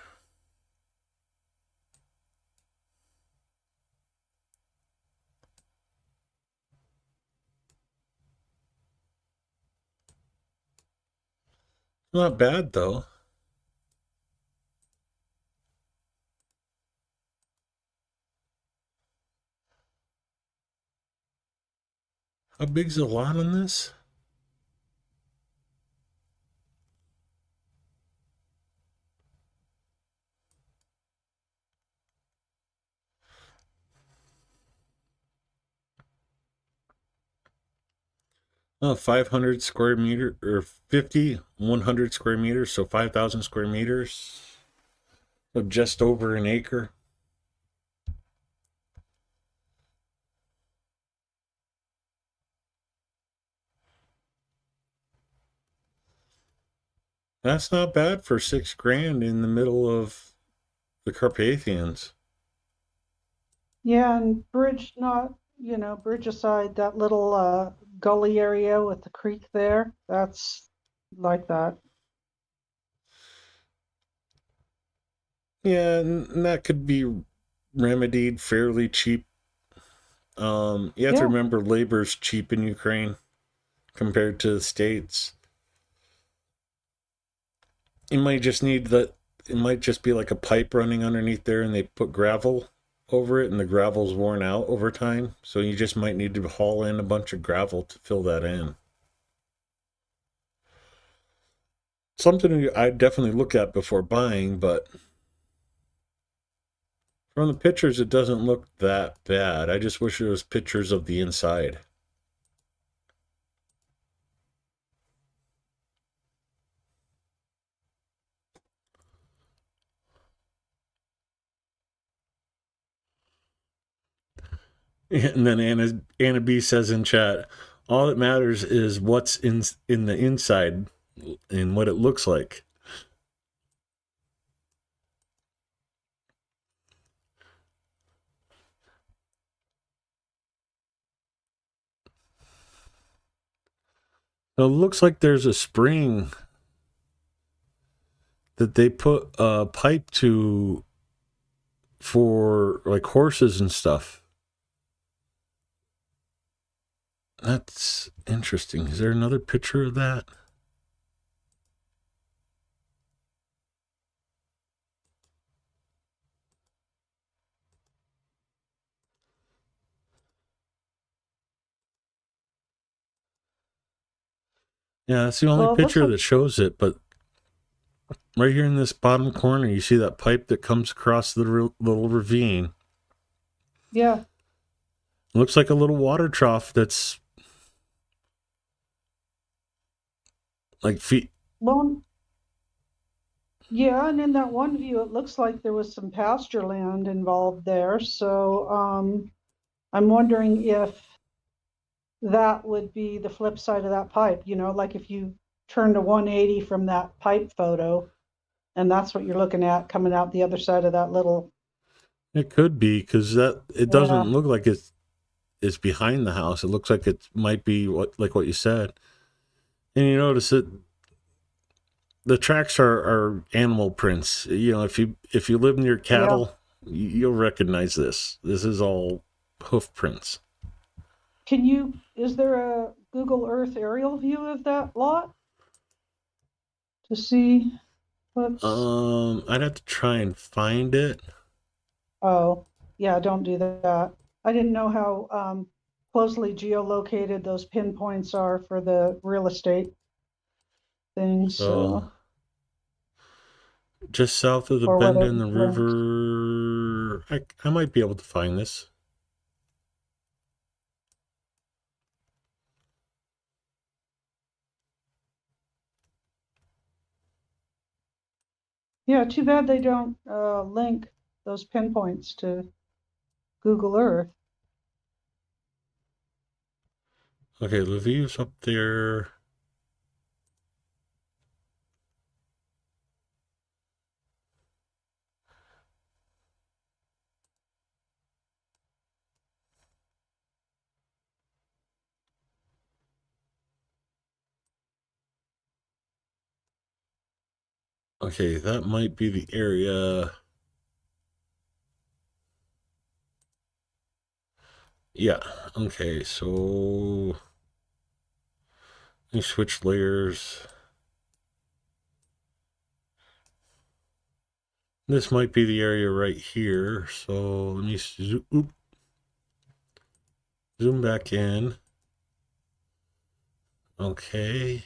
Not bad, though. How big's the lot on this? Oh, 500 square meter or 100 square meters, so 5,000 square meters of just over an acre. That's not bad for $6,000 in the middle of the Carpathians. Yeah, and bridge not, bridge aside, that little gully area with the creek there, that's like that. Yeah, and that could be remedied fairly cheap. You have to Yeah. remember labor's cheap in Ukraine compared to the States. You might just need that. It might just be like a pipe running underneath there, and they put gravel over it, and the gravel's worn out over time. So you just might need to haul in a bunch of gravel to fill that in. Something I'd definitely look at before buying, but from the pictures, it doesn't look that bad. I just wish there was pictures of the inside. And then Anna B says in chat, all that matters is what's in the inside and what it looks like. It looks like there's a spring that they put a pipe to for like horses and stuff. That's interesting. Is there another picture of that? Yeah, that's the only Well, it looks picture like, that shows it, but right here in this bottom corner, you see that pipe that comes across the little ravine. yeah. It looks like a little water trough that's like feet. Well, yeah, and in that one view, it looks like there was some pasture land involved there. So I'm wondering if that would be the flip side of that pipe, like if you turn to 180 from that pipe photo, and that's what you're looking at coming out the other side of that little. It could be because it Yeah. doesn't look like it's behind the house. It looks like it might be what you said. And you notice that the tracks are animal prints. You know, if you live near cattle, you'll recognize this. This is all hoof prints. Is there a Google Earth aerial view of that lot to see what's, I'd have to try and find it. oh, yeah, don't do that. I didn't know how closely geolocated those pinpoints are for the real estate things, so, Just south of the or bend whether in the it's linked. river, I might be able to find this. Yeah, too bad they don't link those pinpoints to Google Earth. Okay, the view's up there. Okay, that might be the area. Yeah, okay, so let me switch layers. This might be the area right here. So let me zoom back in. Okay.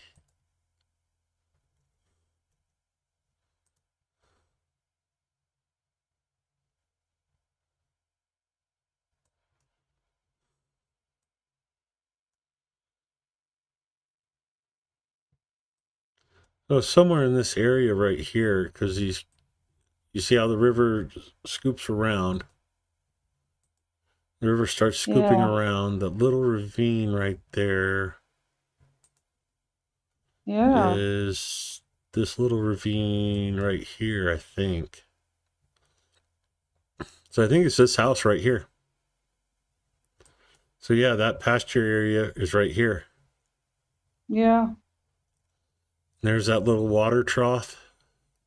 So somewhere in this area right here, because you see how the river scoops around. The river starts scooping Yeah. around. The little ravine right there Yeah. is this little ravine right here, I think. So I think it's this house right here. So yeah, that pasture area is right here. Yeah. There's that little water trough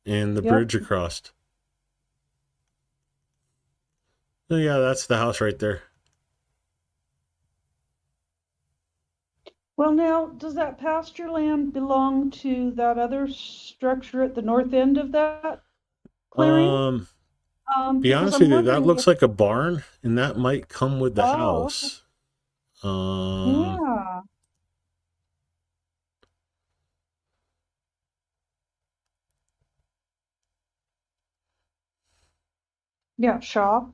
and the Yep. bridge across. So yeah, that's the house right there. Well, now, does that pasture land belong to that other structure at the north end of that clearing? Be Because honest I'm with you, that wondering looks if, like a barn, and that might come with the oh, house. yeah, yeah, shop.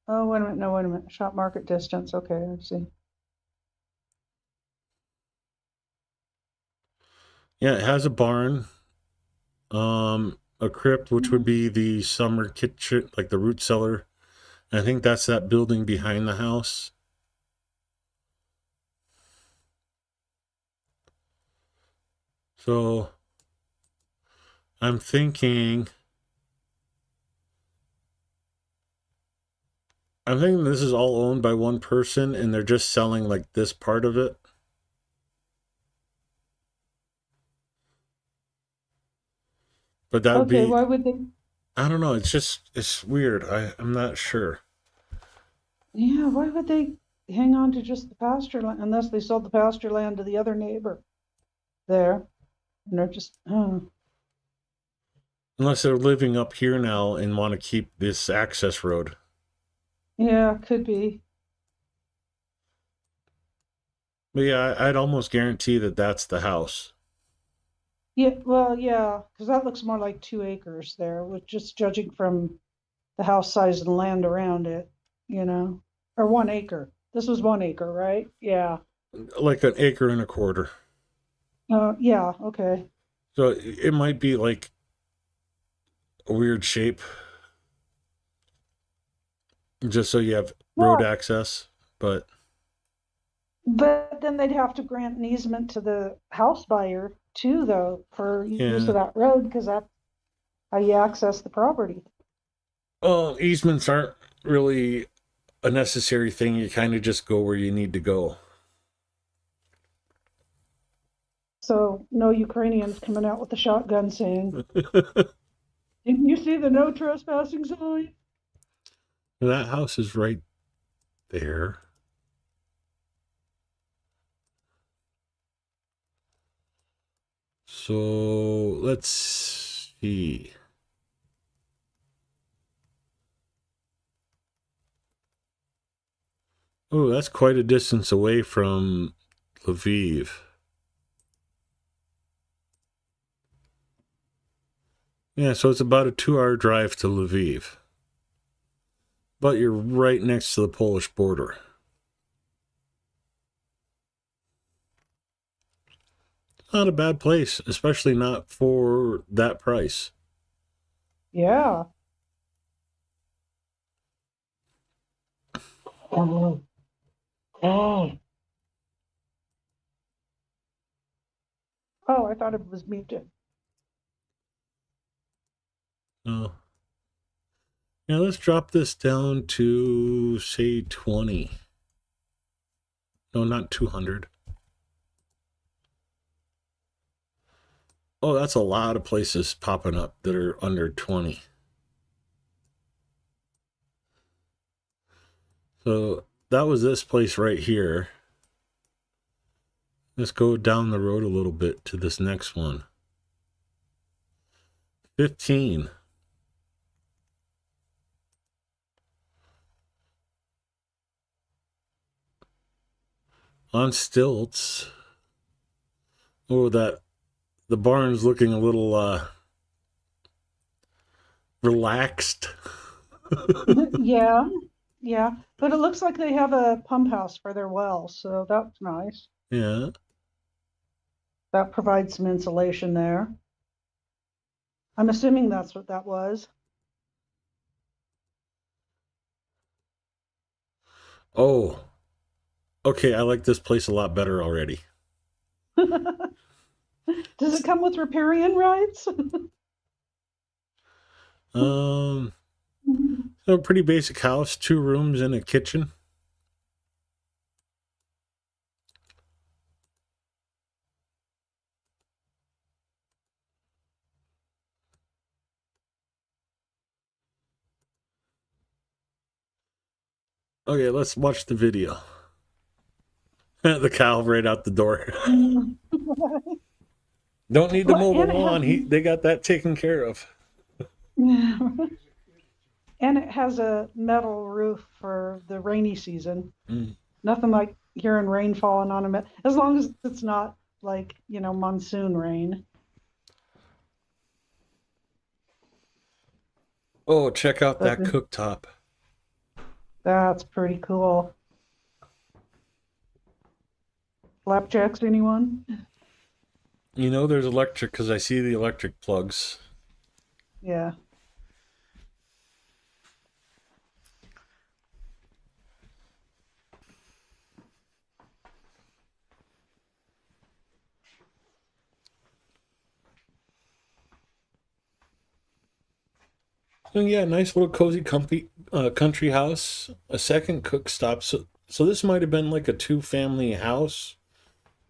Oh, wait a minute, no, wait a minute, shop market distance, okay, I see. Yeah, it has a barn, a crypt, which would be the summer kitchen, like the root cellar. I think that's that building behind the house. So I'm thinking this is all owned by one person and they're just selling like this part of it. But that would Okay, be, why would they, I don't know, it's weird. I'm not sure. yeah, why would they hang on to just the pasture land unless they sold the pasture land to the other neighbor there? And they're just, Unless they're living up here now and want to keep this access road. yeah, could be. But yeah, I'd almost guarantee that that's the house. Yeah, well, yeah, because that looks more like 2 acres there, with just judging from the house size and land around it, or 1 acre. This was 1 acre, right? Yeah. Like an acre and a quarter. Yeah, okay. So it might be like a weird shape, just so you have road Well, access. But but then they'd have to grant an easement to the house buyer too, though, for use yeah, of that road, because that's how you access the property. well, easements aren't really a necessary thing. You kind of just go where you need to go. So no Ukrainians coming out with a shotgun saying, "Didn't you see the no trespassing sign?" That house is right there. So let's see. Oh, that's quite a distance away from Lviv. Yeah, so it's about a 2-hour drive to Lviv. But you're right next to the Polish border. Not a bad place, especially not for that price. Yeah. Oh. Oh. Oh, I thought it was muted. Oh. Yeah, let's drop this down to, say, 20. No, not 200. Oh, that's a lot of places popping up that are under 20. So that was this place right here. Let's go down the road a little bit to this next one. 15. on stilts. Oh, the barn's looking a little relaxed. Yeah, yeah. But it looks like they have a pump house for their well, so that's nice. Yeah. That provides some insulation there. I'm assuming that's what that was. Oh, okay. I like this place a lot better already. Does it come with riparian rights? A pretty basic house, 2 rooms and a kitchen. Okay, let's watch the video. The cow right out the door. Don't need to mow the And it has- lawn. They got that taken care of. And it has a metal roof for the rainy season. Mm. Nothing like hearing rain falling on them, as long as it's not like, monsoon rain. Oh, check out that But cooktop. that's pretty cool. Flapjacks, anyone? You know there's electric because I see the electric plugs. Yeah. Oh, yeah, nice little cozy country house. A second cook stop. So this might have been like a 2-family house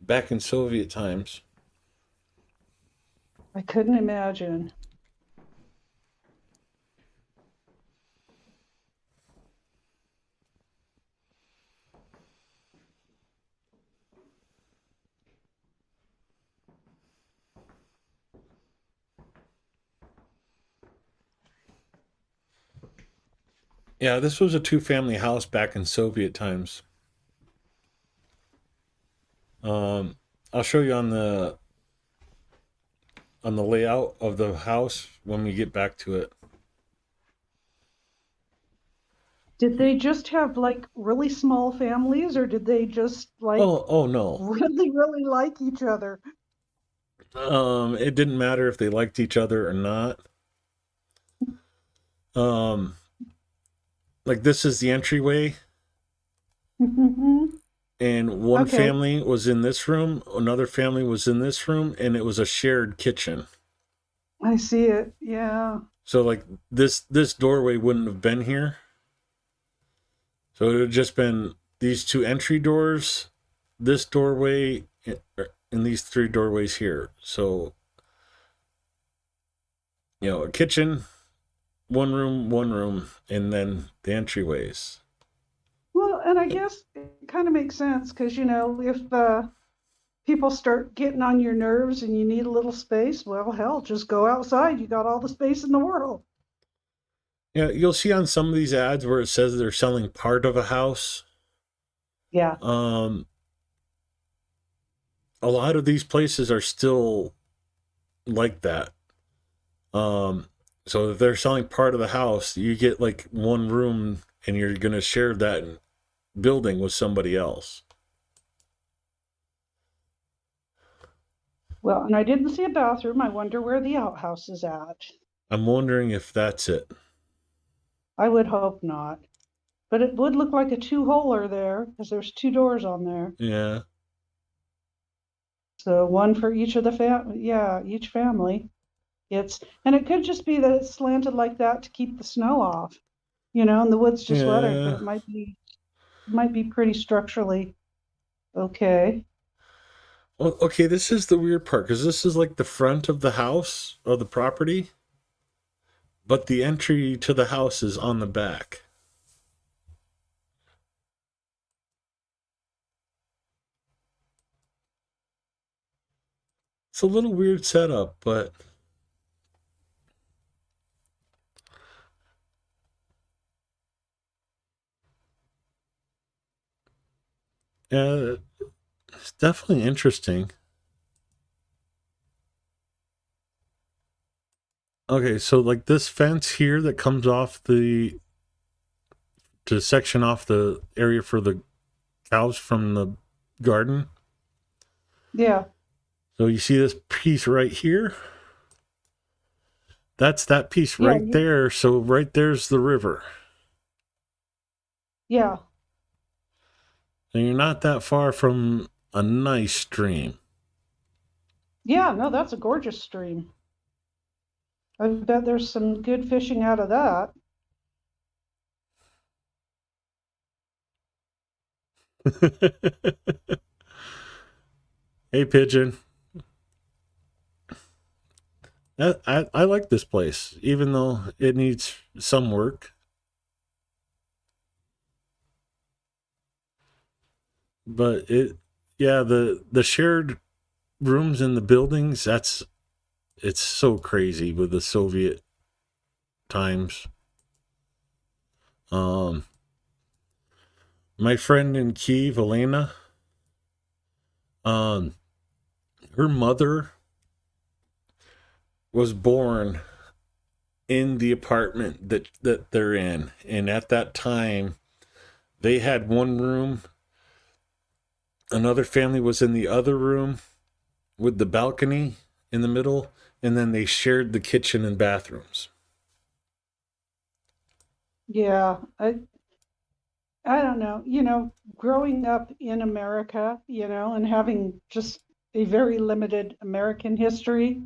back in Soviet times. I couldn't imagine. Yeah, this was a 2-family house back in Soviet times. I'll show you on the layout of the house when we get back to it. Did they just have like really small families, or did they just like Oh no. really, really like each other? It didn't matter if they liked each other or not. Like this is the entryway, and one Okay. family was in this room, another family was in this room, and it was a shared kitchen. I see it. Yeah. So like this doorway wouldn't have been here. So it would have just been these 2 entry doors, this doorway, and these 3 doorways here. So, a kitchen, one room, and then the entryways. Well, and I guess it kind of makes sense because, if people start getting on your nerves and you need a little space, well, hell, just go outside. You got all the space in the world. Yeah, you'll see on some of these ads where it says they're selling part of a house. Yeah. A lot of these places are still like that. So if they're selling part of the house, you get like one room and you're going to share that building with somebody else. Well, and I didn't see a bathroom. I wonder where the outhouse is at. I'm wondering if that's it. I would hope not. But it would look like a 2-holer there because there's 2 doors on there. Yeah. So one for each of the each family. And it could just be that it's slanted like that to keep the snow off, and the wood's just weathered, but it might be pretty structurally okay. Well, okay, this is the weird part because this is like the front of the house of the property, but the entry to the house is on the back. It's a little weird setup, but It's definitely interesting. Okay, so like this fence here that comes off to section off the area for the cows from the garden. Yeah, So you see this piece right here? That's that piece Yeah, right there. So right there's the river. yeah, And you're not that far from a nice stream. yeah. No, that's a gorgeous stream. I bet there's some good fishing out of that. Hey, pigeon. I like this place, even though it needs some work. But yeah, the shared rooms in the buildings, it's so crazy with the Soviet times. My friend in Kiev, Elena, um, her mother was born in the apartment that they're in, and at that time, they had one room. Another family was in the other room with the balcony in the middle, and then they shared the kitchen and bathrooms. Yeah, I don't know. Growing up in America, and having just a very limited American history,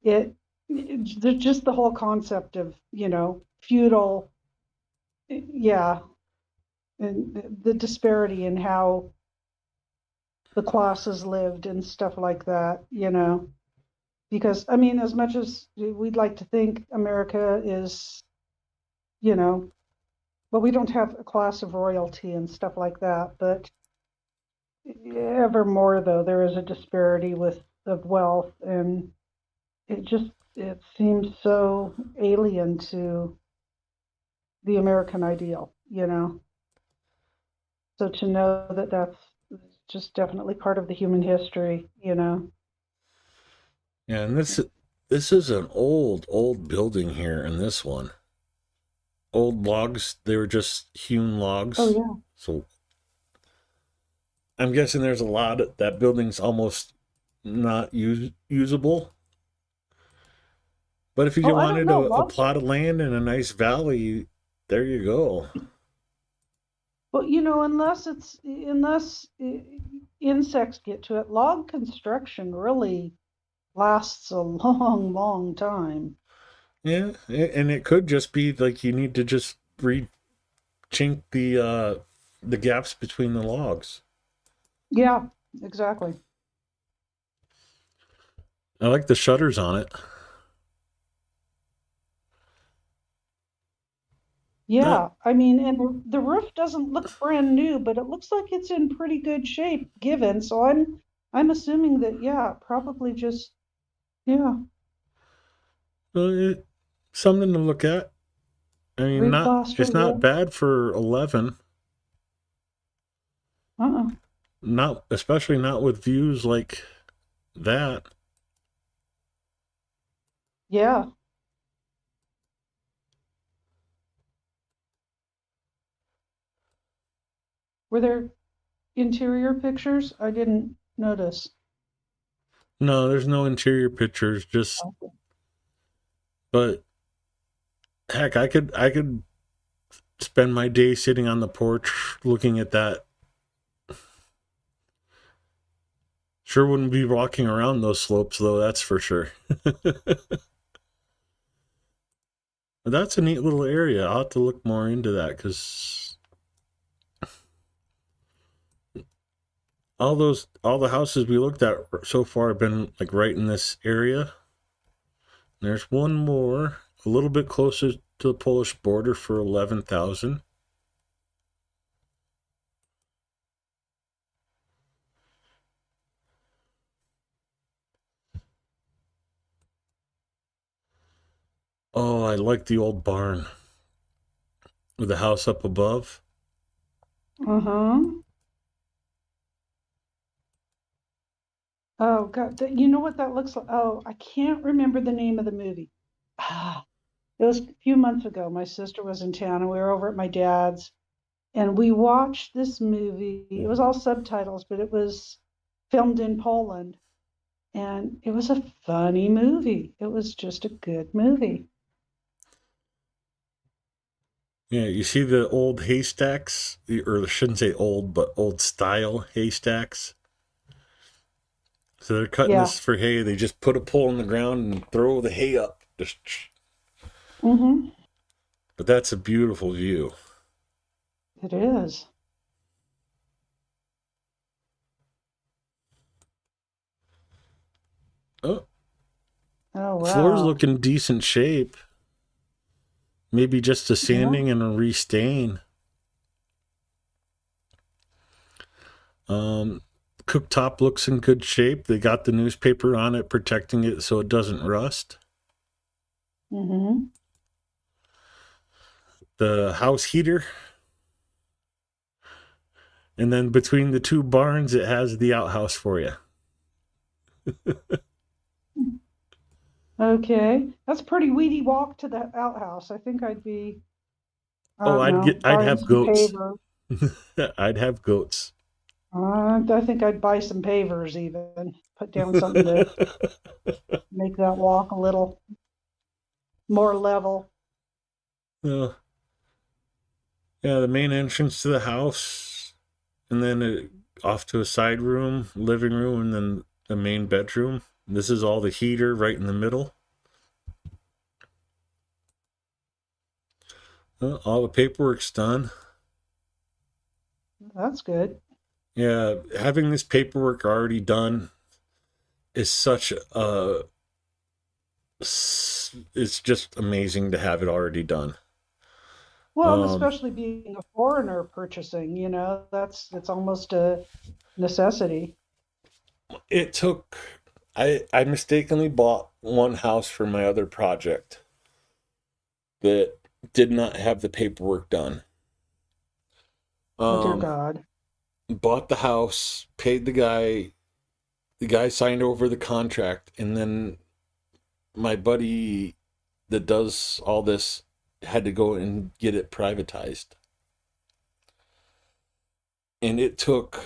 just the whole concept of, feudal, yeah, and the disparity in how the classes lived and stuff like that. Because I mean, as much as we'd like to think America is, well, we don't have a class of royalty and stuff like that, but evermore though, there is a disparity of wealth, and it seems so alien to the American ideal. So to know that that's just definitely part of the human history. Yeah, and this is an old building here in this one. Old logs, they were just hewn logs. Oh yeah. So I'm guessing there's a lot of that building's almost not usable. But if you Oh, I don't wanted know. a Logs. plot of land in a nice valley, there you go. Well, unless insects get to it, log construction really lasts a long, long time. Yeah, and it could just be like you need to just chink the gaps between the logs. Yeah, exactly. I like the shutters on it. Yeah, I mean, and the roof doesn't look brand new, but it looks like it's in pretty good shape given. So I'm assuming that, yeah, probably just, yeah, It, something to look at. I mean, replaster, it's yeah. not bad for 11. Uh-uh. Not especially not with views like that. Yeah. Were there interior pictures? I didn't notice. No, there's no interior pictures, just Okay. but heck, I could spend my day sitting on the porch looking at that. Sure wouldn't be walking around those slopes though, that's for sure. But that's a neat little area. I'll have to look more into that because all the houses we looked at so far have been like right in this area. There's one more a little bit closer to the Polish border for 11,000. Oh, I like the old barn with the house up above. Uh-huh. Oh, God, you know what that looks like? Oh, I can't remember the name of the movie. Ah, it was a few months ago. My sister was in town and we were over at my dad's and we watched this movie. It was all subtitles, but it was filmed in Poland. And it was a funny movie. It was just a good movie. Yeah, you see the old haystacks, or I shouldn't say old, but old style haystacks. So they're cutting Yeah. this for hay. They just put a pole in the ground and throw the hay up. Just, Mm-hmm. but that's a beautiful view. It is. Oh, Oh, floor's wow. looking decent shape. Maybe just a Yeah. sanding and a restain. Cooktop looks in good shape. They got the newspaper on it, protecting it so it doesn't rust. Mm-hmm. The house heater. And then between the two barns, it has the outhouse for you. Okay. That's a pretty weedy walk to the outhouse. I think I'd be, I Oh, don't know, I'd buying have some goats. pavers. I'd have goats. I think I'd buy some pavers even, put down something to make that walk a little more level. Well, yeah, the main entrance to the house, and then off to a side room, living room, and then the main bedroom. This is all the heater right in the middle. All the paperwork's done. That's good. Yeah, having this paperwork already done is such a. It's just amazing to have it already done. Well, and Um, especially being a foreigner purchasing, it's almost a necessity. it took. I mistakenly bought one house for my other project that did not have the paperwork done. Oh, dear Um, God. Bought the house, paid the guy. The guy signed over the contract, and then my buddy that does all this had to go and get it privatized. And it took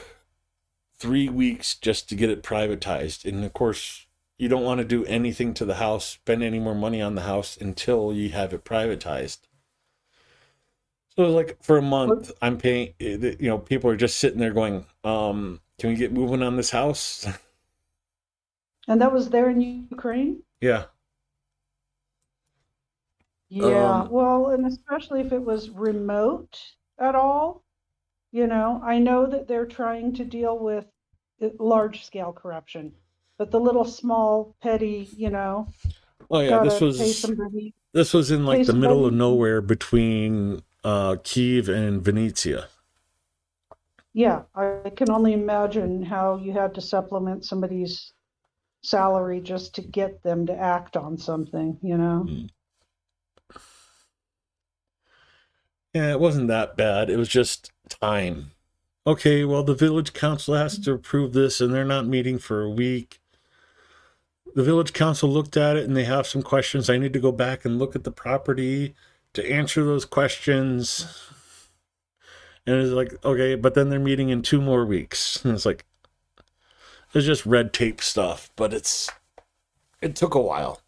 3 weeks just to get it privatized. And of course, you don't want to do anything to the house, spend any more money on the house until you have it privatized. So like for a month, I'm paying, people are just sitting there going, can we get moving on this house? And that was there in Ukraine? Yeah. Yeah, Um, well, and especially if it was remote at all, I know that they're trying to deal with large scale corruption, but the little small petty, oh yeah, gotta this was in pay like the middle of somebody. nowhere between Kiev and Venezia. Yeah, I can only imagine how you had to supplement somebody's salary just to get them to act on something. Mm. Yeah, it wasn't that bad. It was just time. Okay, well, the village council has to approve this, and they're not meeting for a week. The village council looked at it, and they have some questions. I need to go back and look at the property to answer those questions. And it's like, okay, but then they're meeting in 2 more weeks. And it's like, it's just red tape stuff, but it took a while.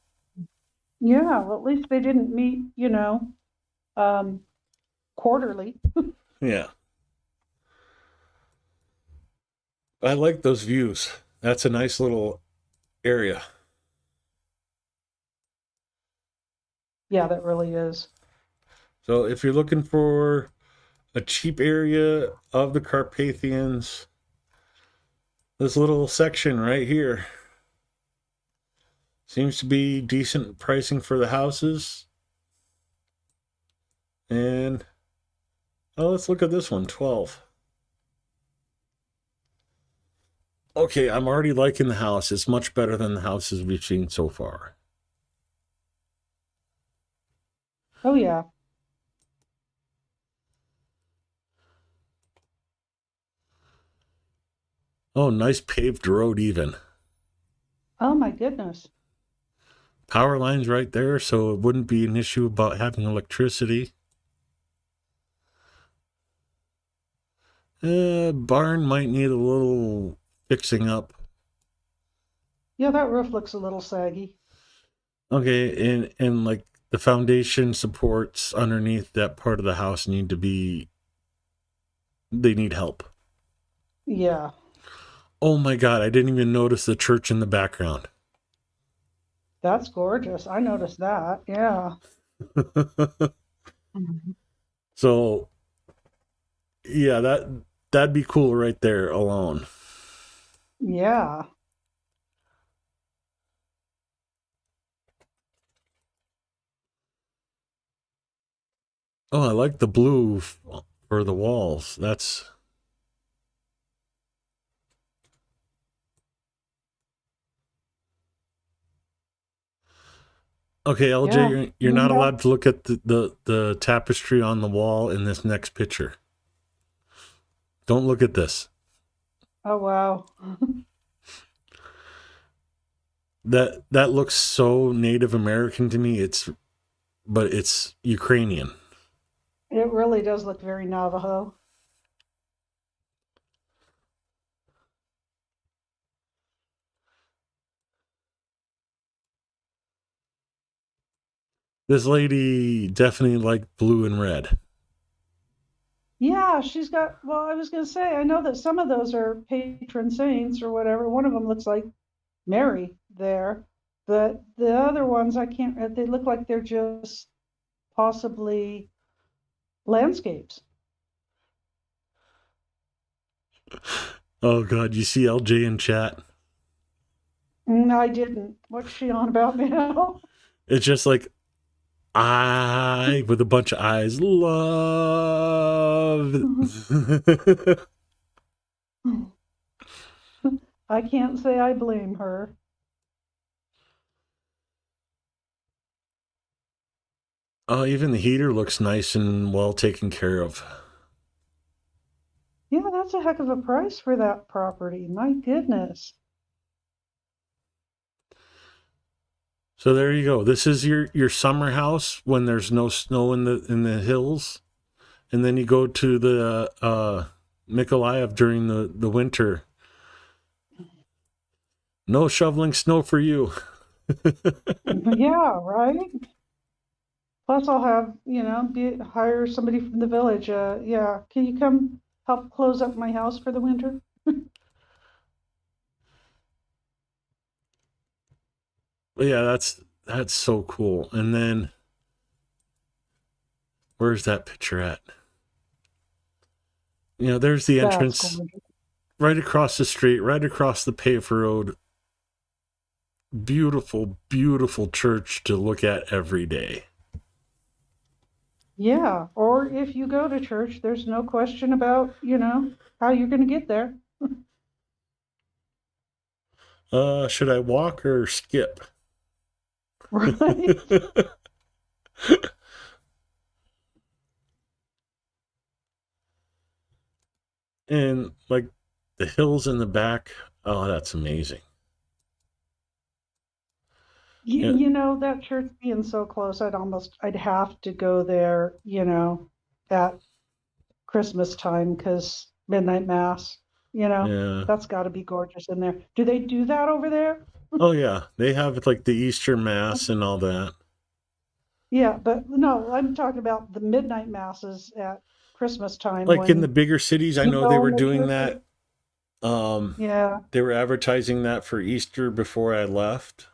Yeah, well, at least they didn't meet, um, quarterly. Yeah. I like those views. That's a nice little area. Yeah, that really is. So if you're looking for a cheap area of the Carpathians, this little section right here seems to be decent pricing for the houses. And let's look at this one, 12. Okay, I'm already liking the house. It's much better than the houses we've seen so far. Oh, yeah. Oh, nice paved road even. Oh my goodness. Power lines right there, so it wouldn't be an issue about having electricity. Barn might need a little fixing up. Yeah, that roof looks a little saggy. Okay, and like the foundation supports underneath that part of the house need to be, they need help. Yeah, Oh my God, I didn't even notice the church in the background. that's gorgeous. I noticed that. Yeah. So yeah, that'd be cool right there alone. Yeah. Oh, I like the blue for the walls. That's okay, LJ. Yeah. You're not allowed to look at the tapestry on the wall in this next picture. Don't look at this. Oh wow. That looks so Native American to me. But it's Ukrainian. It really does look very Navajo. This lady definitely liked blue and red. Yeah, she's got, well, I was going to say, I know that some of those are patron saints or whatever. One of them looks like Mary there, but the other ones, I can't, they look like they're just possibly landscapes. Oh God, you see LJ in chat? I didn't. What's she on about now? It's just like I with a bunch of eyes. Love. I can't say I blame her. Oh, even the heater looks nice and well taken care of. Yeah, that's a heck of a price for that property. My goodness. So there you go. This is your summer house when there's no snow in the hills, and then you go to the Mykolaiv during the winter. No shoveling snow for you. Yeah, right? Plus, I'll have, hire somebody from the village. Yeah, can you come help close up my house for the winter? But yeah, that's so cool. And then where's that picture at? There's the That's entrance gorgeous. right across the street, right across the paver road. Beautiful, beautiful church to look at every day. Yeah, or if you go to church, there's no question about, how you're going to get there. Should I walk or skip? Right? And like the hills in the back, oh, that's amazing. Yeah. That church being so close, I'd have to go there, at Christmas time because midnight mass, Yeah. that's got to be gorgeous in there. Do they do that over there? Oh yeah, they have like the Easter mass and all that. Yeah, but no, I'm talking about the midnight masses at Christmas time Like in the when bigger cities, I you know they go were in the doing church. that. Yeah. They were advertising that for Easter before I left.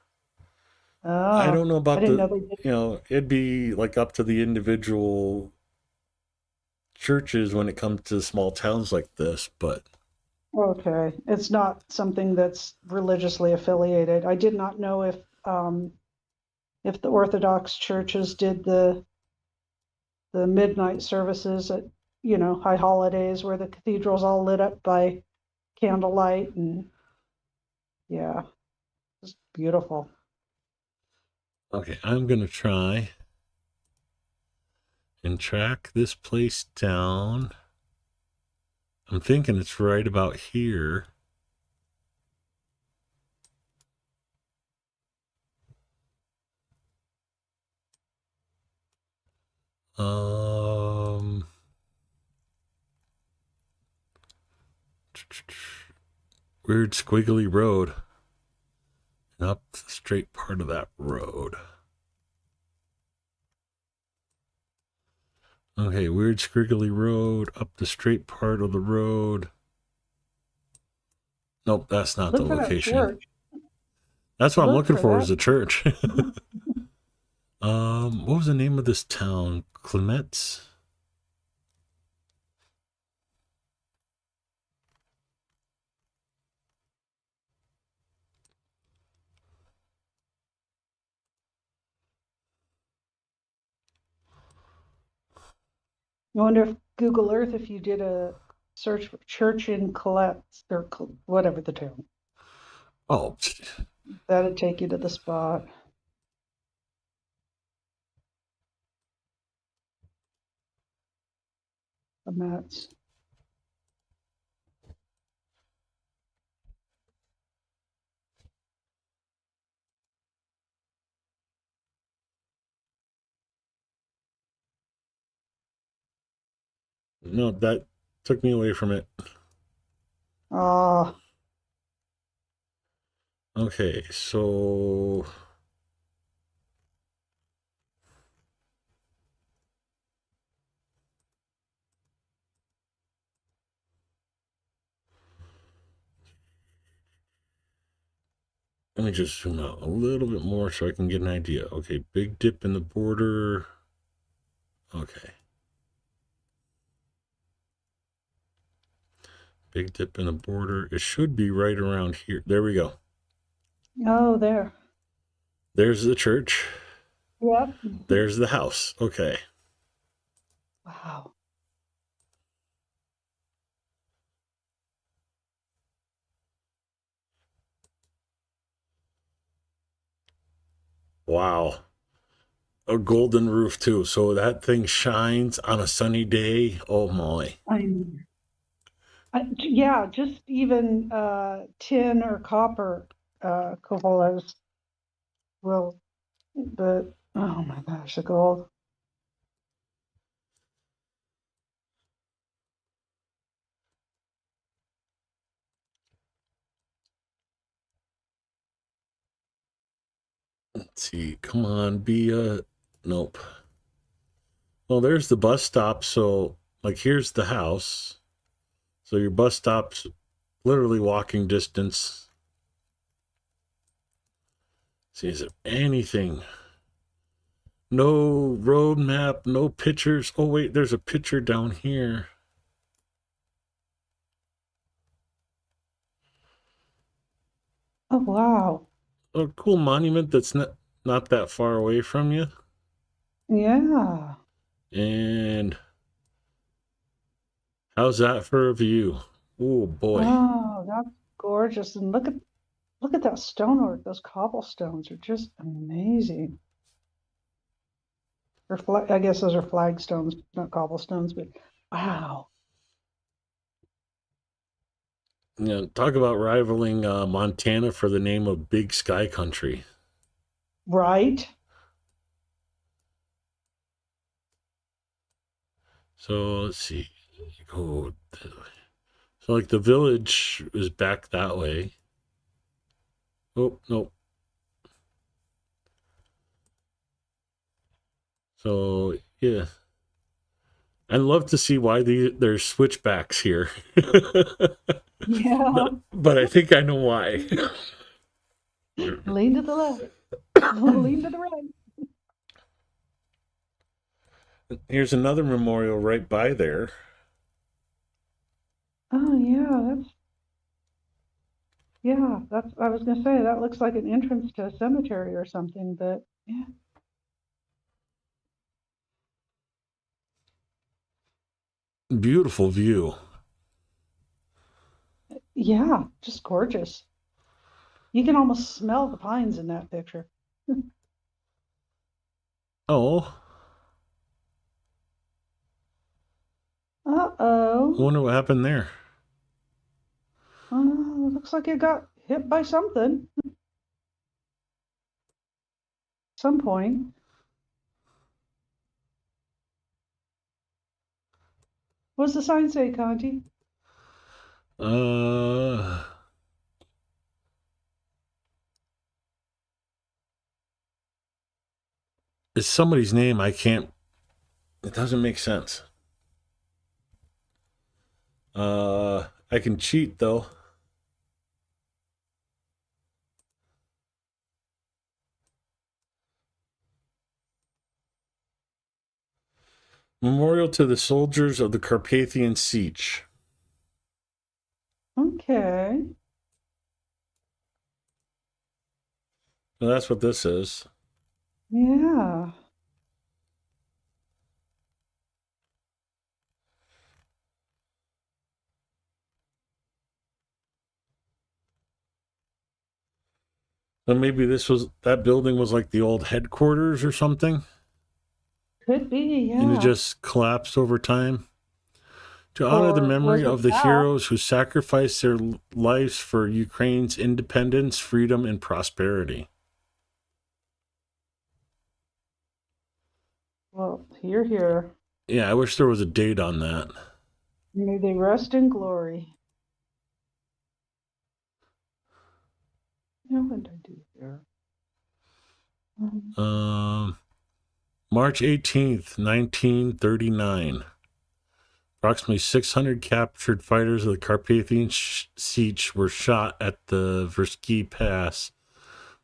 I Oh, don't know I about didn't know they did. it'd be like up to the individual churches when it comes to small towns like this, but Okay, it's not something that's religiously affiliated. I did not know if the Orthodox churches did the midnight services at, high holidays where the cathedral's all lit up by candlelight and yeah, it's beautiful. okay, I'm gonna try and track this place down. I'm thinking it's right about here. Weird squiggly road. And up the straight part of that road. Okay, weird squiggly road, up the straight part of the road. Nope, that's not the Look for that location. church. That's what I'm Look looking for for that. is a church. What was the name of this town? Clements? I wonder if Google Earth, if you did a search for church in Colette or whatever the town, Oh, that'd take you to the spot. And that's no, that took me away from it. oh, Okay, so let me just zoom out a little bit more so I can get an idea. Okay, big dip in the border. Okay. Big dip in the border. It should be right around here. There we go. oh, there. There's the church. Yep. There's the house. Okay. Wow. Wow. A golden roof too. So that thing shines on a sunny day. Oh my. Yeah, just even tin or copper cupolas will, but oh my gosh, the gold. Let's see. Come on, be a nope. Well, there's the bus stop. So like here's the house. So your bus stop's literally walking distance. See, is there anything? No road map, no pictures. Oh wait, there's a picture down here. Oh wow. A cool monument that's not that far away from you. Yeah. And how's that for a view? Oh boy. Oh, that's gorgeous. And look at that stonework. Those cobblestones are just amazing. Or I guess those are flagstones, not cobblestones, but wow. Yeah, talk about rivaling Montana for the name of Big Sky Country. Right? So let's see. Go that way. So like the village is back that way. Oh no. So yeah. I'd love to see why there's switchbacks here. Yeah. but I think I know why. Lean to the left. Lean to the right. Here's another memorial right by there. Oh yeah, that's I was gonna say that looks like an entrance to a cemetery or something, but yeah. Beautiful view. Yeah, just gorgeous. You can almost smell the pines in that picture. Oh, I Uh-oh. wonder what happened there. Looks like it got hit by something. Some point. What does the sign say, Conti? It's somebody's name. I can't. It doesn't make sense. I can cheat though. Memorial to the soldiers of the Carpathian Siege. Okay. So that's what this is. Yeah. So maybe that building was like the old headquarters or something, Could be, and it yeah. just collapsed over time. To honor the Or memory was it of the that? heroes who sacrificed their lives for Ukraine's independence, freedom, and prosperity. Well, here. Yeah, I wish there was a date on that. May they rest in glory. Now what did I do here? March 18th, 1939. Approximately 600 captured fighters of the Carpathian Siege were shot at the Versky Pass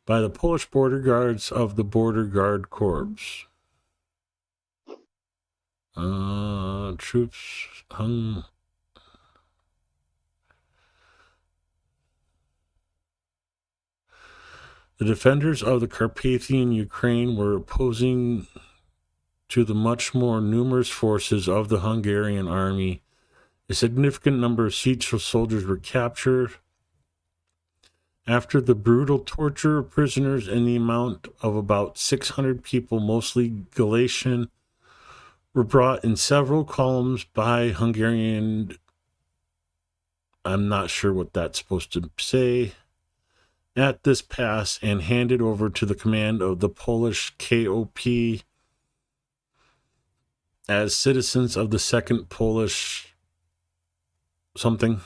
by the Polish border guards of the Border Guard Corps. Troops hung. The defenders of the Carpathian Ukraine were opposing to the much more numerous forces of the Hungarian army. A significant number of siege soldiers were captured. After the brutal torture of prisoners in the amount of about 600 people, mostly Galatian, were brought in several columns by Hungarian, I'm not sure what that's supposed to say, at this pass and handed over to the command of the Polish KOP as citizens of the Second Polish something.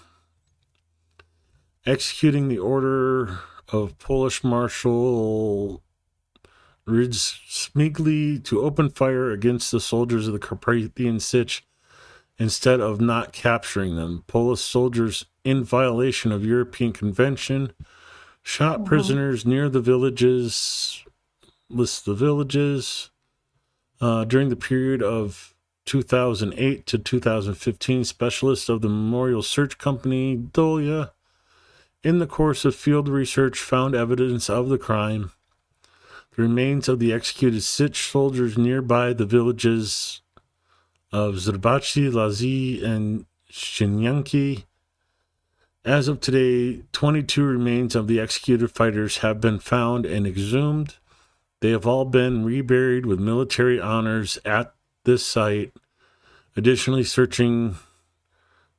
Executing the order of Polish Marshal Rydzmigli to open fire against the soldiers of the Carpathian Siege instead of not capturing them. Polish soldiers, in violation of European Convention, shot prisoners near the villages. List the villages. During the period of 2008 to 2015, specialists of the Memorial Search Company, Dolia, in the course of field research, found evidence of the crime. The remains of the executed Sich soldiers nearby the villages of Zerbachi, Lazi, and Shinyanki. As of today, 22 remains of the executed fighters have been found and exhumed. They have all been reburied with military honors at this site. Additionally, searching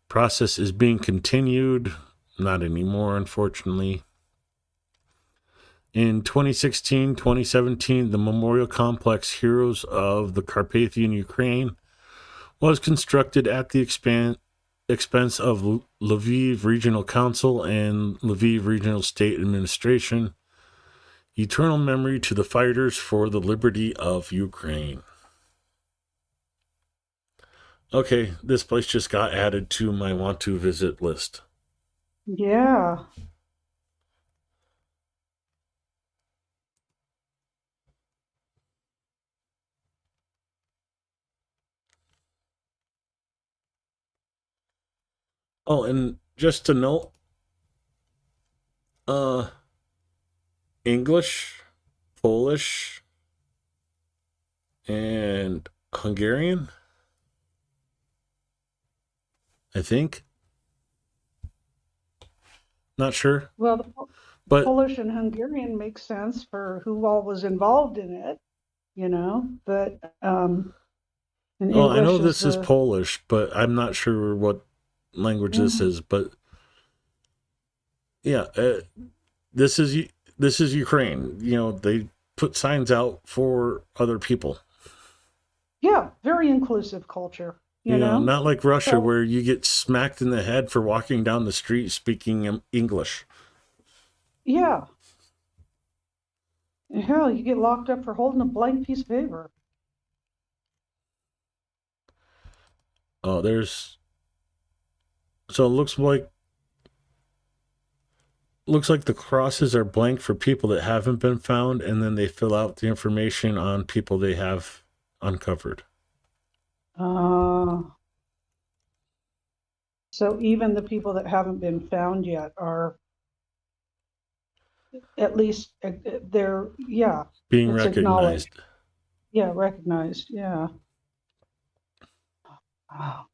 process is being continued. Not anymore, unfortunately. In 2016-2017, the memorial complex Heroes of the Carpathian Ukraine was constructed at the expense of Lviv Regional Council and Lviv Regional State Administration. Eternal memory to the fighters for the liberty of Ukraine. Okay, this place just got added to my want to visit list. Yeah. Oh, and just to note, English, Polish, and Hungarian, I think. Not sure. Well, the But Polish and Hungarian makes sense for who all was involved in it, but in oh, I know English this is the, Polish, but I'm not sure what language this is. But yeah, this is Ukraine. They put signs out for other people. yeah, very inclusive culture. you know? not like Russia So- where you get smacked in the head for walking down the street speaking English. Yeah. Hell, you get locked up for holding a blank piece of paper. Oh, so it looks like the crosses are blank for people that haven't been found, and then they fill out the information on people they have uncovered. So even the people that haven't been found yet are at least they're, yeah, Being it's recognized. acknowledged. Yeah, recognized. Yeah. Wow.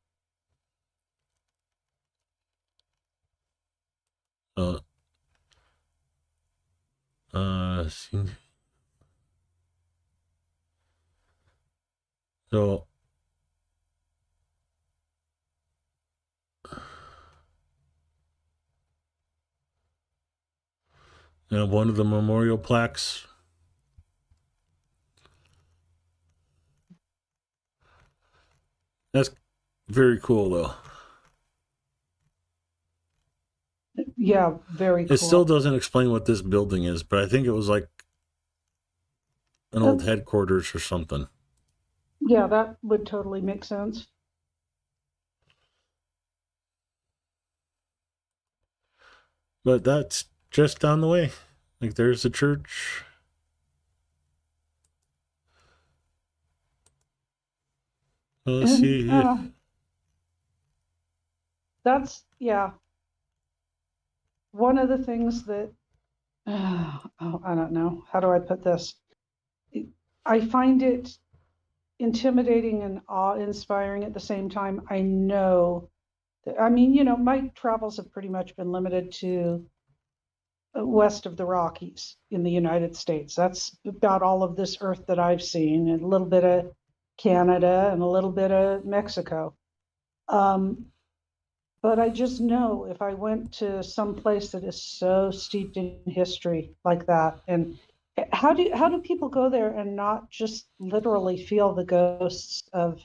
See- so one of the memorial plaques. That's very cool, though. Yeah, very cool. It still doesn't explain what this building is, but I think it was like an old headquarters or something. Yeah, that would totally make sense. But that's just down the way. Like, there's the church. Let's And, see. that's, yeah. One of the things that, oh, I don't know, how do I put this? I find it intimidating and awe-inspiring at the same time. I know that, I mean, my travels have pretty much been limited to west of the Rockies in the United States. That's about all of this earth that I've seen, and a little bit of Canada and a little bit of Mexico. But I just know if I went to some place that is so steeped in history like that, and how do people go there and not just literally feel the ghosts of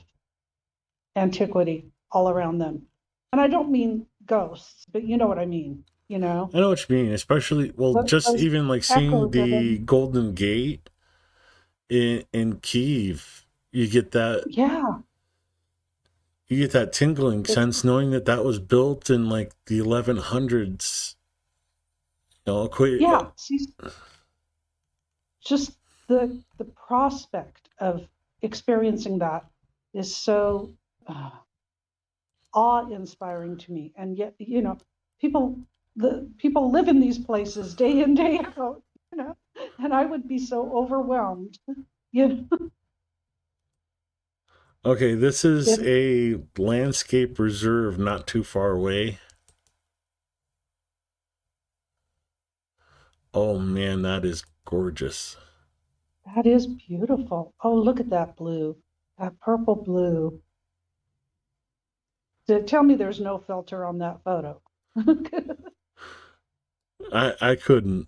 antiquity all around them? And I don't mean ghosts, but you know what I mean, I know what you mean, especially, just those even like seeing echoes of the them. Golden Gate in Kiev, you get that. Yeah. You get that tingling sense knowing that was built in like the 1100s. Yeah. See, just the prospect of experiencing that is so awe-inspiring to me. And yet, people live in these places day in, day out, and I would be so overwhelmed. Okay, this is a landscape reserve not too far away. Oh man, that is gorgeous. That is beautiful. Oh, look at that blue, that purple blue. Tell me there's no filter on that photo. I couldn't.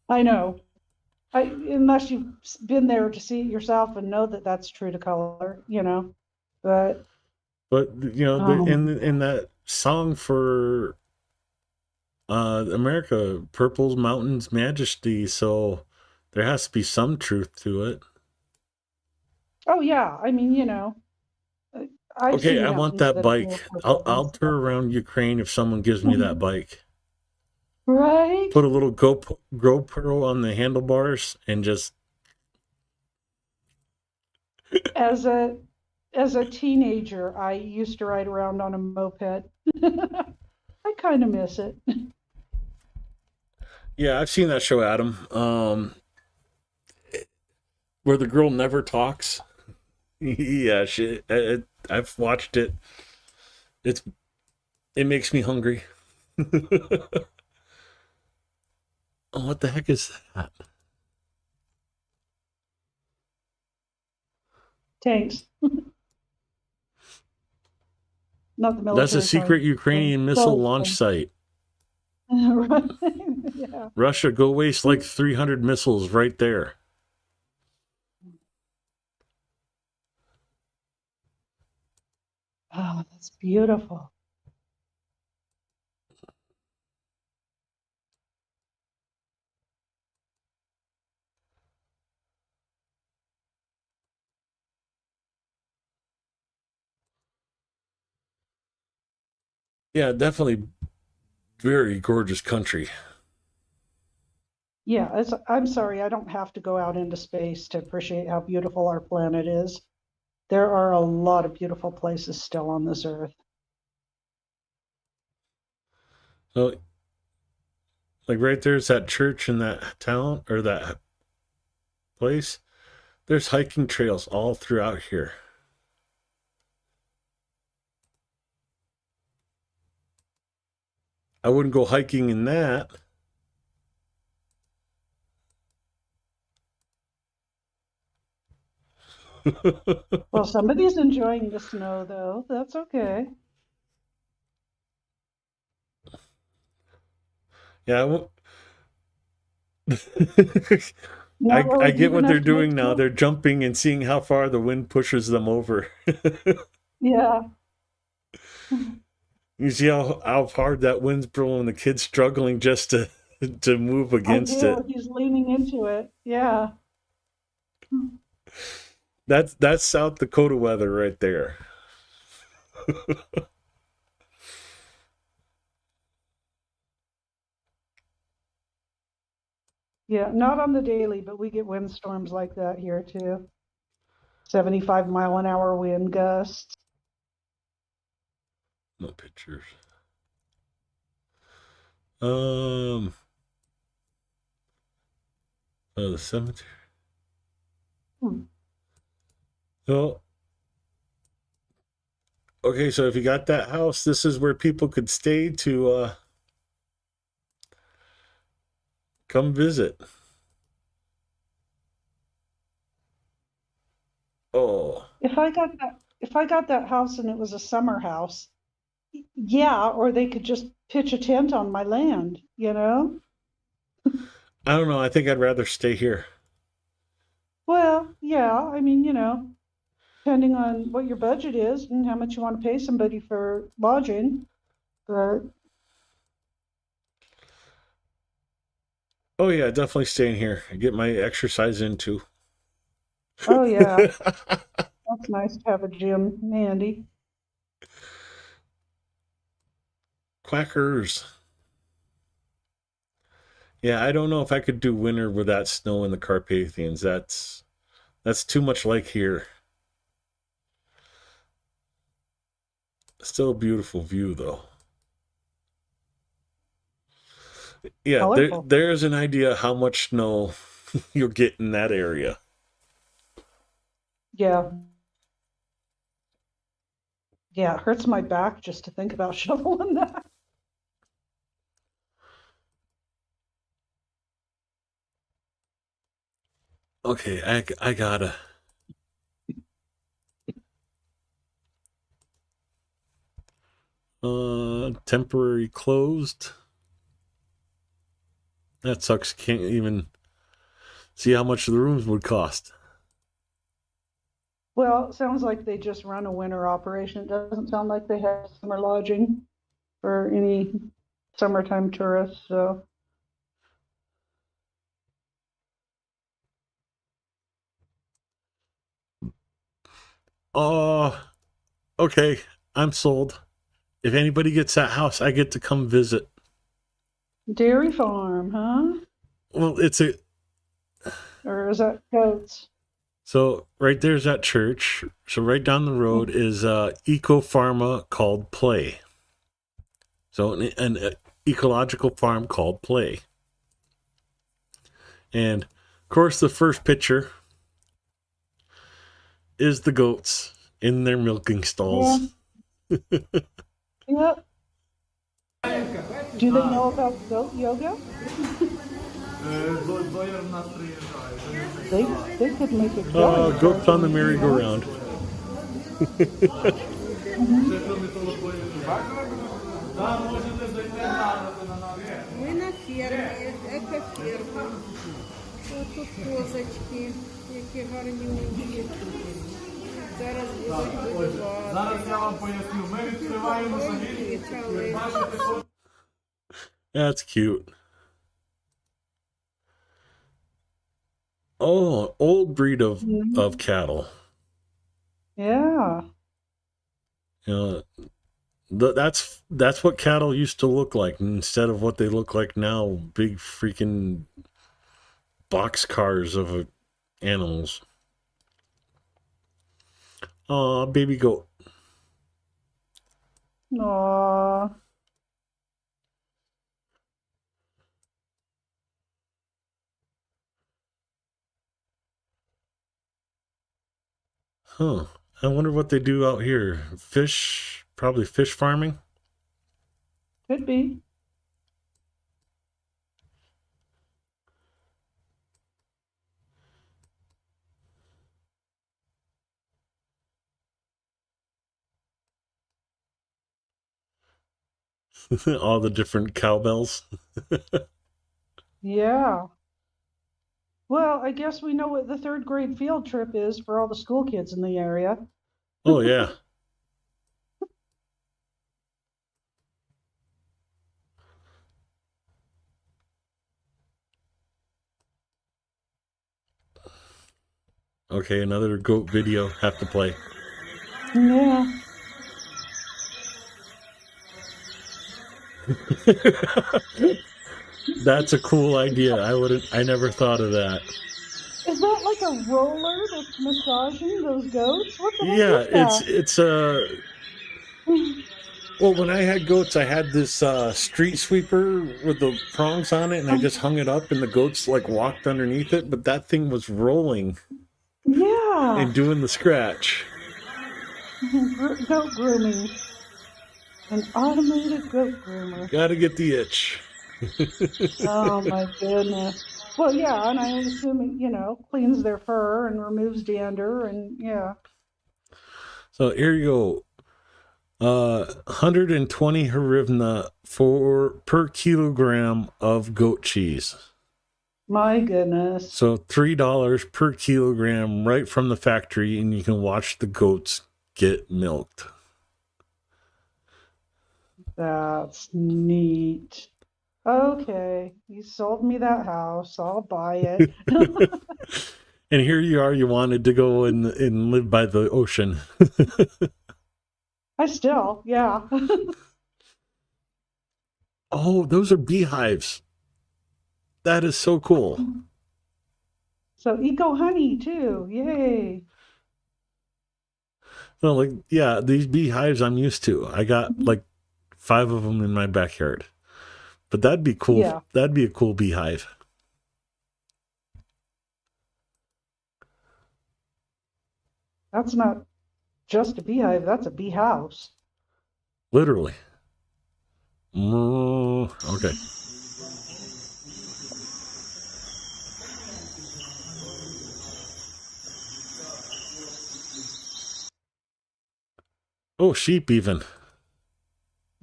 I know. Unless you've been there to see it yourself and know that that's true to color, but in that song for America, Purple's Mountains Majesty, so there has to be some truth to it. Oh yeah, I mean, I've Okay, seen I want mountains that that bike. are I'll tour around Ukraine if someone gives me that bike. right. Put a little GoPro on the handlebars and just. As a teenager, I used to ride around on a moped. I kind of miss it. Yeah, I've seen that show, Adam. Where the girl never talks. Yeah, I've watched it. It makes me hungry. Oh, what the heck is that? Tanks. Not the military. That's a secret kind. Ukrainian missile launch site. Right. Yeah. Russia, go waste like 300 missiles right there. Oh, that's beautiful. Yeah, definitely very gorgeous country. Yeah, I'm sorry, I don't have to go out into space to appreciate how beautiful our planet is. There are a lot of beautiful places still on this earth. So, like right there's that church in that town or that place. There's hiking trails all throughout here. I wouldn't go hiking in that. Well, somebody's enjoying the snow, though. That's okay. Yeah, Now, I Lois, you're get what gonna they're have to make doing now. sure. They're jumping and seeing how far the wind pushes them over. Yeah. You see how hard that wind's blowing. The kid's struggling just to move I against do. it. He's leaning into it. Yeah. That's South Dakota weather right there. Yeah, not on the daily, but we get windstorms like that here too. 75-mile-an-hour wind gusts. No pictures. Um, the cemetery. Hmm. So, okay, so if you got that house, this is where people could stay to come visit. Oh, If I got that house and it was a summer house, yeah, or they could just pitch a tent on my land, you know? I don't know. I think I'd rather stay here. Well, yeah, I mean, depending on what your budget is and how much you want to pay somebody for lodging. But Oh yeah, definitely staying here. Get my exercise in too. oh yeah, that's nice to have a gym handy. Quackers. Yeah, I don't know if I could do winter with that snow in the Carpathians. That's too much like here. Still a beautiful view though. Yeah, Colorful. there's an idea how much snow you'll get in that area. Yeah. Yeah, it hurts my back just to think about shoveling that. Okay, I gotta. Temporary closed. That sucks. Can't even see how much the rooms would cost. Well, it sounds like they just run a winter operation. It doesn't sound like they have summer lodging for any summertime tourists, so. Oh, okay. I'm sold. If anybody gets that house, I get to come visit. Dairy farm, huh? Well, it's a Or is that goats? so right there's that church. So right down the road is eco pharma called Play. So an ecological farm called Play. And of course, the first picture is the goats in their milking stalls. Yep. Do they know about goat yoga? They could make a killing. Goats on the merry-go-round. Ми на фермі, екоферма. Ось тут козочки, які гарнюні. That's cute. Oh, old breed of cattle. Yeah. You know, that's what cattle used to look like instead of what they look like now. Big freaking box cars of animals. Aw, baby goat. Aw. Huh. I wonder what they do out here. Fish, probably fish farming. Could be. All the different cowbells. Yeah. Well, I guess we know what the third grade field trip is for all the school kids in the area. Oh, yeah. Okay, another goat video. Have to play. Yeah. That's a cool idea. I never thought of that. Is that like a roller that's massaging those goats? What the Yeah, heck is it's that? well, when I had goats, I had this street sweeper with the prongs on it, and I just hung it up, and the goats like walked underneath it. But that thing was rolling Yeah. and doing the scratch. Goat grooming. An automated goat groomer. Got to get the itch. Oh my goodness. Well, yeah, and I assume it, cleans their fur and removes dander, and yeah. So here you go. 120 hryvnia per kilogram of goat cheese. My goodness. So $3 per kilogram right from the factory, and you can watch the goats get milked. That's neat. Okay, you sold me that house. I'll buy it. And here you are, you wanted to go and live by the ocean. Yeah. Oh, those are beehives. That is so cool. So eco honey too. Yay. Well, like, yeah, these beehives I'm used to. I got like 5 of them in my backyard. But that'd be cool. Yeah. That'd be a cool beehive. That's not just a beehive, that's a bee house. Literally. Okay. Oh, sheep even.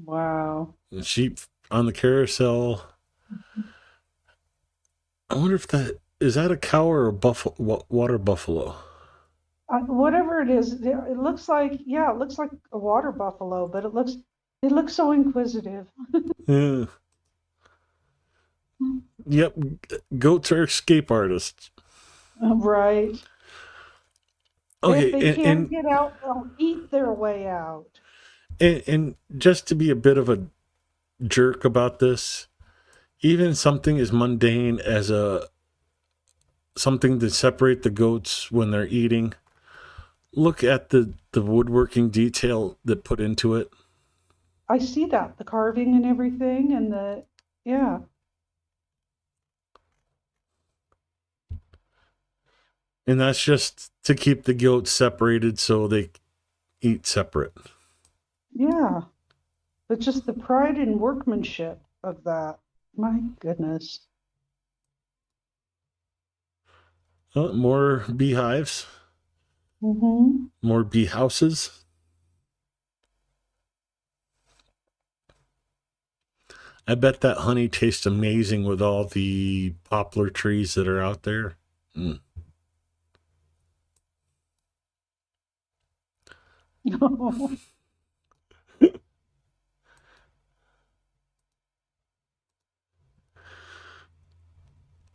Wow. Sheep on the carousel. I wonder if is that a cow or a water buffalo? Whatever it is, it looks like a water buffalo, but it looks so inquisitive. Yeah. Yep, goats are escape artists. Right. Okay, If they can't get out, they'll eat their way out. and just to be a bit of a jerk about this, even something as mundane as something to separate the goats when they're eating. Look at the woodworking detail that put into it. I see that, the carving and everything, and yeah. And that's just to keep the goats separated so they eat separate. Yeah. But just the pride and workmanship of that. My goodness. More beehives. Mm-hmm. More bee houses. I bet that honey tastes amazing with all the poplar trees that are out there.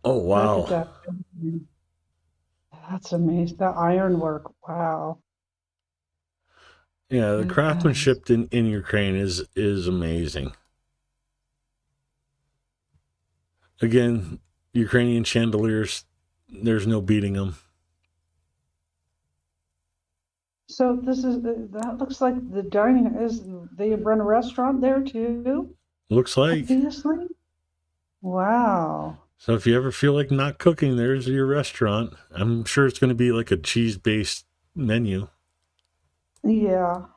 Oh, Look at wow. that. That's amazing. The ironwork. Wow. Yeah, the That is- craftsmanship in Ukraine is amazing. Again, Ukrainian chandeliers, there's no beating them. So this is that looks like the dining is they run a restaurant there too, Looks like. obviously. Wow. So if you ever feel like not cooking, there's your restaurant. I'm sure it's going to be like a cheese-based menu. Yeah.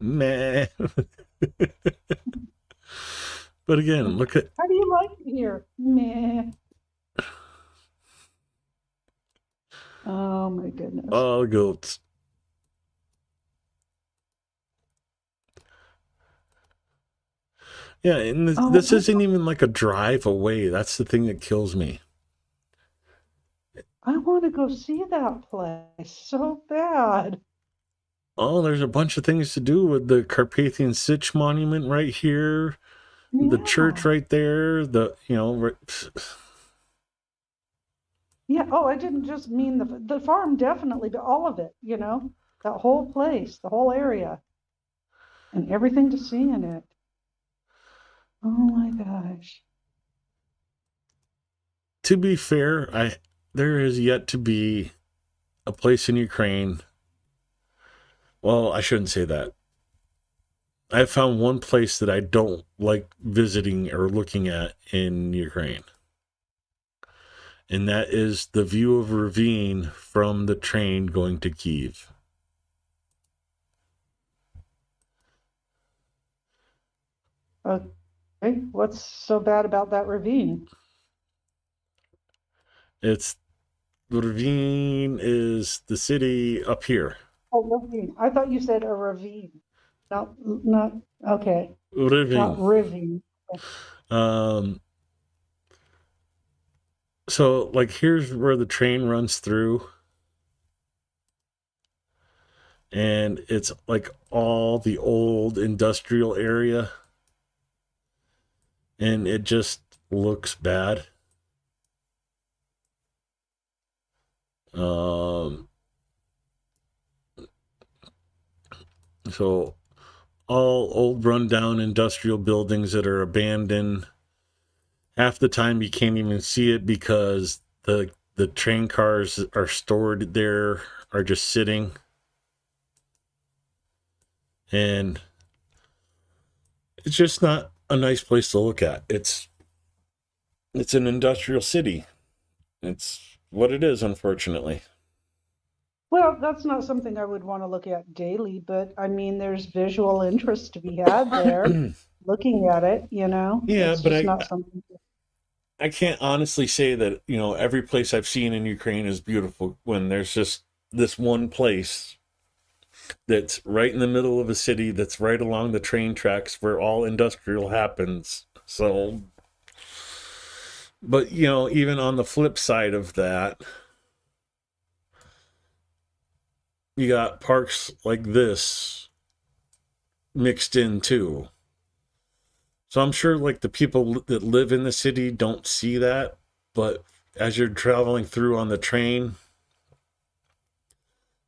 Meh. But again, look at How do you like it here? Meh. Oh my goodness. all the goats. Yeah, and Oh, this isn't even like a drive away. That's the thing that kills me. I want to go see that place so bad. Oh, there's a bunch of things to do with the Carpathian Sich Monument right here, the church Yeah. right there, Yeah. Oh, I didn't just mean the farm, definitely, but all of it, that whole place, the whole area, and everything to see in it. Oh my gosh. to be fair, there is yet to be a place in Ukraine. Well, I shouldn't say that. I found one place that I don't like visiting or looking at in Ukraine. And that is the view of ravine from the train going to Kiev. Okay. What's so bad about that ravine? The ravine is the city up here. Oh, ravine. I thought you said a ravine. Not, okay. Not Ravine. ravine. Um, so like here's where the train runs through. And it's like all the old industrial area. And it just looks bad. So all old rundown industrial buildings that are abandoned. Half the time you can't even see it because the train cars are stored there, are just sitting. And it's just not a nice place to look at. It's an industrial city. It's what it is, unfortunately. Well, that's not something I would want to look at daily, but I mean, there's visual interest to be had there, looking at it, Yeah, it's but just not something. I can't honestly say that, every place I've seen in Ukraine is beautiful when there's just this one place that's right in the middle of a city that's right along the train tracks where all industrial happens. So, but, even on the flip side of that, you got parks like this mixed in too. So I'm sure like the people that live in the city don't see that, but as you're traveling through on the train,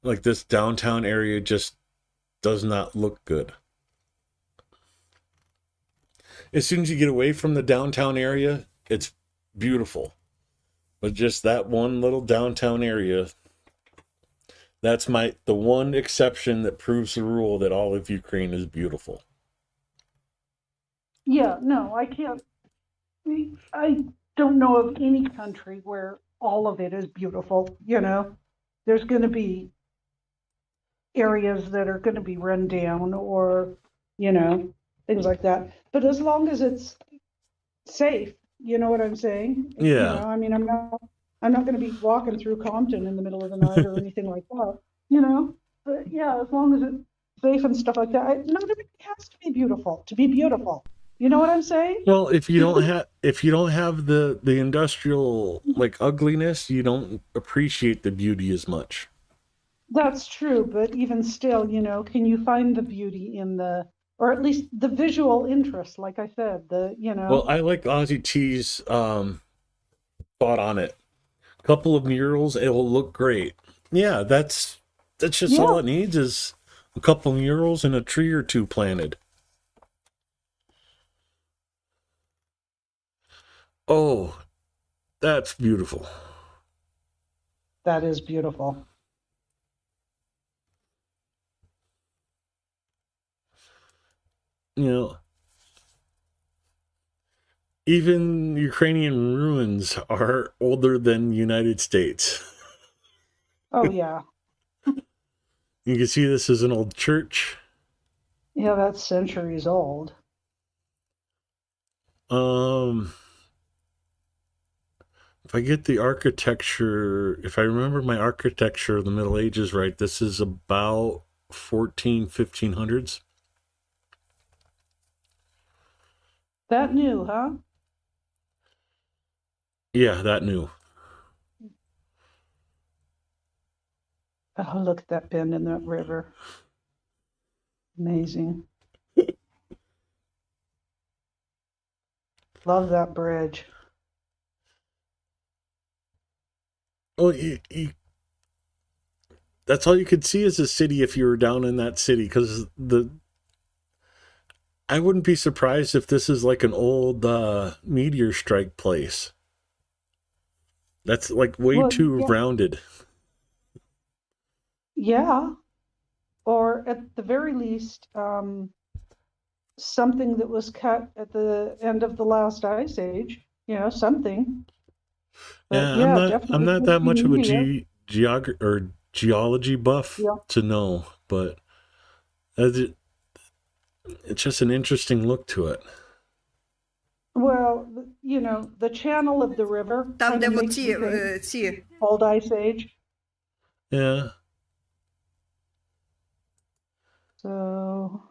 like this downtown area just does not look good. As soon as you get away from the downtown area, it's beautiful. But just that one little downtown area, that's the one exception that proves the rule that all of Ukraine is beautiful. Yeah, no, I can't. I don't know of any country where all of it is beautiful, There's going to be areas that are going to be run down or, things like that. But as long as it's safe, you know what I'm saying? Yeah. I mean, I'm not going to be walking through Compton in the middle of the night or anything like that, But yeah, as long as it's safe and stuff like that, not everything has to be beautiful to be beautiful. You know what I'm saying? Well, if you don't have the industrial like ugliness, you don't appreciate the beauty as much. That's true, but even still, can you find the beauty in or at least the visual interest, like I said, Well, I like Ozzy T's thought on it. Couple of murals, it'll look great. Yeah, that's just yeah, all it needs is a couple murals and a tree or two planted. Oh, that's beautiful. that is beautiful. You know, even Ukrainian ruins are older than United States. Oh, yeah. You can see this is an old church. Yeah, that's centuries old. Um, if I get the architecture, if I remember my architecture of the Middle Ages right, this is about 1500s. That new, huh? Yeah, that new. Oh, look at that bend in that river. Amazing. Love that bridge. Oh, that's all you could see as a city if you were down in that city, because I wouldn't be surprised if this is like an old meteor strike place. That's like way Well, too yeah, rounded. yeah. Or at the very least, something that was cut at the end of the last ice age, something. But Yeah, I'm yeah, not I'm definitely not could that be much of a media. geology buff Yeah. to know, but it's just an interesting look to it. Well, the channel of the river Там, kind де of вот makes me think ці old ice age. Yeah. So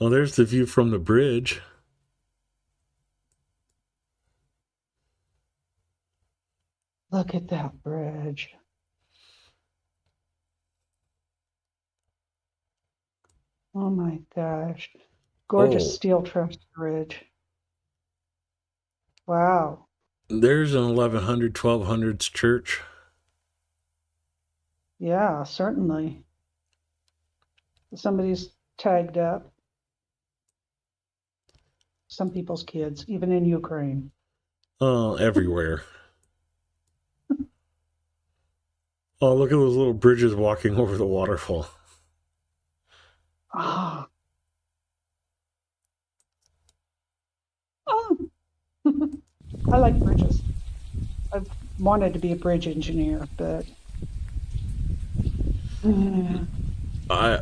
Well, there's the view from the bridge. look at that bridge. Oh my gosh. Gorgeous Oh, steel truss bridge. Wow. there's an 1100, 1200s church. Yeah, certainly. Somebody's tagged up. Some people's kids, even in Ukraine. Oh, everywhere. Oh, look at those little bridges walking over the waterfall. Ah. Oh. I like bridges. I've wanted to be a bridge engineer, but I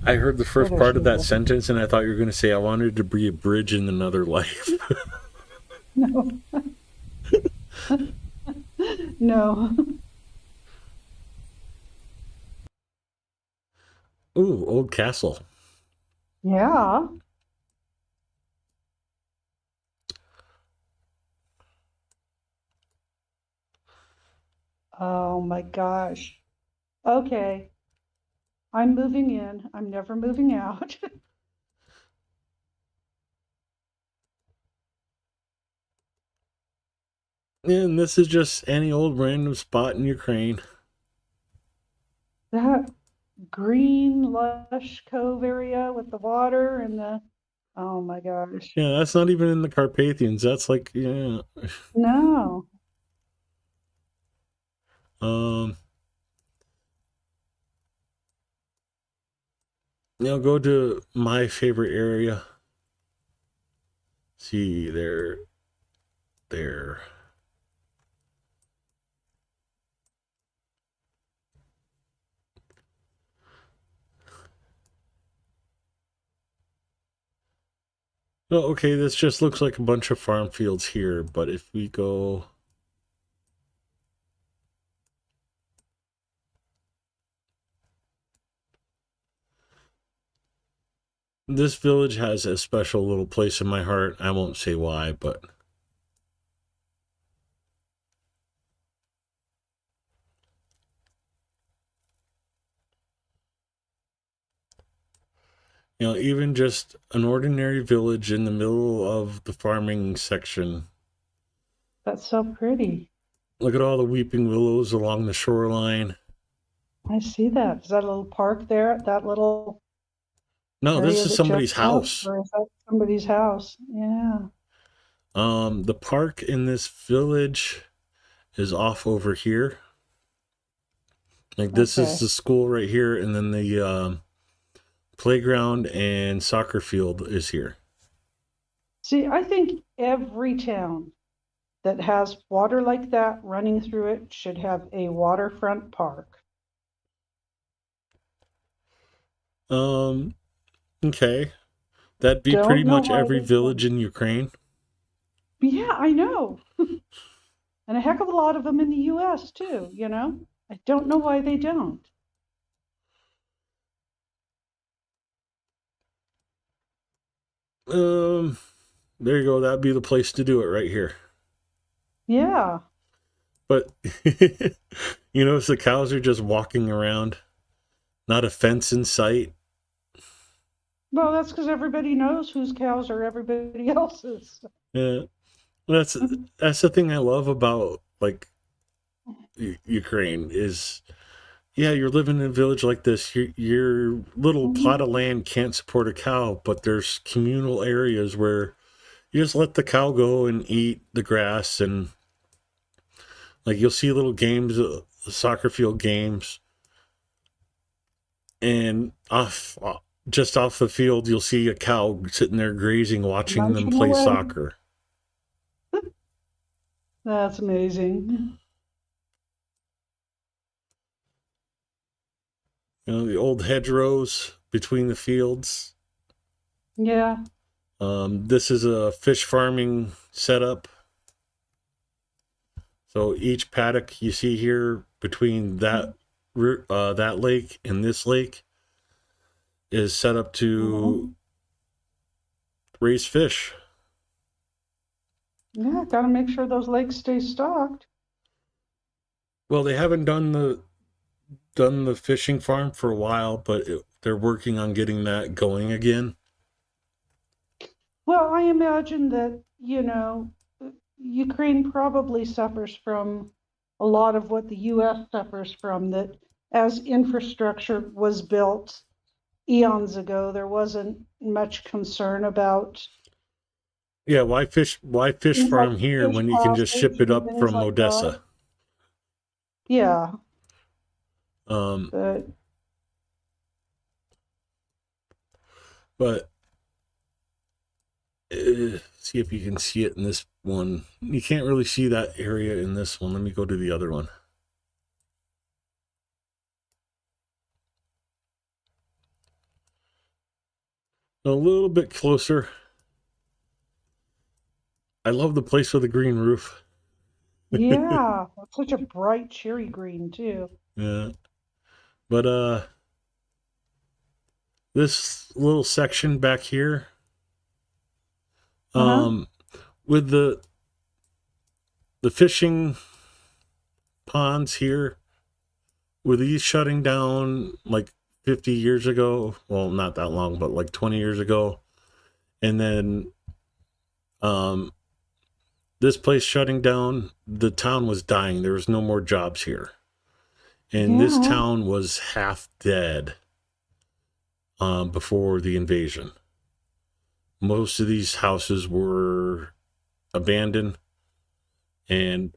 I heard the first part of that bittersweet. sentence and I thought you were going to say I wanted to be a bridge in another life. No, no. Ooh, old castle. Yeah. Oh my gosh. Okay. I'm moving in. I'm never moving out. And this is just any old random spot in Ukraine. That green lush cove area with the water and oh my gosh. Yeah, that's not even in the Carpathians. That's like, yeah. No. Um, go to my favorite area. See, there. Oh, okay, this just looks like a bunch of farm fields here, but if we go... This village has a special little place in my heart. I won't say why, but even just an ordinary village in the middle of the farming section. That's so pretty. Look at all the weeping willows along the shoreline. I see that. Is that a little park there? That little No, area this is that somebody's juts out? house. Or is that somebody's house? Yeah. The park in this village is off over here. Like this is Okay. the school right here, and then the playground and soccer field is here. See, I think every town that has water like that running through it should have a waterfront park. Okay. That'd be Don't pretty know much why every they village don't. in Ukraine. Yeah, I know. And a heck of a lot of them in the US too, you know? I don't know why they don't. There you go. That'd be the place to do it right here. Yeah. But you notice the cows are just walking around, not a fence in sight. Well, that's because everybody knows whose cows are everybody else's. Yeah, that's the thing I love about like Ukraine is, yeah, you're living in a village like this. Your little plot of land can't support a cow, but there's communal areas where you just let the cow go and eat the grass, and like you'll see little games, soccer field games, and just off the field, you'll see a cow sitting there grazing, watching them Munching play away. soccer. That's amazing. The old hedgerows between the fields. Yeah. This is a fish farming setup. So each paddock you see here between that lake and this lake is set up to raise fish. Yeah, gotta make sure those lakes stay stocked. Well, they haven't done the fishing farm for a while, but they're working on getting that going again. Well, I imagine that, Ukraine probably suffers from a lot of what the US suffers from, that as infrastructure was built eons ago, there wasn't much concern about Yeah, why fish farm here fish when you can just ship passage it and up things from like Odessa? that. Yeah, Um, but but see if you can see it in this one. You can't really see that area in this one. Let me go to the other one. A little bit closer. I love the place with the green roof. yeah, it's such a bright cherry green too. Yeah. But this little section back here, with the fishing ponds here, were these shutting down like 50 years ago? Well, not that long, but like 20 years ago. And then this place shutting down, the town was dying. There was no more jobs here. And this Yeah. town was half dead before the invasion. Most of these houses were abandoned. And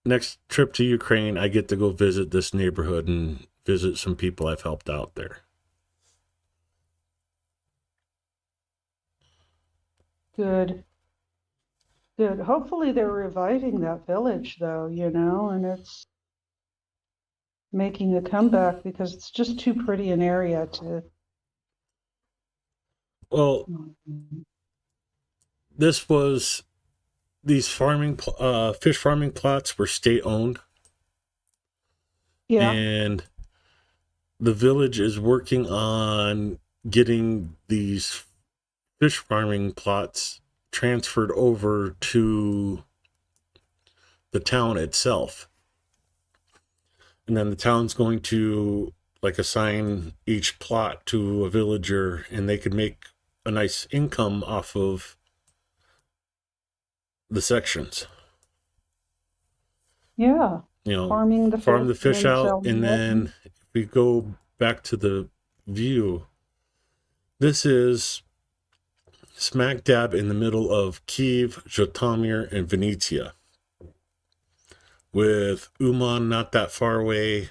next trip to Ukraine, I get to go visit this neighborhood and visit some people I've helped out there. Good. Good. Hopefully they're reviving that village though, and it's making a comeback because it's just too pretty an area to. Well, these fish farming plots were state owned. Yeah. And the village is working on getting these fish farming plots transferred over to the town itself. And then the town's going to like assign each plot to a villager, and they could make a nice income off of the sections. Yeah, You know, farming the farm the fish and out, selling and it. then if we go back to the view, this is smack dab in the middle of Kiev, Zhytomyr, and Venetia, with Uman not that far away.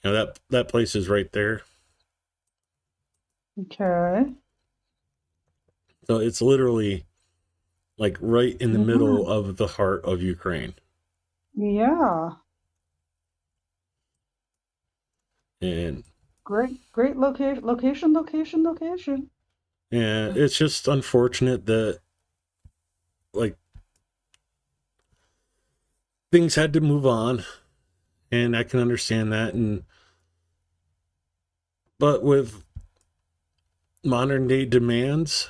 You know, that place is right there. Okay. So it's literally like right in the middle of the heart of Ukraine. Yeah. And Great location. and it's just unfortunate that like things had to move on, and I can understand that. But with modern day demands,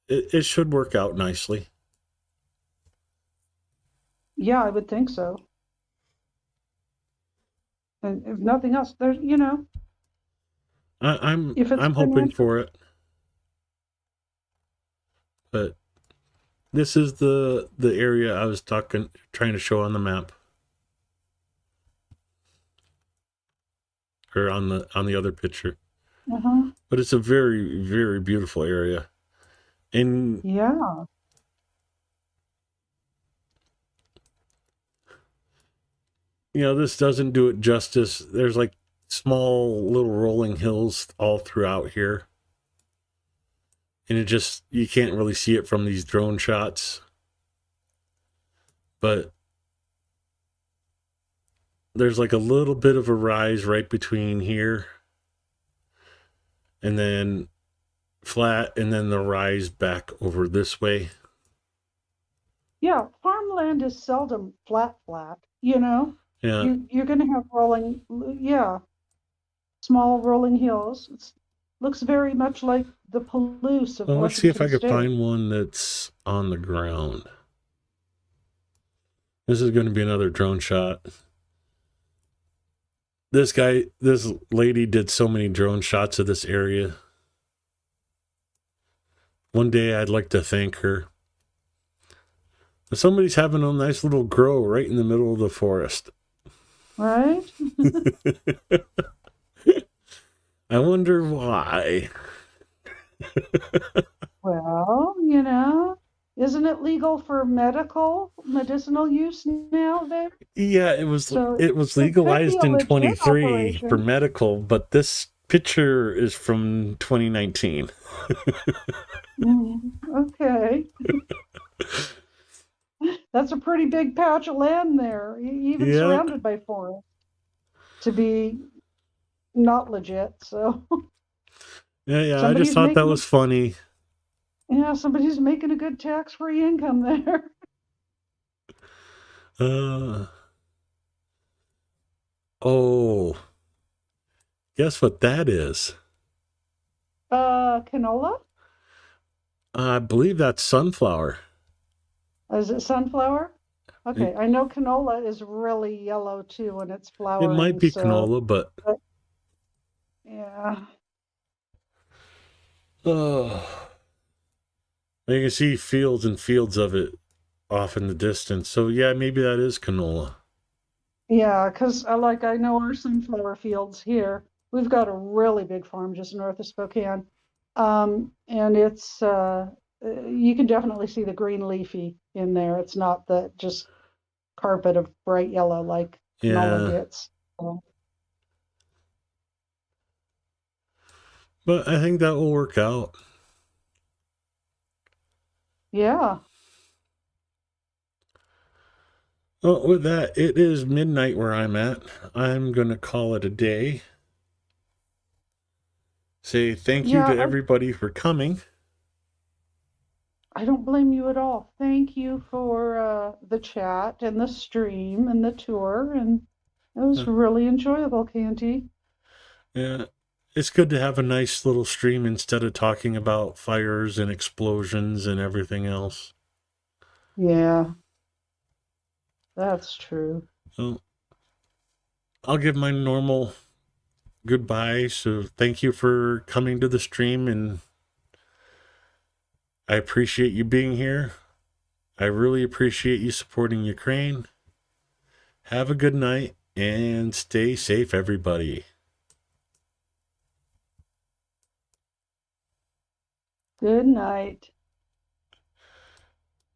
it should work out nicely. Yeah, I would think so. And if nothing else, there's, you know, I'm if it's hoping financial. for it. But this is the area I was trying to show on the map, or on the other picture. Uh-huh. But it's a very, very beautiful area. And Yeah. you know, this doesn't do it justice. There's like small little rolling hills all throughout here. And you can't really see it from these drone shots. But there's like a little bit of a rise right between here and then flat, and then the rise back over this way. Yeah, farmland is seldom flat, you know? Yeah. You're going to have small rolling hills. Looks very much like the Palouse of Well, let's see if I Washington can State. find one that's on the ground. This is going to be another drone shot. This lady did so many drone shots of this area. One day I'd like to thank her. Somebody's having a nice little grow right in the middle of the forest. Right? I wonder why. Well, you know, isn't it legal for medicinal use now there? Yeah, it was So it was it could be legalized a in legit 23 operation. for medical, but this picture is from 2019. Okay. That's a pretty big patch of land there, even Yeah. surrounded by forest, to be not legit. So Yeah, I Somebody's just thought that making- was funny. yeah, somebody's making a good tax-free income there. Oh, guess what that is? Canola? I believe that's sunflower. Is it sunflower? Okay, I know canola is really yellow too when it's It flowering. might be so, canola, but yeah. oh, you can see fields and fields of it off in the distance. So yeah, maybe that is canola. Yeah, because I know our sunflower fields here. We've got a really big farm just north of Spokane. And it's you can definitely see the green leafy in there. It's not the just carpet of bright yellow like canola Yeah, gets. So, but I think that will work out. yeah. Well, with that, it is midnight where I'm at. I'm going to call it a day. Say thank you Yeah, to everybody for coming. I don't blame you at all. Thank you for the chat and the stream and the tour, and It was really enjoyable, Candy. Yeah. It's good to have a nice little stream instead of talking about fires and explosions and everything else. Yeah, that's true. So I'll give my normal goodbye. So thank you for coming to the stream, and I appreciate you being here. I really appreciate you supporting Ukraine. Have a good night and stay safe, everybody. Good night.